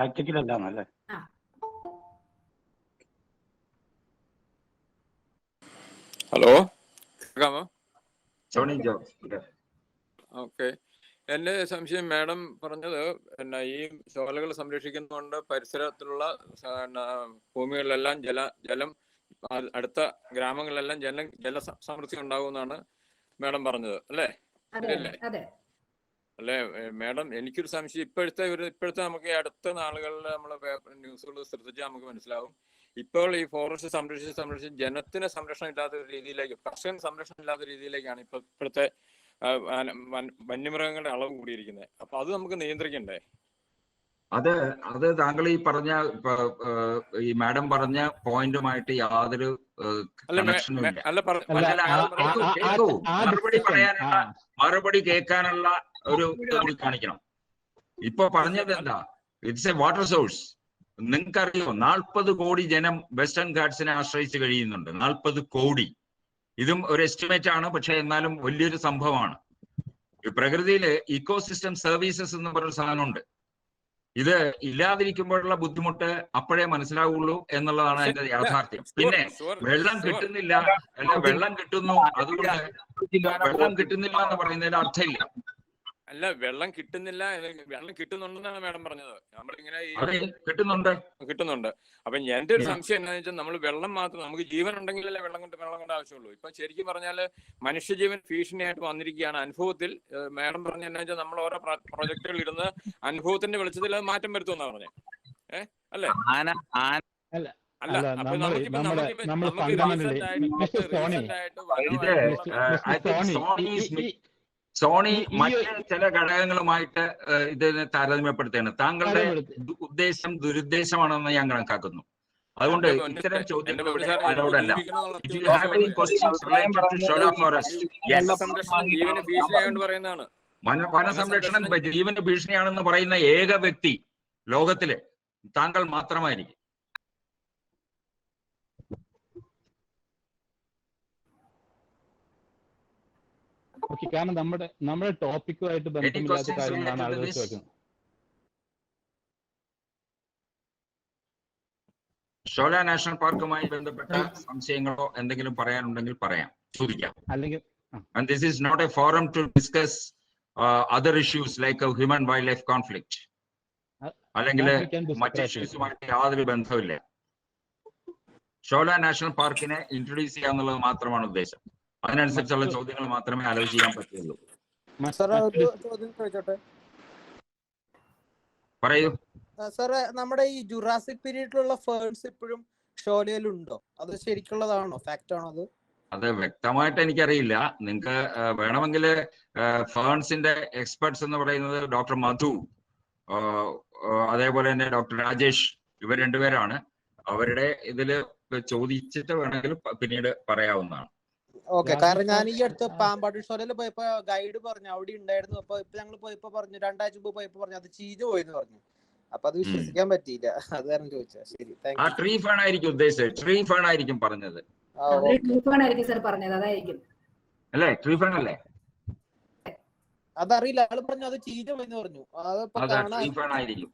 ഹലോ, കേൾക്കാമോ? ഓക്കെ. എൻ്റെ സംശയം, മാഡം പറഞ്ഞത് പിന്നെ ഈ ശോലകൾ സംരക്ഷിക്കുന്നതുകൊണ്ട് പരിസരത്തുള്ള ഭൂമികളിലെല്ലാം ജലം അടുത്ത ഗ്രാമങ്ങളിലെല്ലാം ജല സമൃദ്ധി ഉണ്ടാകുമെന്നാണ് മാഡം പറഞ്ഞത്, അല്ലേ? അല്ലേ മാഡം, എനിക്കൊരു സംശയം. ഇപ്പോഴത്തെ നമുക്ക് ഈ അടുത്ത നാളുകളിൽ നമ്മൾ ന്യൂസുകൾ ശ്രദ്ധിച്ചാൽ നമുക്ക് മനസ്സിലാവും. ഇപ്പോൾ ഈ ഫോറസ്റ്റ് സംരക്ഷിച്ച് ജനത്തിന് സംരക്ഷണം ഇല്ലാത്ത രീതിയിലേക്ക്, കർഷകന് സംരക്ഷണം ഇല്ലാത്ത രീതിയിലേക്കാണ് ഇപ്പോഴത്തെ വന്യമൃഗങ്ങളുടെ അളവ് കൂടിയിരിക്കുന്നത്. അപ്പൊ അത് നമുക്ക് നിയന്ത്രിക്കണ്ടേ? അത് താങ്കൾ ഈ മാഡം പറഞ്ഞ പോയിന്റുമായിട്ട് യാതൊരു കണക്ഷനും ഇല്ല. മറുപടി കേൾക്കാനുള്ള ഒരു കൂടി കാണിക്കണം. ഇപ്പൊ പറഞ്ഞത് എന്താ? It's A water source. നിങ്ങൾക്കറിയോ 40 കോടി ജനം വെസ്റ്റേൺ ഘാട്സിനെ ആശ്രയിച്ച് കഴിയുന്നുണ്ട്. 40 കോടി. ഇതും ഒരു എസ്റ്റിമേറ്റ് ആണ്, പക്ഷെ എന്നാലും വലിയൊരു സംഭവമാണ്. പ്രകൃതിയില് ഇക്കോസിസ്റ്റം സർവീസസ് എന്ന് പറഞ്ഞൊരു സാധനമുണ്ട്. ഇത് ഇല്ലാതിരിക്കുമ്പോഴുള്ള ബുദ്ധിമുട്ട് അപ്പോഴേ മനസ്സിലാവുള്ളൂ എന്നുള്ളതാണ് അതിന്റെ യാഥാർത്ഥ്യം. പിന്നെ വെള്ളം കിട്ടുന്നില്ല, വെള്ളം കിട്ടുന്നു, അതുകൊണ്ട് വെള്ളം കിട്ടുന്നില്ല എന്ന് പറയുന്നതിൽ അർത്ഥമില്ല. അല്ല, വെള്ളം കിട്ടുന്നുണ്ടെന്നാണ് മാഡം പറഞ്ഞത്. നമ്മളിങ്ങനെ കിട്ടുന്നുണ്ട്. അപ്പൊ എന്റെ ഒരു സംശയം എന്താണെന്ന് വെച്ചാൽ, നമ്മൾ വെള്ളം മാത്രം, നമുക്ക് ജീവൻ ഉണ്ടെങ്കിലല്ലേ വെള്ളം കൊണ്ട് ആവശ്യമുള്ളൂ. ഇപ്പൊ ശരിക്കും പറഞ്ഞാൽ മനുഷ്യജീവൻ ഭീഷണിയായിട്ട് വന്നിരിക്കുകയാണ്. അനുഭവത്തിൽ മാഡം പറഞ്ഞ എന്താ വെച്ചാൽ, നമ്മൾ ഓരോ പ്രൊജക്ടുകൾ ഇരുന്ന് അനുഭവത്തിന്റെ വെളിച്ചത്തിൽ അത് മാറ്റം വരുത്തുമെന്നാണ് പറഞ്ഞത്. അല്ലേ? സോണി മറ്റ് ചില ഘടകങ്ങളുമായിട്ട് ഇതിനെ താരതമ്യപ്പെടുത്തുകയാണ്. താങ്കളുടെ ഉദ്ദേശം ദുരുദ്ദേശമാണെന്ന് ഞാൻ കണക്കാക്കുന്നു. അതുകൊണ്ട് ഇത്തരം ചോദ്യങ്ങളോടല്ല. വനസംരക്ഷണം ജീവന് ഭീഷണിയാണെന്ന് പറയുന്ന ഏക വ്യക്തി ലോകത്തില് താങ്കൾ മാത്രമായിരിക്കും. കാരണം നമ്മുടെ ടോപ്പിക്കുമായിട്ട് ബന്ധമില്ലാത്ത കാര്യങ്ങളാണ് ആളുകൾ ചോദിക്കുന്നത്. ഷോല നാഷണൽ പാർക്കുമായി ബന്ധപ്പെട്ട സംശയങ്ങളോ എന്തെങ്കിലും പറയാനുണ്ടെങ്കിൽ ചോദിക്കാം. അല്ലെങ്കിൽ and this is not a forum to discuss other issues like a human wildlife conflict. അല്ലെങ്കിൽ മറ്റ് ഇഷ്യൂസുമായിട്ട് യാതൊരു ബന്ധമില്ല. ഷോല നാഷണൽ പാർക്കിനെ ഇൻട്രൊഡ്യൂസ് ചെയ്യാന്നുള്ളത് മാത്രമാണ് ഉദ്ദേശം. അതിനനുസരിച്ചുള്ള ചോദ്യങ്ങൾ മാത്രമേ ആലോചിക്കാൻ പറ്റുള്ളൂ. പറയൂ സാറേ, നമ്മുടെ ഈ ജുറാസിക് പീരീഡിലുള്ള ഫേൺസ് ഇപ്പോഴും ഷോലയിലുണ്ടോ? അത് ശരിക്കുള്ളതാണോ? ഫാക്റ്റ് ആണോ അത്? അത് വ്യക്തമായിട്ട് എനിക്കറിയില്ല. നിങ്ങൾക്ക് വേണമെങ്കിൽ ഫേൺസിന്റെ എക്സ്പെർട്സ് എന്ന് പറയുന്നത് ഡോക്ടർ മധു, അതേപോലെ തന്നെ ഡോക്ടർ രാജേഷ്, ഇവർ രണ്ടുപേരാണ്. അവരുടെ ഇതില് ചോദിച്ചിട്ട് വേണമെങ്കിൽ പിന്നീട് പറയാവുന്നതാണ്. ഓക്കെ. കാരണം ഞാൻ ഈ അടുത്ത് പാമ്പാട് ഷോലയിൽ പോയപ്പോ ഗൈഡ് പറഞ്ഞു അവിടെ ഉണ്ടായിരുന്നു. അപ്പൊ ഇപ്പൊ ഞങ്ങൾ പോയപ്പോ പറഞ്ഞു 2 ആഴ്ച മുമ്പ് പോയപ്പോ പറഞ്ഞു അത് ചീഞ്ഞു പോയെന്ന് പറഞ്ഞു. അപ്പൊ അത് വിശ്വസിക്കാൻ പറ്റിയില്ല. അത് കാരണം ചോദിച്ചാ. ശരി, താങ്ക് യു. ട്രീ ഫേൺ ആയിരിക്കും ഉദ്ദേശിച്ചത്. ട്രീ ഫേൺ ആയിരിക്കും പറഞ്ഞത്. അല്ലേ? ട്രീ ഫേൺ അല്ലേ? അതറിയില്ല. ആള് പറഞ്ഞു അത് ചീഞ്ഞു പോയെന്ന് പറഞ്ഞു. ട്രീ ഫേൺ ആയിരിക്കും.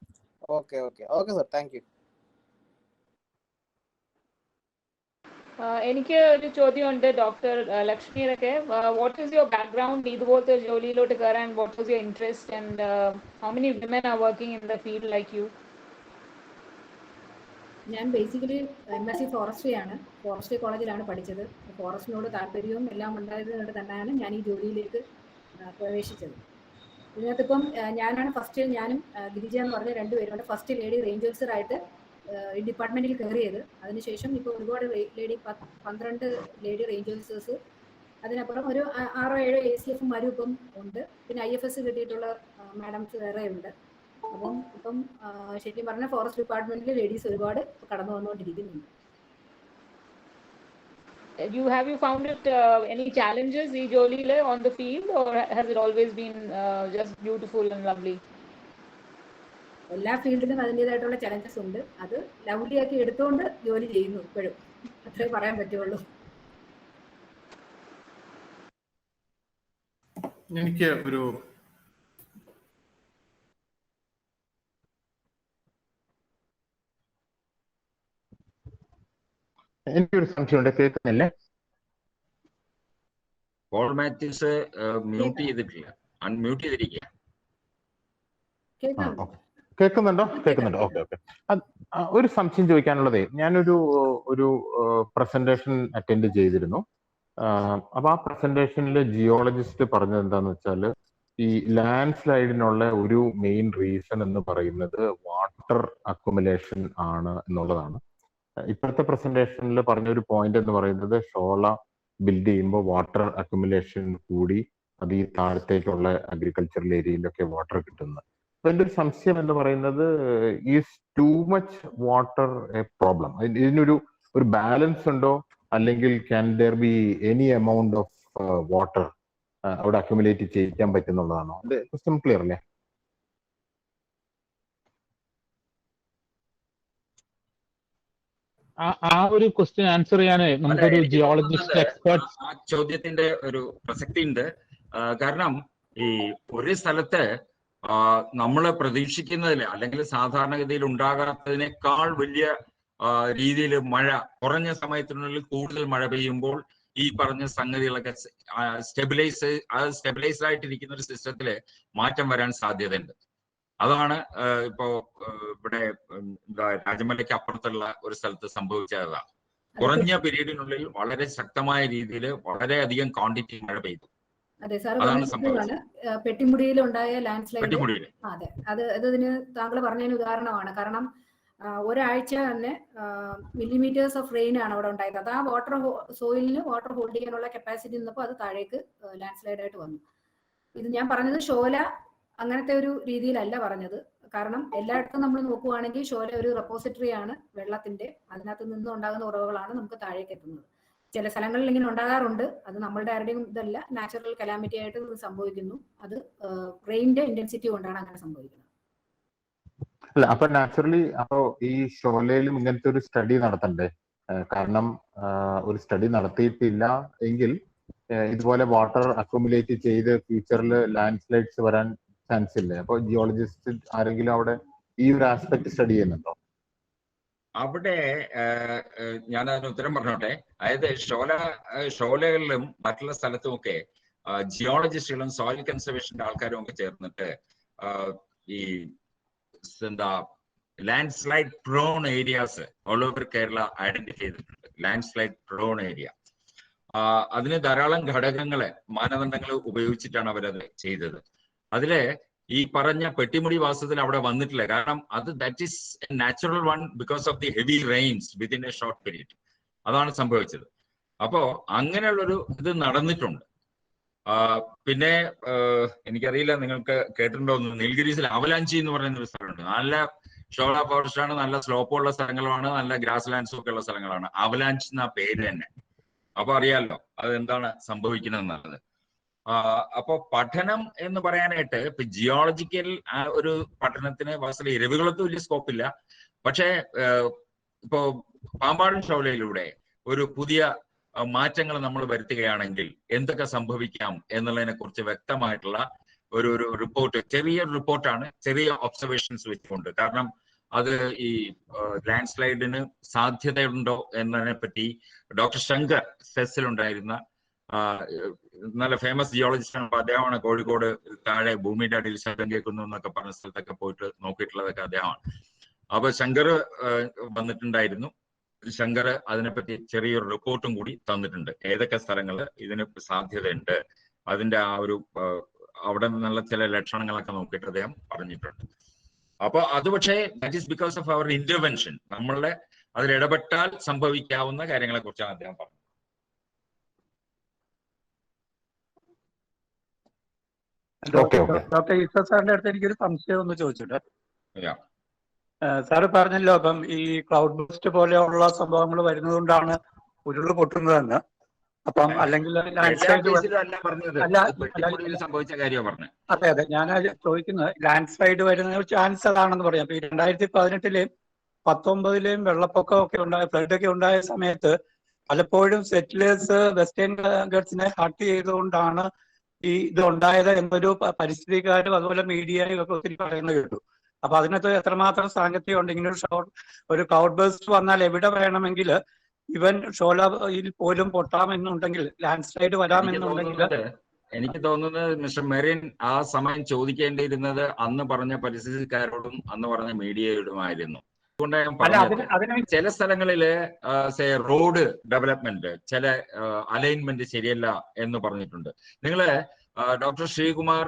Okay okay okay sir, thank you. എനിക്ക് ഒരു ചോദ്യമുണ്ട് ഡോക്ടർ ലക്ഷ്മിയൊക്കെ. വാട്ട് ഈസ് യുവർ ബാക്ക്ഗ്രൗണ്ട് ഇതുപോലത്തെ ജോലിയിലോട്ട് കയറാൻ? What was your interest and how many women are working in the field like you? ഞാൻ ബേസിക്കലി MSc ഫോറസ്ട്രി ആണ്, ഫോറസ്ട്രി കോളേജിലാണ് പഠിച്ചത്. ഫോറസ്റ്റിനോട് താല്പര്യവും എല്ലാം ഉണ്ടായതുകൊണ്ട് തന്നെയാണ് ഞാൻ ഈ ജോലിയിലേക്ക് പ്രവേശിച്ചത്. ഇതിനകത്തിപ്പം ഞാനാണ് ഫസ്റ്റ്, ഞാനും ഗിരിജ എന്ന് പറഞ്ഞ രണ്ടുപേരുണ്ട് ഫസ്റ്റ് ലേഡി റേഞ്ച് ഓഫീസറായിട്ട് ഈ ഡിപ്പാർട്ട്മെന്റിൽ കയറിയത്. അതിനുശേഷം ഇപ്പോൾ ഒരുപാട് 12 ലേഡി റേഞ്ച് ഓഫീസേഴ്സ്, അതിനപ്പുറം ഒരു 6-7 ACFമാരും ഇപ്പം ഉണ്ട്. പിന്നെ IFS കിട്ടിയിട്ടുള്ള മാഡംസ് വേറെ ഉണ്ട്. അപ്പം ഇപ്പം ശരിക്കും പറഞ്ഞാൽ ഫോറസ്റ്റ് ഡിപ്പാർട്ട്മെന്റിൽ ലേഡീസ് ഒരുപാട് കടന്നു വന്നുകൊണ്ടിരിക്കുന്നുണ്ട്. Have you found it any challenges ഈ ജോലിയിൽ on the field, or has it always been just beautiful and lovely? എല്ലാ ഫീൽഡിലും അതിൻ്റെതായിട്ടുള്ള ചലഞ്ചസ് ഉണ്ട്. അത് ലവ്ലി ആക്കി എടുത്തുകൊണ്ട് ജോലി ചെയ്യുന്നു ഇപ്പോഴും, അത്രേ പറയാൻ പറ്റുള്ളൂ. എനിക്ക് ഒരു എനിക്കൊരു സംശയമുണ്ട്, കേൾക്കുന്നില്ലേ? പോൾ മാത്യൂസ് മ്യൂട്ട് ചെയ്തിട്ടില്ല, അൺമ്യൂട്ട് ചെയ്തിരിക്കുക. കേൾക്കുന്നുണ്ടോ? കേൾക്കുന്നുണ്ടോ? Okay okay. ഒരു സംശയം ചോദിക്കാനുള്ളതേ, ഞാനൊരു പ്രസന്റേഷൻ അറ്റൻഡ് ചെയ്തിരുന്നു. അപ്പൊ ആ പ്രസന്റേഷനിൽ ജിയോളജിസ്റ്റ് പറഞ്ഞത് എന്താന്ന് വെച്ചാൽ, ഈ ലാൻഡ് സ്ലൈഡിനുള്ള ഒരു മെയിൻ റീസൺ എന്ന് പറയുന്നത് വാട്ടർ അക്യുമുലേഷൻ ആണ് എന്നുള്ളതാണ്. ഇപ്പോഴത്തെ പ്രസന്റേഷനിൽ പറഞ്ഞൊരു പോയിന്റ് എന്ന് പറയുന്നത് ഷോള ബിൽഡ് ചെയ്യുമ്പോൾ വാട്ടർ അക്യുമുലേഷൻ കൂടി അത് ഈ താഴത്തേക്കുള്ള അഗ്രികൾച്ചറൽ ഏരിയയിലൊക്കെ വാട്ടർ കിട്ടുന്നത്. അപ്പൊ എൻ്റെ ഒരു സംശയം എന്ന് പറയുന്നത്, is too much water A problem? ഇതിനൊരു ബാലൻസ് ഉണ്ടോ, അല്ലെങ്കിൽ can there be any amount of water അവിടെ അക്യുമുലേറ്റ് ചെയ്യിക്കാൻ പറ്റുന്നുള്ളതാണോ? അത് ക്വസ്റ്റ്യൻ ക്ലിയർ അല്ലേ? ആ ഒരു ക്വസ്റ്റ്യൻ ആൻസർ ചെയ്യാനേ നമുക്കൊരു ജിയോളജിസ്റ്റ് എക്സ്പെർട്ട്. ആ ചോദ്യത്തിന്റെ ഒരു പ്രസക്തി ഉണ്ട്. കാരണം ഈ ഒരു സ്ഥലത്ത് നമ്മൾ പ്രതീക്ഷിക്കുന്നതിൽ അല്ലെങ്കിൽ സാധാരണഗതിയിൽ ഉണ്ടാകാത്തതിനേക്കാൾ വലിയ രീതിയിൽ മഴ കുറഞ്ഞ സമയത്തിനുള്ളിൽ കൂടുതൽ മഴ പെയ്യുമ്പോൾ ഈ പറഞ്ഞ സംഗതികളൊക്കെ സ്റ്റെബിലൈസ്ഡ് ആയിട്ടിരിക്കുന്ന ഒരു സിസ്റ്റത്തില് മാറ്റം വരാൻ സാധ്യതയുണ്ട്. അതാണ് ഇപ്പോ ഇവിടെ എന്താ രാജമലയ്ക്ക് അപ്പുറത്തുള്ള ഒരു സ്ഥലത്ത് സംഭവിച്ചതാണ്. കുറഞ്ഞ പീരീഡിനുള്ളിൽ വളരെ ശക്തമായ രീതിയിൽ വളരെയധികം ക്വാണ്ടിറ്റി മഴ പെയ്തു. അതെ സാർ, പെട്ടിമുടിയിൽ ഉണ്ടായ ലാൻഡ് സ്ലൈഡ്. അതെ, അതിന് താങ്കൾ പറഞ്ഞതിന് ഉദാഹരണമാണ്. കാരണം ഒരാഴ്ച തന്നെ മില്ലിമീറ്റേഴ്സ് ഓഫ് റെയിൻ ആണ് അവിടെ ഉണ്ടായത്. അത് ആ വാട്ടർ സോയിലിന് വാട്ടർ ഹോൾഡ് ചെയ്യാനുള്ള കപ്പാസിറ്റി നിന്നപ്പോൾ അത് താഴേക്ക് ലാൻഡ് സ്ലൈഡ് ആയിട്ട് വന്നു. ഇത് ഞാൻ പറഞ്ഞത് ഷോല അങ്ങനത്തെ ഒരു രീതിയിലല്ല പറഞ്ഞത്. കാരണം എല്ലായിടത്തും നമ്മൾ നോക്കുവാണെങ്കിൽ ഷോല ഒരു റെപ്പോസിറ്ററി ആണ് വെള്ളത്തിന്റെ. അതിനകത്ത് നിന്ന് ഉണ്ടാകുന്ന ഉറവുകളാണ് നമുക്ക് താഴേക്ക് എത്തുന്നത്. ചില സ്ഥലങ്ങളിൽ ഇങ്ങനെ ഉണ്ടാകാറുണ്ട്. അത് നമ്മളുടെ ആരുടെയും ഇതല്ല, നാച്ചുറൽ കലാമിറ്റി ആയിട്ട് സംഭവിക്കുന്നു. അത് റെയിനിന്റെ ഇന്റൻസിറ്റി കൊണ്ടാണ് അങ്ങനെ സംഭവിക്കുന്നത്. അല്ല, അപ്പൊ നാച്ചുറലി അപ്പോ ഈ ഷോലയിലും ഇങ്ങനത്തെ ഒരു സ്റ്റഡി നടത്തണ്ടേ? കാരണം ഒരു സ്റ്റഡി നടത്തിയിട്ടില്ല എങ്കിൽ ഇതുപോലെ വാട്ടർ അക്യുമുലേറ്റ് ചെയ്ത് ഫ്യൂച്ചറിൽ ലാൻഡ് സ്ലൈഡ്സ് വരാൻ ചാൻസ് ഇല്ലേ? അപ്പൊ ജിയോളജിസ്റ്റ് ആരെങ്കിലും അവിടെ ഈ ഒരു ആസ്പെക്ട് സ്റ്റഡി ചെയ്യുന്നുണ്ടോ? അവിടെ ഞാൻ അതിന് ഉത്തരം പറഞ്ഞോട്ടെ. അതായത് ഷോലകളിലും മറ്റുള്ള സ്ഥലത്തുമൊക്കെ ജിയോളജിസ്റ്റുകളും സോയിൽ കൺസർവേഷന്റെ ആൾക്കാരും ഒക്കെ ചേർന്നിട്ട് ഈ എന്താ land slide prawn areas all over Kerala identify ചെയ്തിട്ടുണ്ട്. ലാൻഡ് സ്ലൈഡ് പ്രോൺ ഏരിയ, അതിന് ധാരാളം ഘടകങ്ങള് മാനദണ്ഡങ്ങൾ ഉപയോഗിച്ചിട്ടാണ് അവരത് ചെയ്തത്. അതില് ഈ പറഞ്ഞ പെട്ടിമുടി വാസത്തിൽ അവിടെ വന്നിട്ടില്ല. കാരണം അത് that is a natural one because of the heavy rains within a short period. അതാണ് സംഭവിച്ചത്. അപ്പോ അങ്ങനെയുള്ളൊരു ഇത് നടന്നിട്ടുണ്ട്. പിന്നെ എനിക്കറിയില്ല നിങ്ങൾക്ക് കേട്ടിട്ടുണ്ടോ, നീൽഗിരീസിൽ അവലാഞ്ചി എന്ന് പറയുന്ന ഒരു സ്ഥലമുണ്ട്. നല്ല ഷോള ഫോറസ്റ്റ് ആണ്, നല്ല സ്ലോപ്പുള്ള സ്ഥലങ്ങളുമാണ്, നല്ല ഗ്രാസ് ലാൻഡ്സും ഒക്കെ ഉള്ള സ്ഥലങ്ങളാണ്. അവലാഞ്ച് എന്ന പേര് തന്നെ. അപ്പൊ അറിയാലോ അത് എന്താണ് സംഭവിക്കുന്നത് എന്നുള്ളത്. അപ്പൊ പഠനം എന്ന് പറയാനായിട്ട് ഇപ്പൊ ജിയോളജിക്കൽ ഒരു പഠനത്തിന് വാസ്തവ ഇരവികുളത്ത് വലിയ സ്കോപ്പില്ല. പക്ഷേ ഇപ്പോ പാമ്പാടും ഷോലയിലൂടെ ഒരു പുതിയ മാറ്റങ്ങൾ നമ്മൾ വരുത്തുകയാണെങ്കിൽ എന്തൊക്കെ സംഭവിക്കാം എന്നുള്ളതിനെ കുറിച്ച് വ്യക്തമായിട്ടുള്ള ഒരു റിപ്പോർട്ട്, ചെറിയ റിപ്പോർട്ടാണ്, ചെറിയ ഒബ്സർവേഷൻസ് വെച്ചുകൊണ്ട്. കാരണം അത് ഈ ലാൻഡ് സ്ലൈഡിന് സാധ്യതയുണ്ടോ എന്നതിനെ പറ്റി ഡോക്ടർ ശങ്കർ സെസ്സിലുണ്ടായിരുന്ന നല്ല ഫേമസ് ജിയോളജിസ്റ്റ് ആണ്. അദ്ദേഹമാണ് കോഴിക്കോട് താഴെ ഭൂമിയുടെ അടിയിൽ ശബ്ദം കേൾക്കുന്നു എന്നൊക്കെ പറഞ്ഞ സ്ഥലത്തൊക്കെ പോയിട്ട് നോക്കിയിട്ടുള്ളതൊക്കെ അദ്ദേഹമാണ്. അപ്പൊ ശങ്കർ വന്നിട്ടുണ്ടായിരുന്നു. ശങ്കർ അതിനെപ്പറ്റി ചെറിയൊരു റിപ്പോർട്ടും കൂടി തന്നിട്ടുണ്ട്. ഏതൊക്കെ സ്ഥലങ്ങൾ ഇതിന് സാധ്യതയുണ്ട്, അതിന്റെ ആ ഒരു അവിടെ നിന്നുള്ള ചില ലക്ഷണങ്ങളൊക്കെ നോക്കിയിട്ട് അദ്ദേഹം പറഞ്ഞിട്ടുണ്ട്. അപ്പൊ അത് പക്ഷേ that is because of our intervention. നമ്മളുടെ അതിൽ ഇടപെട്ടാൽ സംഭവിക്കാവുന്ന കാര്യങ്ങളെ കുറിച്ചാണ് അദ്ദേഹം പറഞ്ഞത്. ഡോക്ടർ ഈശ്വർ സാറിന്റെ അടുത്ത് എനിക്കൊരു സംശയം ഒന്ന് ചോദിച്ചിട്ട്, സാറ് പറഞ്ഞല്ലോ അപ്പം ഈ ക്ലൗഡ് ബസ്റ്റ് പോലെയുള്ള സംഭവങ്ങൾ വരുന്നതുകൊണ്ടാണ് ഉരുൾ പൊട്ടുന്നതെന്ന്. അപ്പം അല്ലെങ്കിൽ ലാൻഡ് സ്ലൈഡ് അതെ അതെ ഞാൻ ചോദിക്കുന്നത്, ലാൻഡ് സ്ലൈഡ് വരുന്ന ചാൻസ് അതാണെന്ന് പറയാം. ഇപ്പൊ ഈ 2018-ലെയും 2019-ലെയും വെള്ളപ്പൊക്കം ഒക്കെ ഉണ്ടായ ഫ്ലഡ് ഒക്കെ ഉണ്ടായ സമയത്ത് പലപ്പോഴും സെറ്റിലേഴ്സ് വെസ്റ്റേൺ ഗട്ട്സിനെ ഹർട്ട് ചെയ്തുകൊണ്ടാണ് ഈ ഇത് ഉണ്ടായത് എന്നൊരു പരിസ്ഥിതിക്കാരും അതുപോലെ മീഡിയയും ഒക്കെ ഒത്തിരി പറയുന്നത് കേട്ടു. അപ്പൊ അതിനകത്ത് എത്രമാത്രം സാങ്കത്യം ഉണ്ട്? ഇങ്ങനെ ഒരു ക്ലൗഡ് ബേസ്റ്റ് വന്നാൽ എവിടെ വേണമെങ്കിൽ ഇവൻ ഷോലയിൽ പോലും പൊട്ടാമെന്നുണ്ടെങ്കിൽ, ലാൻഡ് സ്ലൈഡ് വരാമെന്നുണ്ടെങ്കിൽ, എനിക്ക് തോന്നുന്നത് മിസ്റ്റർ മെറിൻ ആ സമയം ചോദിക്കേണ്ടിയിരുന്നത് അന്ന് പറഞ്ഞ പരിസ്ഥിതിക്കാരോടും അന്ന് പറഞ്ഞ മീഡിയയോടുമായിരുന്നു. അതുകൊണ്ട് ഞാൻ പറഞ്ഞത് ചില സ്ഥലങ്ങളില് റോഡ് ഡെവലപ്മെന്റ്, ചില അലൈൻമെന്റ് ശരിയല്ല എന്ന് പറഞ്ഞിട്ടുണ്ട്. നിങ്ങള് doctor Sreekumar,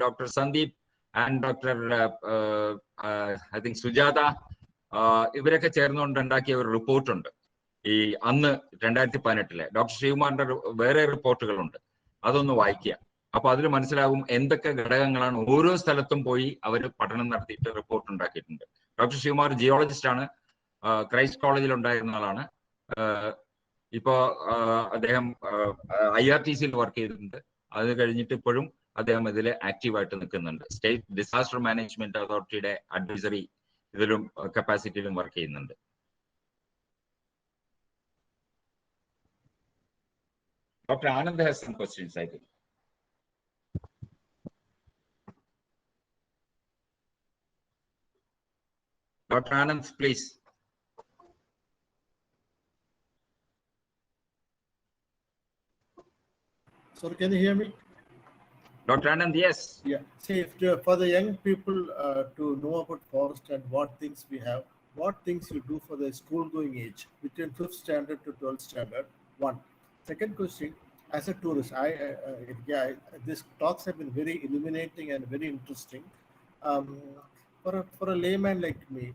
doctor Sandeep and doctor I think Sujatha, ഇവരൊക്കെ ചേർന്നുകൊണ്ട് ഉണ്ടാക്കിയ ഒരു റിപ്പോർട്ടുണ്ട്. ഈ അന്ന് 2018 ഡോക്ടർ ശ്രീകുമാറിന്റെ വേറെ റിപ്പോർട്ടുകളുണ്ട്, അതൊന്ന് വായിക്കുക. അപ്പൊ അതിൽ മനസ്സിലാകും എന്തൊക്കെ ഘടകങ്ങളാണ്. ഓരോ സ്ഥലത്തും പോയി അവർ പഠനം നടത്തിയിട്ട് റിപ്പോർട്ട് ഉണ്ടാക്കിയിട്ടുണ്ട്. ഡോക്ടർ ശ്രീകുമാർ ജിയോളജിസ്റ്റ് ആണ്, ക്രൈസ്റ്റ് കോളേജിൽ ഉണ്ടായിരുന്ന ആളാണ്. ഇപ്പോ അദ്ദേഹം IRTC-യിൽ വർക്ക് ചെയ്തിട്ടുണ്ട്. അത് കഴിഞ്ഞിട്ട് ഇപ്പോഴും അദ്ദേഹം ഇതിൽ ആക്റ്റീവായിട്ട് നിൽക്കുന്നുണ്ട്. സ്റ്റേറ്റ് ഡിസാസ്റ്റർ മാനേജ്മെന്റ് അതോറിറ്റിയുടെ അഡ്വൈസറി ഇതിലും കപ്പാസിറ്റിയിലും വർക്ക് ചെയ്യുന്നുണ്ട്. Dr. Anand has some questions, I think. Dr. Anand, please. Sir, can you hear me? Dr. Anand, yes. Yeah. See, for the young people to know about forest and what things we have, what things you do for the school-going age between 5th standard to 12th standard, one. Second question, as a tourist, these talks have been very illuminating and very interesting. For a layman like me,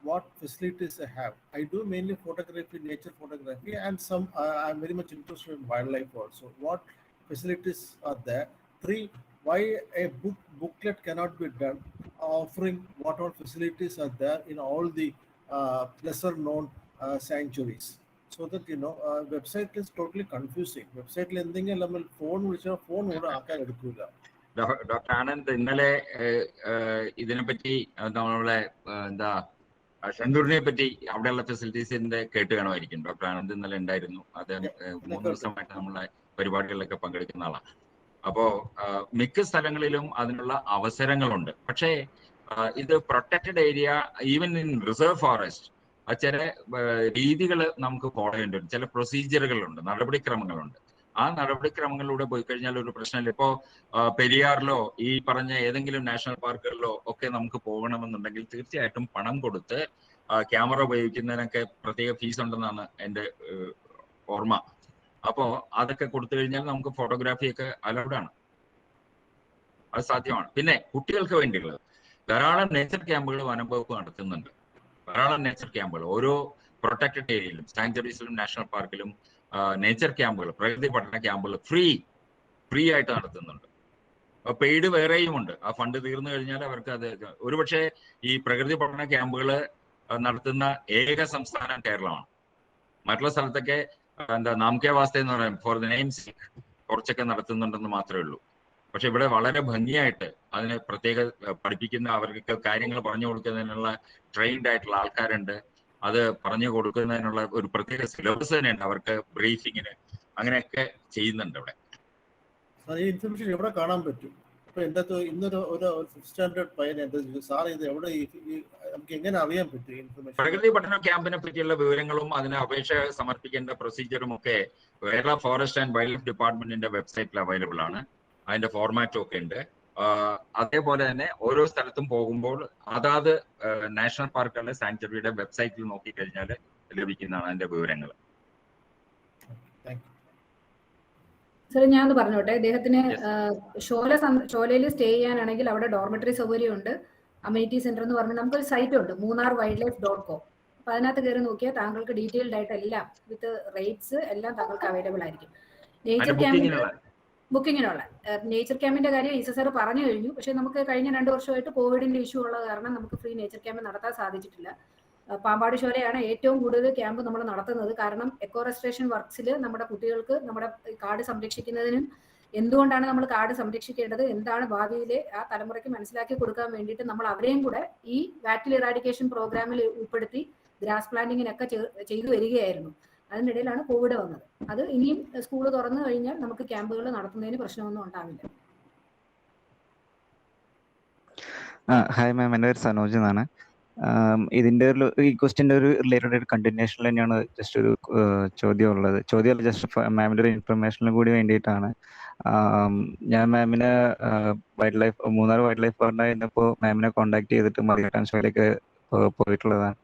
what facilities I have? I do mainly photography, nature photography, and some I'm very much interested in wildlife also. What facilities are there? 3, why a booklet cannot be done offering what all facilities are there in all the lesser known sanctuaries? So that website is totally confusing. Website എന്തെങ്കിലും നമ്മൾ phone വിളിച്ചാൽ phone കൂടെ ആക്കാൻ എടുക്കില്ല. Doctor Anand ഇന്നലെ ഇതിനെപ്പറ്റി നമ്മളെ എന്താ ഷണ്ടൂരിനെ പറ്റി അവിടെയുള്ള ഫെസിലിറ്റീസിന്റെ കേട്ട് കാണുമായിരിക്കും. ഡോക്ടർ ആനന്ദ് ഇന്നലെ ഉണ്ടായിരുന്നു. അദ്ദേഹം 3 ദിവസമായിട്ട് നമ്മളെ പരിപാടികളിലൊക്കെ പങ്കെടുക്കുന്ന ആളാണ്. അപ്പോ മിക്ക സ്ഥലങ്ങളിലും അതിനുള്ള അവസരങ്ങളുണ്ട്. പക്ഷേ ഇത് protected area, even in reserve forest, ചില രീതികൾ നമുക്ക് ഫോളോ ചെയ്യേണ്ടി വരും. ചില പ്രൊസീജിയറുകളുണ്ട്, നടപടിക്രമങ്ങളുണ്ട്. ആ നടപടിക്രമങ്ങളിലൂടെ പോയി കഴിഞ്ഞാൽ ഒരു പ്രശ്നമില്ല. ഇപ്പോ പെരിയാറിലോ ഈ പറഞ്ഞ ഏതെങ്കിലും നാഷണൽ പാർക്കുകളിലോ ഒക്കെ നമുക്ക് പോകണമെന്നുണ്ടെങ്കിൽ തീർച്ചയായിട്ടും പണം കൊടുത്ത് ക്യാമറ ഉപയോഗിക്കുന്നതിനൊക്കെ പ്രത്യേക ഫീസ് ഉണ്ടെന്നാണ് എൻ്റെ ഓർമ്മ. അപ്പോ അതൊക്കെ കൊടുത്തു കഴിഞ്ഞാൽ നമുക്ക് ഫോട്ടോഗ്രാഫിയൊക്കെ അലൗഡ് ആണ്, അത് സാധ്യമാണ്. പിന്നെ കുട്ടികൾക്ക് വേണ്ടിയുള്ളത് ധാരാളം നേച്ചർ ക്യാമ്പുകൾ വനംവകുപ്പ് നടത്തുന്നുണ്ട്. ധാരാളം നേച്ചർ ക്യാമ്പുകൾ ഓരോ പ്രൊട്ടക്റ്റഡ് ഏരിയയിലും, സാങ്ച്വറീസിലും നാഷണൽ പാർക്കിലും നേച്ചർ ക്യാമ്പുകൾ, പ്രകൃതി പഠന ക്യാമ്പുകൾ ഫ്രീ ആയിട്ട് നടത്തുന്നുണ്ട്. പെയ്ഡ് വേറെയും ഉണ്ട്. ആ ഫണ്ട് തീർന്നു കഴിഞ്ഞാൽ അവർക്ക് അത് ഒരുപക്ഷെ ഈ പ്രകൃതി പഠന ക്യാമ്പുകൾ നടത്തുന്ന ഏക സംസ്ഥാനം കേരളമാണ്. മറ്റുള്ള സ്ഥലത്തൊക്കെ എന്താ നാംകെ വാസ്ത എന്ന് പറയാം, ഫോർ ദ നെയിം സേക്ക് കുറച്ചൊക്കെ നടത്തുന്നുണ്ടെന്ന് മാത്രമേ ഉള്ളൂ. പക്ഷെ ഇവിടെ വളരെ ഭംഗിയായിട്ട് അതിനെ പ്രത്യേക പഠിപ്പിക്കുന്ന, അവർക്ക് കാര്യങ്ങൾ പറഞ്ഞു കൊടുക്കുന്നതിനുള്ള ട്രെയിൻഡ് ആയിട്ടുള്ള ആൾക്കാരുണ്ട്. അത് പറഞ്ഞു കൊടുക്കുന്നതിനുള്ള ഒരു പ്രത്യേക സിലബസ് തന്നെയുണ്ട് അവർക്ക്, ബ്രീഫിങ്ങിന് അങ്ങനെയൊക്കെ ചെയ്യുന്നുണ്ട് ഇവിടെ. ഈ ഇൻഫർമേഷൻ എവിടെ കാണാൻ പറ്റും? ഇപ്പൊ എൻ്റെ ഇന്നൊരു ഒരു ഫിഫ്ത് സ്റ്റാൻഡേർഡ് പയ്യൻ എന്താ ചോദിച്ചു, സാർ ഇത് എവിടെ നമുക്ക് എങ്ങനെ അറിയാൻ പറ്റും ഇൻഫർമേഷൻ? പ്രകൃതി പഠന ക്യാമ്പിനെ പറ്റിയുള്ള വിവരങ്ങളും അതിന് അപേക്ഷ സമർപ്പിക്കേണ്ട പ്രൊസീജിയറും ഒക്കെ Kerala forest and wild ഡിപ്പാർട്ട്മെന്റിന്റെ വെബ്സൈറ്റിൽ അവൈലബിൾ ആണ്. അതിന്റെ ഫോർമാറ്റും ഒക്കെ ഉണ്ട്. അതേപോലെ തന്നെ ഓരോ സ്ഥലത്തും പോകുമ്പോൾ അതാത് നാഷണൽ പാർക്കുകളുടെ സാങ്ച്വറിയുടെ വെബ്സൈറ്റിൽ നോക്കിക്കഴിഞ്ഞാൽ ലഭിക്കുന്നതാണ് അതിന്റെ വിവരങ്ങൾ. സാർ ഞാൻ ഒന്ന് പറഞ്ഞോട്ടെ, അദ്ദേഹത്തിന് ഷോലയിൽ സ്റ്റേ ചെയ്യാനാണെങ്കിൽ അവിടെ ഡോർമെറ്ററി സൗകര്യമുണ്ട്. അമ്യൂണിറ്റി സെന്റർ എന്ന് പറഞ്ഞാൽ നമുക്കൊരു സൈറ്റ് ഉണ്ട്, MunnarWildlife.com. അപ്പൊ അതിനകത്ത് കയറി നോക്കിയാൽ താങ്കൾക്ക് ഡീറ്റെയിൽഡ് ആയിട്ട് എല്ലാം വിത്ത് റേറ്റ്സ് എല്ലാം താങ്കൾക്ക് അവൈലബിൾ ആയിരിക്കും. നേച്ചർ ക്യാമ്പിന്റെ ബുക്കിങ്ങിനുള്ള നേച്ചർ ക്യാമ്പിന്റെ കാര്യം ഈസ സാർ പറഞ്ഞു കഴിഞ്ഞു. പക്ഷെ നമുക്ക് കഴിഞ്ഞ 2 വർഷമായിട്ട് കോവിഡിന്റെ ഇഷ്യൂ ഉള്ള കാരണം നമുക്ക് ഫ്രീ നേച്ചർ ക്യാമ്പ് നടത്താൻ സാധിച്ചിട്ടില്ല. പാമ്പാടി ശോലയാണ് ഏറ്റവും കൂടുതൽ ക്യാമ്പ് നമ്മൾ നടത്തുന്നത്. കാരണം എക്കോ റെസ്റ്റോറേഷൻ വർക്ക്സിൽ നമ്മുടെ കുട്ടികൾക്ക് നമ്മുടെ കാട് സംരക്ഷിക്കുന്നതിനും എന്തുകൊണ്ടാണ് നമ്മൾ കാട് സംരക്ഷിക്കേണ്ടത്, എന്താണ് ഭാവിയിലെ ആ തലമുറയ്ക്ക് മനസ്സിലാക്കി കൊടുക്കാൻ വേണ്ടിയിട്ട് നമ്മൾ അവരെയും കൂടെ ഈ വാറ്റിൽ ഇറാഡിക്കേഷൻ പ്രോഗ്രാമിൽ ഉൾപ്പെടുത്തി ഗ്രാസ് പ്ലാന്റിങ്ങിനൊക്കെ ചെയ്തു വരികയായിരുന്നു. അതിനിടയിലാണ് കോവിഡ് വന്നത്. അത് ഇനിയും സ്കൂൾ തുറന്നു കഴിഞ്ഞാൽ നമുക്ക് ക്യാമ്പുകൾ നടത്തുന്നതിന് പ്രശ്നമൊന്നും ഉണ്ടാവില്ല. ഹായ് മാം, എൻ്റെ പേര് സനോജ് എന്നാണ്. ഇതിൻ്റെ ഈ ക്വസ്റ്റ്യൻ്റെ ഒരു റിലേറ്റഡ് ആയിട്ട് കണ്ടിന്യൂഷനിൽ തന്നെയാണ് ജസ്റ്റ് ഒരു ചോദ്യമുള്ളത്. ചോദ്യമല്ല, ജസ്റ്റ് മാമിൻ്റെ ഒരു ഇൻഫർമേഷനും കൂടി വേണ്ടിയിട്ടാണ്. ഞാൻ മാമിനെ മൂന്നാർ വൈൽഡ് ലൈഫ് പാർട്ട്ണറായിരുന്നപ്പോൾ മാമിനെ കോൺടാക്ട് ചെയ്തിട്ട് മതികെട്ടാൻ ഷോയിലേക്ക് പോയിട്ടുള്ളതാണ്.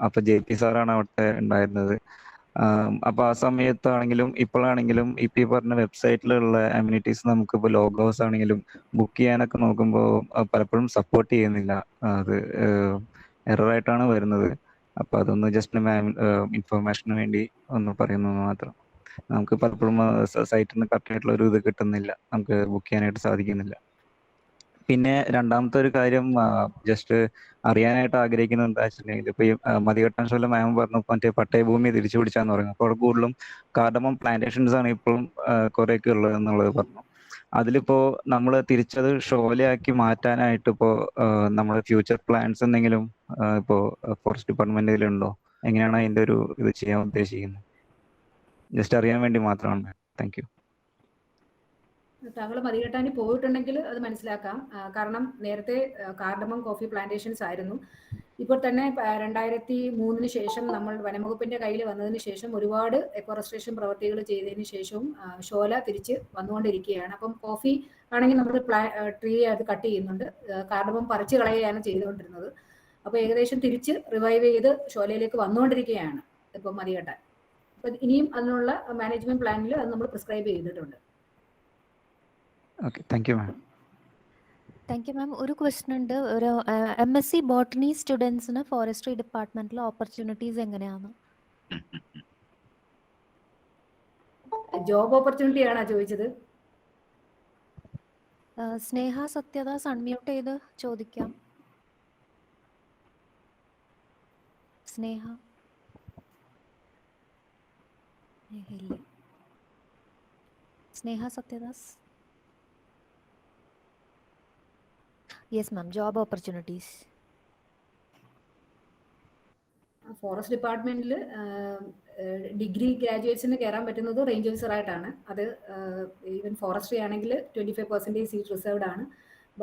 അപ്പൊ JP സാറാണ് അവിടെ ഉണ്ടായിരുന്നത്. അപ്പൊ ആ സമയത്താണെങ്കിലും ഇപ്പോഴാണെങ്കിലും ഇപ്പൊ ഈ പറഞ്ഞ വെബ്സൈറ്റിലുള്ള അമ്യൂണിറ്റീസ് നമുക്കിപ്പോൾ ലോഗ് ഹൗസ് ആണെങ്കിലും ബുക്ക് ചെയ്യാനൊക്കെ നോക്കുമ്പോൾ പലപ്പോഴും സപ്പോർട്ട് ചെയ്യുന്നില്ല. അത് എററായിട്ടാണ് വരുന്നത്. അപ്പൊ അതൊന്ന് ജസ്റ്റ് മാം ഇൻഫർമേഷന് വേണ്ടി ഒന്ന് പറയുന്നു മാത്രം. നമുക്ക് പലപ്പോഴും സൈറ്റിൽ നിന്ന് കറക്റ്റ് ആയിട്ടുള്ള ഒരു ഇത് കിട്ടുന്നില്ല, നമുക്ക് ബുക്ക് ചെയ്യാനായിട്ട് സാധിക്കുന്നില്ല. പിന്നെ രണ്ടാമത്തെ ഒരു കാര്യം ജസ്റ്റ് അറിയാനായിട്ട് ആഗ്രഹിക്കുന്നത് എന്താ വെച്ചിട്ടുണ്ടെങ്കിൽ, ഇപ്പൊ ഈ മതികെട്ടാൻ ഷോയിലെ മാം പറഞ്ഞു മറ്റേ പട്ടയഭൂമി തിരിച്ചു പിടിച്ചാന്ന് പറഞ്ഞു. അപ്പോൾ അവിടെ കൂടുതലും കാർഡമം പ്ലാന്റേഷൻസ് ആണ് ഇപ്പോഴും കുറേയൊക്കെ ഉള്ളത് എന്നുള്ളത് പറഞ്ഞു. അതിലിപ്പോ നമ്മൾ തിരിച്ചത് ഷോലയാക്കി മാറ്റാനായിട്ട് ഇപ്പോ നമ്മുടെ ഫ്യൂച്ചർ പ്ലാൻസ് എന്തെങ്കിലും ഇപ്പോ ഫോറസ്റ്റ് ഡിപ്പാർട്ട്മെന്റിലുണ്ടോ? എങ്ങനെയാണ് അതിന്റെ ഒരു ഇത് ചെയ്യാൻ ഉദ്ദേശിക്കുന്നത്? ജസ്റ്റ് അറിയാൻ വേണ്ടി മാത്രമാണ്. Thank you. താങ്കൾ മതികെട്ടാനി പോയിട്ടുണ്ടെങ്കിൽ അത് മനസ്സിലാക്കാം. കാരണം നേരത്തെ കാർഡമം കോഫി പ്ലാന്റേഷൻസ് ആയിരുന്നു. ഇപ്പോൾ തന്നെ 2003 ശേഷം നമ്മൾ വനംവകുപ്പിന്റെ കയ്യിൽ വന്നതിന് ശേഷം ഒരുപാട് എക്കോറെസ്റ്റേഷൻ പ്രവർത്തികൾ ചെയ്തതിന് ശേഷവും ഷോല തിരിച്ച് വന്നുകൊണ്ടിരിക്കുകയാണ്. അപ്പം കോഫി ആണെങ്കിൽ നമ്മൾ ട്രീ അത് കട്ട് ചെയ്യുന്നുണ്ട്, കാർഡമം പറിച്ചു കളയുകയാണ് ചെയ്തുകൊണ്ടിരുന്നത്. അപ്പോൾ ഏകദേശം തിരിച്ച് റിവൈവ് ചെയ്ത് ഷോലയിലേക്ക് വന്നുകൊണ്ടിരിക്കുകയാണ് ഇപ്പം മതികെട്ടാൻ. അപ്പം ഇനിയും അതിനുള്ള മാനേജ്മെന്റ് പ്ലാനിൽ അത് നമ്മൾ പ്രിസ്ക്രൈബ് ചെയ്തിട്ടുണ്ട്. Okay, thank you ma'am. Thank you ma'am. ഒരു ക്വസ്റ്റ്യൻ ഉണ്ട്. ഒരു MSc ബോട്ടണി സ്റ്റുഡൻസിന് ഫോറസ്ട്രി ഡിപ്പാർട്ട്മെന്റിലെ ഓപ്പർച്യൂണിറ്റീസ് എങ്ങനെയാണ്? ജോബ് ഓപ്പർച്യൂണിറ്റി ആണോ ചോദിച്ചത്? സ്നേഹ സത്യദാസ് അൺമ്യൂട്ട് ചെയ്ത് ചോദിക്കാം. സ്നേഹ ഇല്ല. Sneha Sathyadas. Yes ma'am, job opportunities. Forest ഡിപ്പാർട്ട്മെന്റിൽ ഡിഗ്രി ഗ്രാജുവേറ്റ്സിന് കയറാൻ പറ്റുന്നത് റേഞ്ച് ഓഫീസർ ആയിട്ടാണ്. അത് ഈവൻ ഫോറസ്ട്രി ആണെങ്കിൽ 25% സീറ്റ് റിസർവ്ഡ് ആണ്.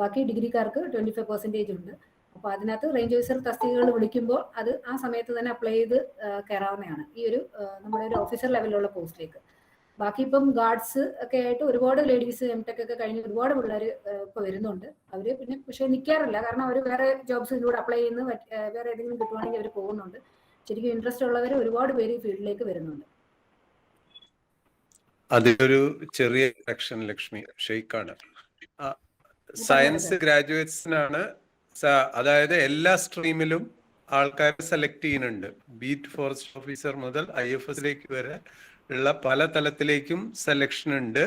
ബാക്കി ഡിഗ്രിക്കാർക്ക് 25% ഉണ്ട്. അപ്പോൾ അതിനകത്ത് റേഞ്ച് ഓഫീസർ തസ്തികകൾ വിളിക്കുമ്പോൾ അത് ആ സമയത്ത് തന്നെ അപ്ലൈ ചെയ്ത് കയറാവുന്നതാണ് ഈ ഒരു നമ്മുടെ ഒരു ഓഫീസർ ലെവലിലുള്ള പോസ്റ്റിലേക്ക്. ബാക്കി ഇപ്പം ഗാർഡ്സ് ഒക്കെ ആയിട്ട് ഒരുപാട് ലേഡീസ് MTech ഒക്കെ കഴിഞ്ഞ് ഒരുപാട് പിള്ളേർ ഇപ്പോൾ വരുന്നുണ്ട്. അവർ പിന്നെ പക്ഷേ നിൽക്കാറില്ല, കാരണം അവർ വേറെ ജോബ്സ് ഇതിലൂടെ അപ്ലൈ ചെയ്യുന്ന വേറെ ഏതെങ്കിലും കിട്ടുവാണെങ്കിൽ അവർ പോകുന്നുണ്ട്. ശരിക്കും ഇൻട്രസ്റ്റ് ഉള്ളവർ ഒരുപാട് പേര് ഈ ഫീൽഡിലേക്ക് വരുന്നുണ്ട്. അതിലൊരു ചെറിയ സെക്ഷൻ ലക്ഷ്മി ഷെയ്ഖാണ്. സയൻസ് ഗ്രാജുവേറ്റ്സിനാണ്, അതായത് എല്ലാ സ്ട്രീമിലും ആൾക്കാരെ സെലക്ട് ചെയ്യുന്നുണ്ട്. ബീറ്റ് ഫോറസ്റ്റ് ഓഫീസർ മുതൽ IFS വരെ ഉള്ള പല തലത്തിലേക്കും സെലക്ഷൻ ഉണ്ട്.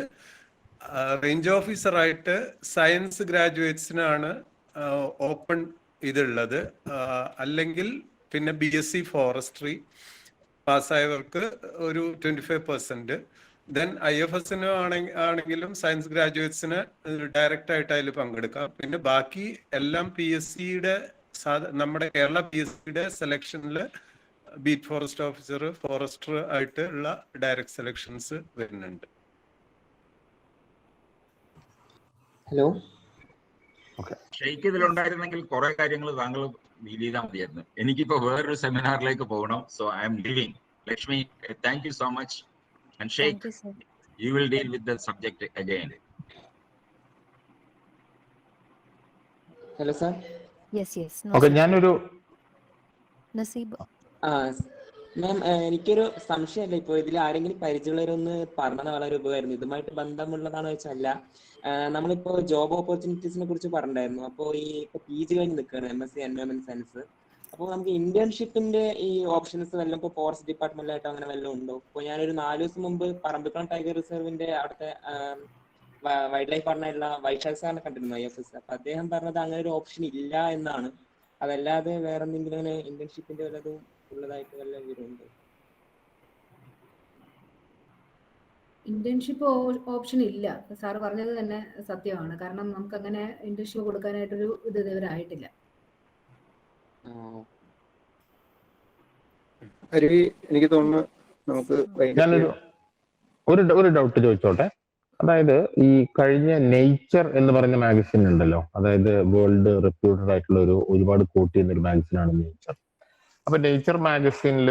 റേഞ്ച് ഓഫീസറായിട്ട് സയൻസ് ഗ്രാജുവേറ്റ്സിനാണ് ഓപ്പൺ ഇതുള്ളത്. അല്ലെങ്കിൽ പിന്നെ BSc ഫോറസ്ട്രി പാസ്സായവർക്ക് ഒരു 25%. ദെൻ IFS ആണെങ്കിലും സയൻസ് ഗ്രാജുവേറ്റ്സിന് ഡയറക്റ്റ് ആയിട്ട് അതിൽ പങ്കെടുക്കാം. പിന്നെ ബാക്കി എല്ലാം PSCയുടെ നമ്മുടെ കേരള PSCയുടെ സെലക്ഷനിൽ ബീറ്റ് ഫോറസ്റ്റ് ഓഫീസർ, ഫോറസ്റ്റർ ആയിട്ട് ഉള്ള ഡയറക്റ്റ് സെലക്ഷൻസ് വരുന്നുണ്ട്. ഹലോ. ഷെയ്ക്ക് ഇതിലുണ്ടായിരുന്നെങ്കിൽ കുറെ കാര്യങ്ങൾ താങ്കൾ ഡീൽ ചെയ്താൽ മതിയായിരുന്നു. എനിക്കിപ്പോ വേറൊരു സെമിനാറിലേക്ക് പോകണം. So I am leaving. Lakshmi, thank you so much. And Shaikh, you will deal with the subject again. Hello sir. Okay, ഞാനൊരു മാം, എനിക്കൊരു സംശയമല്ല. ഇപ്പോൾ ഇതിൽ ആരെങ്കിലും പരിചയമുള്ളവരൊന്ന് പറഞ്ഞത് വളരെ ഉപകാരമായിരുന്നു. ഇതുമായിട്ട് ബന്ധമുള്ളതാണോ വെച്ചല്ല, നമ്മളിപ്പോ ജോബ് ഓപ്പർച്യൂണിറ്റീസിനെ കുറിച്ച് പറഞ്ഞിട്ടുണ്ടായിരുന്നു. അപ്പോൾ ഈ PG കഴിഞ്ഞ് നിൽക്കുകയാണ്, MSc എൻവയോൺമെന്റ് സയൻസ്. അപ്പോൾ നമുക്ക് ഇന്റേൺഷിപ്പിന്റെ ഈ ഓപ്ഷൻസ് വല്ലതും ഇപ്പോൾ ഫോറസ്റ്റ് ഡിപ്പാർട്ട്മെന്റിലായിട്ടോ അങ്ങനെ വല്ലതും ഉണ്ടോ? ഇപ്പോൾ ഞാനൊരു 4 ദിവസം മുമ്പ് പറമ്പിക്കുളം ടൈഗർ റിസർവിന്റെ അവിടുത്തെ വൈൽഡ് ലൈഫ് പാർട്ണറായിട്ടുള്ള വൈശാഖ് സാറിനെ കണ്ടിരുന്നു, IFS. അപ്പൊ അദ്ദേഹം പറഞ്ഞത് അങ്ങനെ ഒരു ഓപ്ഷൻ ഇല്ല എന്നാണ്. അതല്ലാതെ വേറെ എന്തെങ്കിലും അങ്ങനെ ഇന്റേൺഷിപ്പിന്റെ വല്ലതും ഉള്ളതായിട്ട് വല്ല വിവരമുണ്ടോ? ഇന്റേൺഷിപ്പ് ഓപ്ഷൻ ഇല്ല. സാറ് പറഞ്ഞത് തന്നെ സത്യമാണ്. കാരണം നമുക്ക് അങ്ങനെ ഇന്റേൺഷിപ്പ് കൊടുക്കാനായിട്ടൊരു ഇത് ഇതുവരെ ആയിട്ടില്ല. എനിക്ക് തോന്നുന്നു നമുക്ക് ഞാനൊരു ഒരു ഡൗട്ട് ചോദിച്ചോട്ടെ. അതായത് ഈ കഴിഞ്ഞ നേച്ചർ എന്ന് പറയുന്ന മാഗസിൻ ഉണ്ടല്ലോ, അതായത് വേൾഡ് റെപ്യൂട്ടഡ് ആയിട്ടുള്ള ഒരുപാട് കോട്ട് ചെയ്യുന്ന ഒരു മാഗസിനാണ് നേച്ചർ. അപ്പൊ നേച്ചർ മാഗസിനിൽ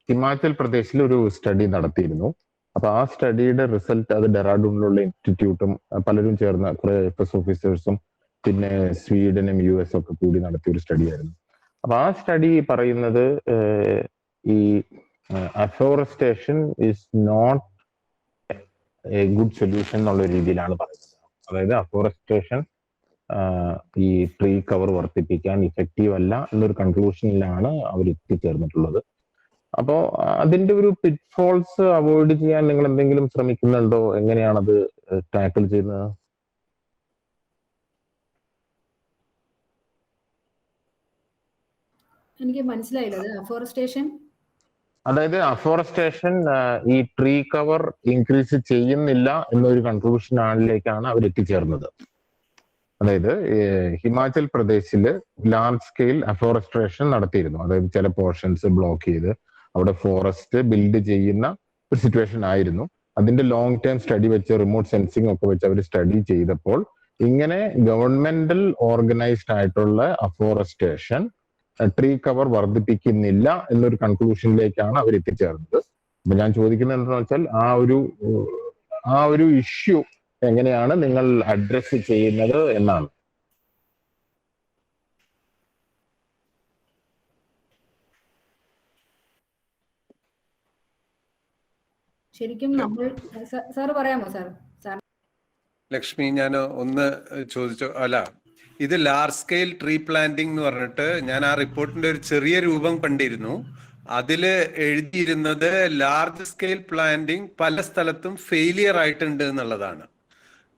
ഹിമാചൽ പ്രദേശിൽ ഒരു സ്റ്റഡി നടത്തിയിരുന്നു. അപ്പൊ ആ സ്റ്റഡിയുടെ റിസൾട്ട് അത് ഡെറാഡൂണിലുള്ള ഇൻസ്റ്റിറ്റ്യൂട്ടും പലരും ചേർന്ന കുറെ IFS ഓഫീസേഴ്സും പിന്നെ സ്വീഡനും US ഒക്കെ കൂടി നടത്തിയ ഒരു സ്റ്റഡി ആയിരുന്നു. അപ്പൊ ആ സ്റ്റഡി പറയുന്നത് ഈ afforestation is not a good solution എന്നുള്ള രീതിയിലാണ് പറയുന്നത്. അതായത് അഫോറസ്റ്റേഷൻ ഈ ട്രീ കവർ വർദ്ധിപ്പിക്കാൻ ഇഫക്റ്റീവ് അല്ല എന്നൊരു കൺക്ലൂഷനിലാണ് അവർ എത്തിച്ചേർന്നിട്ടുള്ളത്. അപ്പോ അതിന്റെ ഒരു പിറ്റ്ഫോൾസ് അവോയ്ഡ് ചെയ്യാൻ നിങ്ങൾ എന്തെങ്കിലും ശ്രമിക്കുന്നുണ്ടോ? എങ്ങനെയാണത് ടാക്കിൾ ചെയ്യുന്നത്? എനിക്ക് മനസ്സിലായില്ല. അത് അഫോറസ്റ്റേഷൻ, അതായത് അഫോറസ്റ്റേഷൻ ഈ ട്രീ കവർ ഇൻക്രീസ് ചെയ്യുന്നില്ല എന്നൊരു കൺക്ലൂഷനിലേക്കാണ് അവർ എത്തിച്ചേർന്നത്. അതായത് ഹിമാചൽ പ്രദേശില് ലാർജ് സ്കെയിൽ അഫോറസ്ട്രേഷൻ നടത്തിയിരുന്നു. അതായത് ചില പോർഷൻസ് ബ്ലോക്ക് ചെയ്ത് അവിടെ ഫോറസ്റ്റ് ബിൽഡ് ചെയ്യുന്ന ഒരു സിറ്റുവേഷൻ ആയിരുന്നു. അതിന്റെ ലോങ് ടേം സ്റ്റഡി വെച്ച് റിമോട്ട് സെൻസിങ് ഒക്കെ വെച്ച് അവർ സ്റ്റഡി ചെയ്തപ്പോൾ ഇങ്ങനെ ഗവൺമെന്റൽ ഓർഗനൈസ്ഡ് ആയിട്ടുള്ള അഫോറസ്റ്റേഷൻ ട്രീ കവർ വർദ്ധിപ്പിക്കുന്നില്ല എന്നൊരു കൺക്ലൂഷനിലേക്കാണ് അവർ എത്തിച്ചേർന്നത്. അപ്പൊ ഞാൻ ചോദിക്കുന്നത് എന്താണെന്ന് വെച്ചാൽ ആ ഒരു ഇഷ്യൂ എങ്ങനെയാണ് നിങ്ങൾ അഡ്രസ് ചെയ്യുന്നത് എന്നാണ്. ശരിക്കും നമ്മൾ സാറ് പറയാമോ സാർ? ലക്ഷ്മി, ഞാൻ ഒന്ന് ചോദിച്ചോ. അല്ല, ഇത് ലാർജ് സ്കെയിൽ ട്രീ പ്ലാന്റിംഗ് എന്ന് പറഞ്ഞിട്ട് ഞാൻ ആ റിപ്പോർട്ടിന്റെ ഒരു ചെറിയ രൂപം കണ്ടിരുന്നു. അതില് എഴുതിയിരുന്നത് ലാർജ് സ്കെയിൽ പ്ലാന്റിംഗ് പല സ്ഥലത്തും ഫെയിലിയർ ആയിട്ടുണ്ട് എന്നുള്ളതാണ്.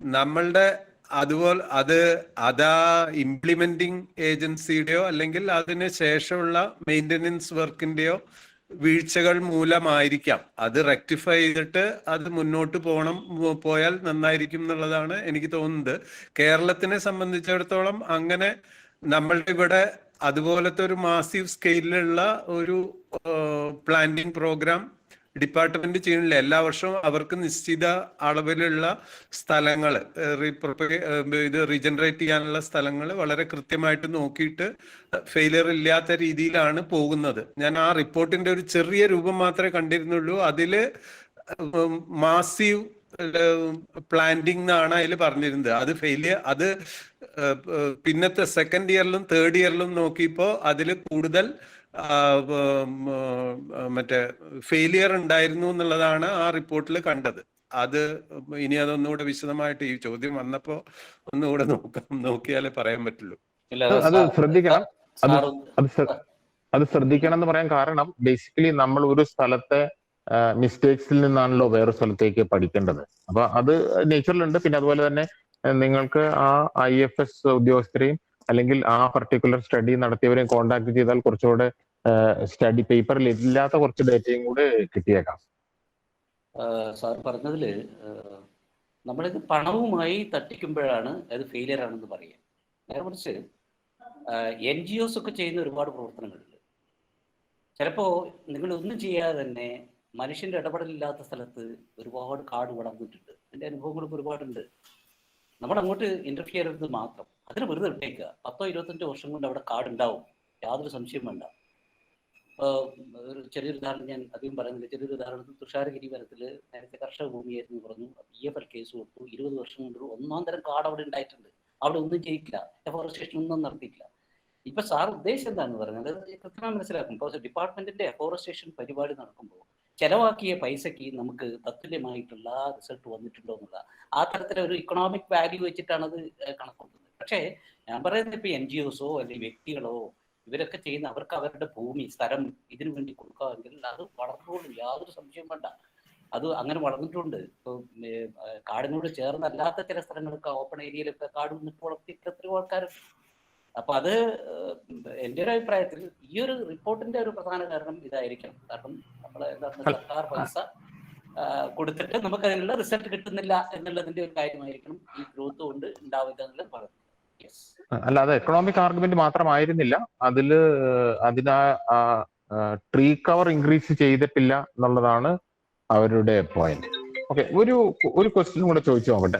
നമ്മളുടെ അതുപോലെ അതാ ഇംപ്ലിമെന്റിംഗ് ഏജൻസിയുടെയോ അല്ലെങ്കിൽ അതിന് ശേഷമുള്ള മെയിൻ്റനൻസ് വർക്കിന്റെയോ വീഴ്ചകൾ മൂലമായിരിക്കാം. അത് റെക്ടിഫൈ ചെയ്തിട്ട് അത് മുന്നോട്ട് പോയാൽ നന്നായിരിക്കും എന്നുള്ളതാണ് എനിക്ക് തോന്നുന്നത്. കേരളത്തിനെ സംബന്ധിച്ചിടത്തോളം അങ്ങനെ നമ്മളുടെ ഇവിടെ അതുപോലത്തെ ഒരു മാസീവ് സ്കെയിലുള്ള ഒരു പ്ലാന്റിംഗ് പ്രോഗ്രാം ഡിപ്പാർട്ട്മെന്റ് ചെയ്യണില്ല. എല്ലാ വർഷവും അവർക്ക് നിശ്ചിത അളവിലുള്ള സ്ഥലങ്ങൾ ഇത് റീജനറേറ്റ് ചെയ്യാനുള്ള സ്ഥലങ്ങൾ വളരെ കൃത്യമായിട്ട് നോക്കിയിട്ട് ഫെയിലിയർ ഇല്ലാത്ത രീതിയിലാണ് പോകുന്നത്. ഞാൻ ആ റിപ്പോർട്ടിന്റെ ഒരു ചെറിയ രൂപം മാത്രമേ കണ്ടിരുന്നുള്ളൂ. അതില് മാസീവ് പ്ലാന്റിംഗ് എന്നാണ് അതിൽ പറഞ്ഞിരുന്നത്. അത് അത് പിന്നത്തെ സെക്കൻഡ് ഇയറിലും തേർഡ് ഇയറിലും നോക്കിയപ്പോ അതിൽ കൂടുതൽ മറ്റേ ഫെയിലിയർ ഉണ്ടായിരുന്നു എന്നുള്ളതാണ് ആ റിപ്പോർട്ടിൽ കണ്ടത്. അത് ഇനി അതൊന്നുകൂടെ വിശദമായിട്ട് ഈ ചോദ്യം വന്നപ്പോ ഒന്നുകൂടെ നോക്കിയാലേ പറയാൻ പറ്റുള്ളൂ. അത് ശ്രദ്ധിക്കണം. അത് ശ്രദ്ധിക്കണം എന്ന് പറയാൻ കാരണം ബേസിക്കലി നമ്മൾ ഒരു സ്ഥലത്തെ മിസ്റ്റേക്സിൽ നിന്നാണല്ലോ വേറെ സ്ഥലത്തേക്ക് പഠിക്കേണ്ടത്. അപ്പൊ അത് നേച്ചറിലുണ്ട്. പിന്നെ അതുപോലെ തന്നെ നിങ്ങൾക്ക് ആ IFS ഉദ്യോഗസ്ഥരെയും അല്ലെങ്കിൽ ആ പർട്ടിക്കുലർ സ്റ്റഡി നടത്തിയവരെയും കോണ്ടാക്ട് ചെയ്താൽ കുറച്ചുകൂടെ സ്റ്റഡി പേപ്പറിൽ ഇല്ലാത്ത കുറച്ച് ഡേറ്റയും കൂടെ കിട്ടിയേക്കാം. സാർ പറഞ്ഞതില് നമ്മളിത് പണവുമായി തട്ടിക്കുമ്പോഴാണ് അത് ഫെയിലിയർ ആണെന്ന് പറയുക. നേരെ മറിച്ച് NGOs ഒക്കെ ചെയ്യുന്ന ഒരുപാട് പ്രവർത്തനങ്ങളുണ്ട്. ചിലപ്പോൾ നിങ്ങൾ ഒന്നും ചെയ്യാതെ തന്നെ മനുഷ്യന്റെ ഇടപെടലില്ലാത്ത സ്ഥലത്ത് ഒരുപാട് കാട് വളർന്നിട്ടുണ്ട്. എൻ്റെ അനുഭവങ്ങളൊക്കെ ഒരുപാടുണ്ട്. നമ്മൾ അങ്ങോട്ട് ഇന്റർഫിയർ ചെയ്തത് മാത്രം. അതിന് വെറുതെ ഇട്ടേക്കുക. 10-25 വർഷം കൊണ്ട് അവിടെ കാടുണ്ടാവും, യാതൊരു സംശയം വേണ്ട. ഒരു ചെറിയൊരു ഉദാഹരണം ഞാൻ അധികം പറയുന്നില്ല. ചെറിയൊരു ഉദാഹരണത്തിൽ തുഷാരഗിരി വനത്തിൽ നേരത്തെ കർഷക ഭൂമിയായിരുന്നു പറഞ്ഞു, EFL കേസ് കൊടുത്തു. 20 വർഷം കൊണ്ട് ഒന്നാം തരം കാട് അവിടെ ഉണ്ടായിട്ടുണ്ട്. അവിടെ ഒന്നും ചെയ്യില്ല, എഫോറസ്റ്റേഷൻ ഒന്നും നടത്തിയില്ല. ഇപ്പൊ സാർ ഉദ്ദേശം എന്താണെന്ന് പറഞ്ഞത് കൃത്യമായി മനസ്സിലാക്കും. ഇപ്പോൾ ഡിപ്പാർട്ട്മെന്റിന്റെ എഫോറസ്റ്റേഷൻ പരിപാടി നടക്കുമ്പോൾ ചെലവാക്കിയ പൈസയ്ക്ക് നമുക്ക് തത്തുല്യമായിട്ടുള്ള റിസൾട്ട് വന്നിട്ടുണ്ടോ എന്നുള്ള ആ തരത്തിലൊരു ഇക്കണോമിക് വാല്യൂ വെച്ചിട്ടാണ് അത് കണക്കൂട്ടുന്നത്. പക്ഷേ ഞാൻ പറയുന്നത് ഇപ്പൊ NGOസോ അല്ലെങ്കിൽ വ്യക്തികളോ ഇവരൊക്കെ ചെയ്യുന്ന അവർക്ക് അവരുടെ ഭൂമി സ്ഥലം ഇതിനു വേണ്ടി കൊടുക്കാമെങ്കിൽ അത് വളർന്നുകൊള്ളും, യാതൊരു സംശയം വേണ്ട. അത് അങ്ങനെ വളർന്നിട്ടുണ്ട്. ഇപ്പോൾ കാടിനോട് ചേർന്നല്ലാത്ത ചില സ്ഥലങ്ങളൊക്കെ ഓപ്പൺ ഏരിയയിലൊക്കെ കാട് നിന്നിട്ട് വളർത്തിയിട്ട് എത്രയോ ആൾക്കാരുണ്ട്. അപ്പൊ അത് എൻ്റെ ഒരു അഭിപ്രായത്തിൽ ഈ ഒരു റിപ്പോർട്ടിന്റെ ഒരു പ്രധാന കാരണം ഇതായിരിക്കണം. കാരണം നമ്മൾ എന്താണ് സർക്കാർ പൈസ കൊടുത്തിട്ട് നമുക്ക് അതിനുള്ള റിസൾട്ട് കിട്ടുന്നില്ല എന്നുള്ളതിന്റെ ഒരു കാര്യമായിരിക്കണം ഈ ഗ്രോത്ത് കൊണ്ട് ഉണ്ടാവുക എന്നുള്ളത് പറയുന്നത്. അല്ലാതെ എക്കണോമിക് ആർഗ്യുമെന്റ് മാത്രമായിരുന്നില്ല അതിന് ട്രീ കവർ ഇൻക്രീസ് ചെയ്തിട്ടില്ല എന്നുള്ളതാണ് അവരുടെ പോയിന്റ്. ഓക്കെ, ഒരു ക്വസ്റ്റ്യൻ കൂടെ ചോദിച്ചു നോക്കട്ടെ.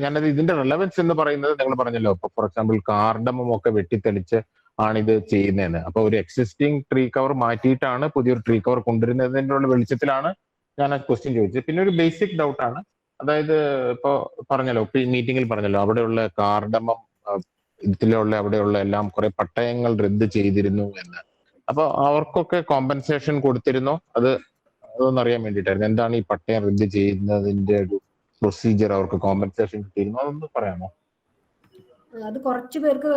ഞാനത് ഇതിന്റെ റെലവൻസ് എന്ന് പറയുന്നത് നിങ്ങൾ പറഞ്ഞല്ലോ, ഇപ്പൊ ഫോർ എക്സാമ്പിൾ കാർഡമം ഒക്കെ വെട്ടിത്തെളിച്ച് ആണിത് ചെയ്യുന്നതെന്ന്. അപ്പൊ ഒരു എക്സിസ്റ്റിംഗ് ട്രീ കവർ മാറ്റിയിട്ടാണ് പുതിയൊരു ട്രീ കവർ കൊണ്ടുവരുന്നതിന്റെ വെളിച്ചത്തിലാണ് ഞാൻ ആ ക്വസ്റ്റ്യൻ ചോദിച്ചത്. പിന്നെ ഒരു ബേസിക് ഡൗട്ടാണ്, അതായത് ഇപ്പൊ പറഞ്ഞല്ലോ, ഇപ്പൊ ഈ മീറ്റിംഗിൽ പറഞ്ഞല്ലോ, അവിടെയുള്ള കാർഡമം ഇതിലുള്ള അവിടെയുള്ള എല്ലാം കുറെ പട്ടയങ്ങൾ റദ്ദ് ചെയ്തിരുന്നു എന്ന്. അപ്പൊ അവർക്കൊക്കെ കോമ്പൻസേഷൻ കൊടുത്തിരുന്നോ? അതൊന്നറിയാൻ വേണ്ടിയിട്ടായിരുന്നു. എന്താണ് ഈ പട്ടയം റദ്ദ് ചെയ്യുന്നതിന്റെ ഒരു പ്രൊസീജിയർ? അവർക്ക് കോമ്പൻസേഷൻ കിട്ടിയിരുന്നു, അതൊന്ന് പറയാമോ? അത് കുറച്ച് പേർക്ക്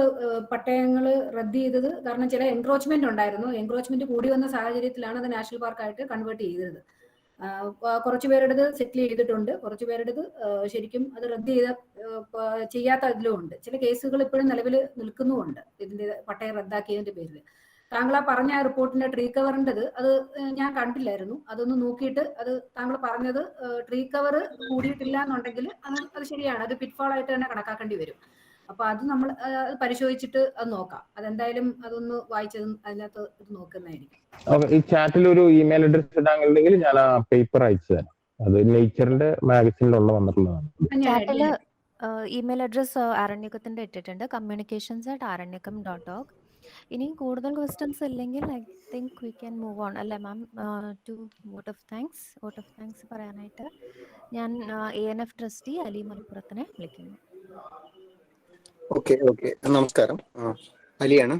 പട്ടയങ്ങൾ റദ്ദ് ചെയ്തത് കാരണം ചില എൻക്രോച്ച്മെന്റ് ഉണ്ടായിരുന്നു. എൻക്രോച്ച്മെന്റ് കൂടി വന്ന സാഹചര്യത്തിലാണ് അത് നാഷണൽ പാർക്കായിട്ട് കൺവേർട്ട് ചെയ്തത്. കുറച്ചു പേരുടേത് സെറ്റിൽ ചെയ്തിട്ടുണ്ട്, കുറച്ചു പേരുടേത് ശരിക്കും അത് റദ്ദ് ചെയ്യാത്ത ഇതിലും ഉണ്ട്. ചില കേസുകൾ ഇപ്പോഴും നിലവിൽ നിൽക്കുന്നുമുണ്ട് ഇതിന്റെ പട്ടയം റദ്ദാക്കിയതിന്റെ പേരിൽ. താങ്കൾ ആ പറഞ്ഞ ആ റിപ്പോർട്ടിന്റെ ട്രീ കവറിൻ്റെത് അത് ഞാൻ കണ്ടില്ലായിരുന്നു. അതൊന്ന് നോക്കിയിട്ട് അത് താങ്കൾ പറഞ്ഞത് ട്രീ കവർ കൂടിയിട്ടില്ല എന്നുണ്ടെങ്കിൽ അത് ശരിയാണ്, അത് പിറ്റ്ഫോൾ ആയിട്ട് തന്നെ കണക്കാക്കേണ്ടി വരും. അപ്പൊ അത് നമ്മൾ പരിശോധിച്ചിട്ട് അത് നോക്കാം. അതെന്തായാലും അതൊന്ന് വായിച്ചതും അതിനകത്ത് ഇത് നോക്കുന്നതായിരിക്കും. ഈ ചാറ്റിൽ ഒരു ഇമെയിൽ അഡ്രസ് ഇടാന്നുണ്ടെങ്കിൽ ഞാൻ ആ പേപ്പർ അയച്ചു തരാം. അത് നേച്ചറിന്റെ മാഗസിനിലുള്ള വന്നിട്ടുള്ളതാണ്. ചാറ്റില് ഇമെയിൽ അഡ്രസ് ആരണ്യകത്തിന്റെ ഇട്ടിട്ടുണ്ട്, communications@aranyakam.org. ഇനിയും കൂടുതൽ ക്വസ്റ്റ്യൻസ് ഇല്ലെങ്കിൽ I think we can move on അല്ലേ മാം ടു വോട്ട് ഓഫ് താങ്ക്സ് പറയാനായിട്ട് ഞാൻ ANF ട്രസ്റ്റി അലി മലപ്പുറത്തിനെ വിളിക്കുന്നു. ഓക്കെ, നമസ്കാരം. അലിയാണ്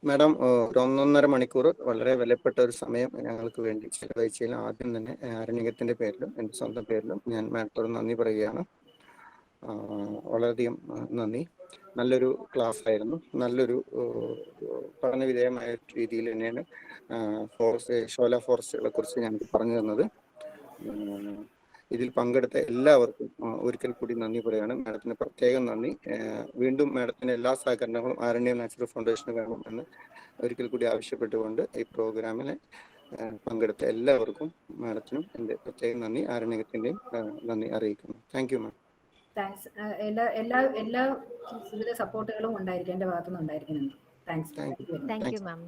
മാഡം. ഒരു 1.5 മണിക്കൂർ വളരെ വിലപ്പെട്ട ഒരു സമയം ഞങ്ങൾക്ക് വേണ്ടി ചെലവഴിച്ചതിൽ ആദ്യം തന്നെ ആരണ്യകത്തിന്റെ പേരിലും എൻ്റെ സ്വന്തം പേരിലും ഞാൻ മാഡത്തോട് നന്ദി പറയുകയാണ്. വളരെയധികം നന്ദി. നല്ലൊരു ക്ലാസ് ആയിരുന്നു. നല്ലൊരു പഠനവിധേയമായ രീതിയിൽ തന്നെയാണ് ഷോല ഫോറസ്റ്റുകളെ കുറിച്ച് ഞങ്ങൾക്ക് പറഞ്ഞു തന്നത്. ഇതിൽ പങ്കെടുത്ത എല്ലാവർക്കും ഒരിക്കൽ കൂടി നന്ദി പറയുകയാണ്. മാഡത്തിന് പ്രത്യേകം നന്ദി. വീണ്ടും മാഡത്തിന് എല്ലാ സഹകരണങ്ങളും ആരണ്യം നാച്ചുറൽ ഫൗണ്ടേഷന് വേണമെന്ന് ഒരിക്കൽ കൂടി ആവശ്യപ്പെട്ടുകൊണ്ട് ഈ പ്രോഗ്രാമിനെ പങ്കെടുത്ത എല്ലാവർക്കും മാഡത്തിനും എൻ്റെ പ്രത്യേകം നന്ദി, ആരണ്യകത്തിൻ്റെയും നന്ദി അറിയിക്കുന്നു. Thank you ma'am. താങ്ക്സ്. എല്ലാ വിവിധ സപ്പോർട്ടുകളും ഉണ്ടായിരിക്കും എൻ്റെ ഭാഗത്തുനിന്ന് ഉണ്ടായിരിക്കുന്നുണ്ട്. താങ്ക്സ്. Thank you ma'am.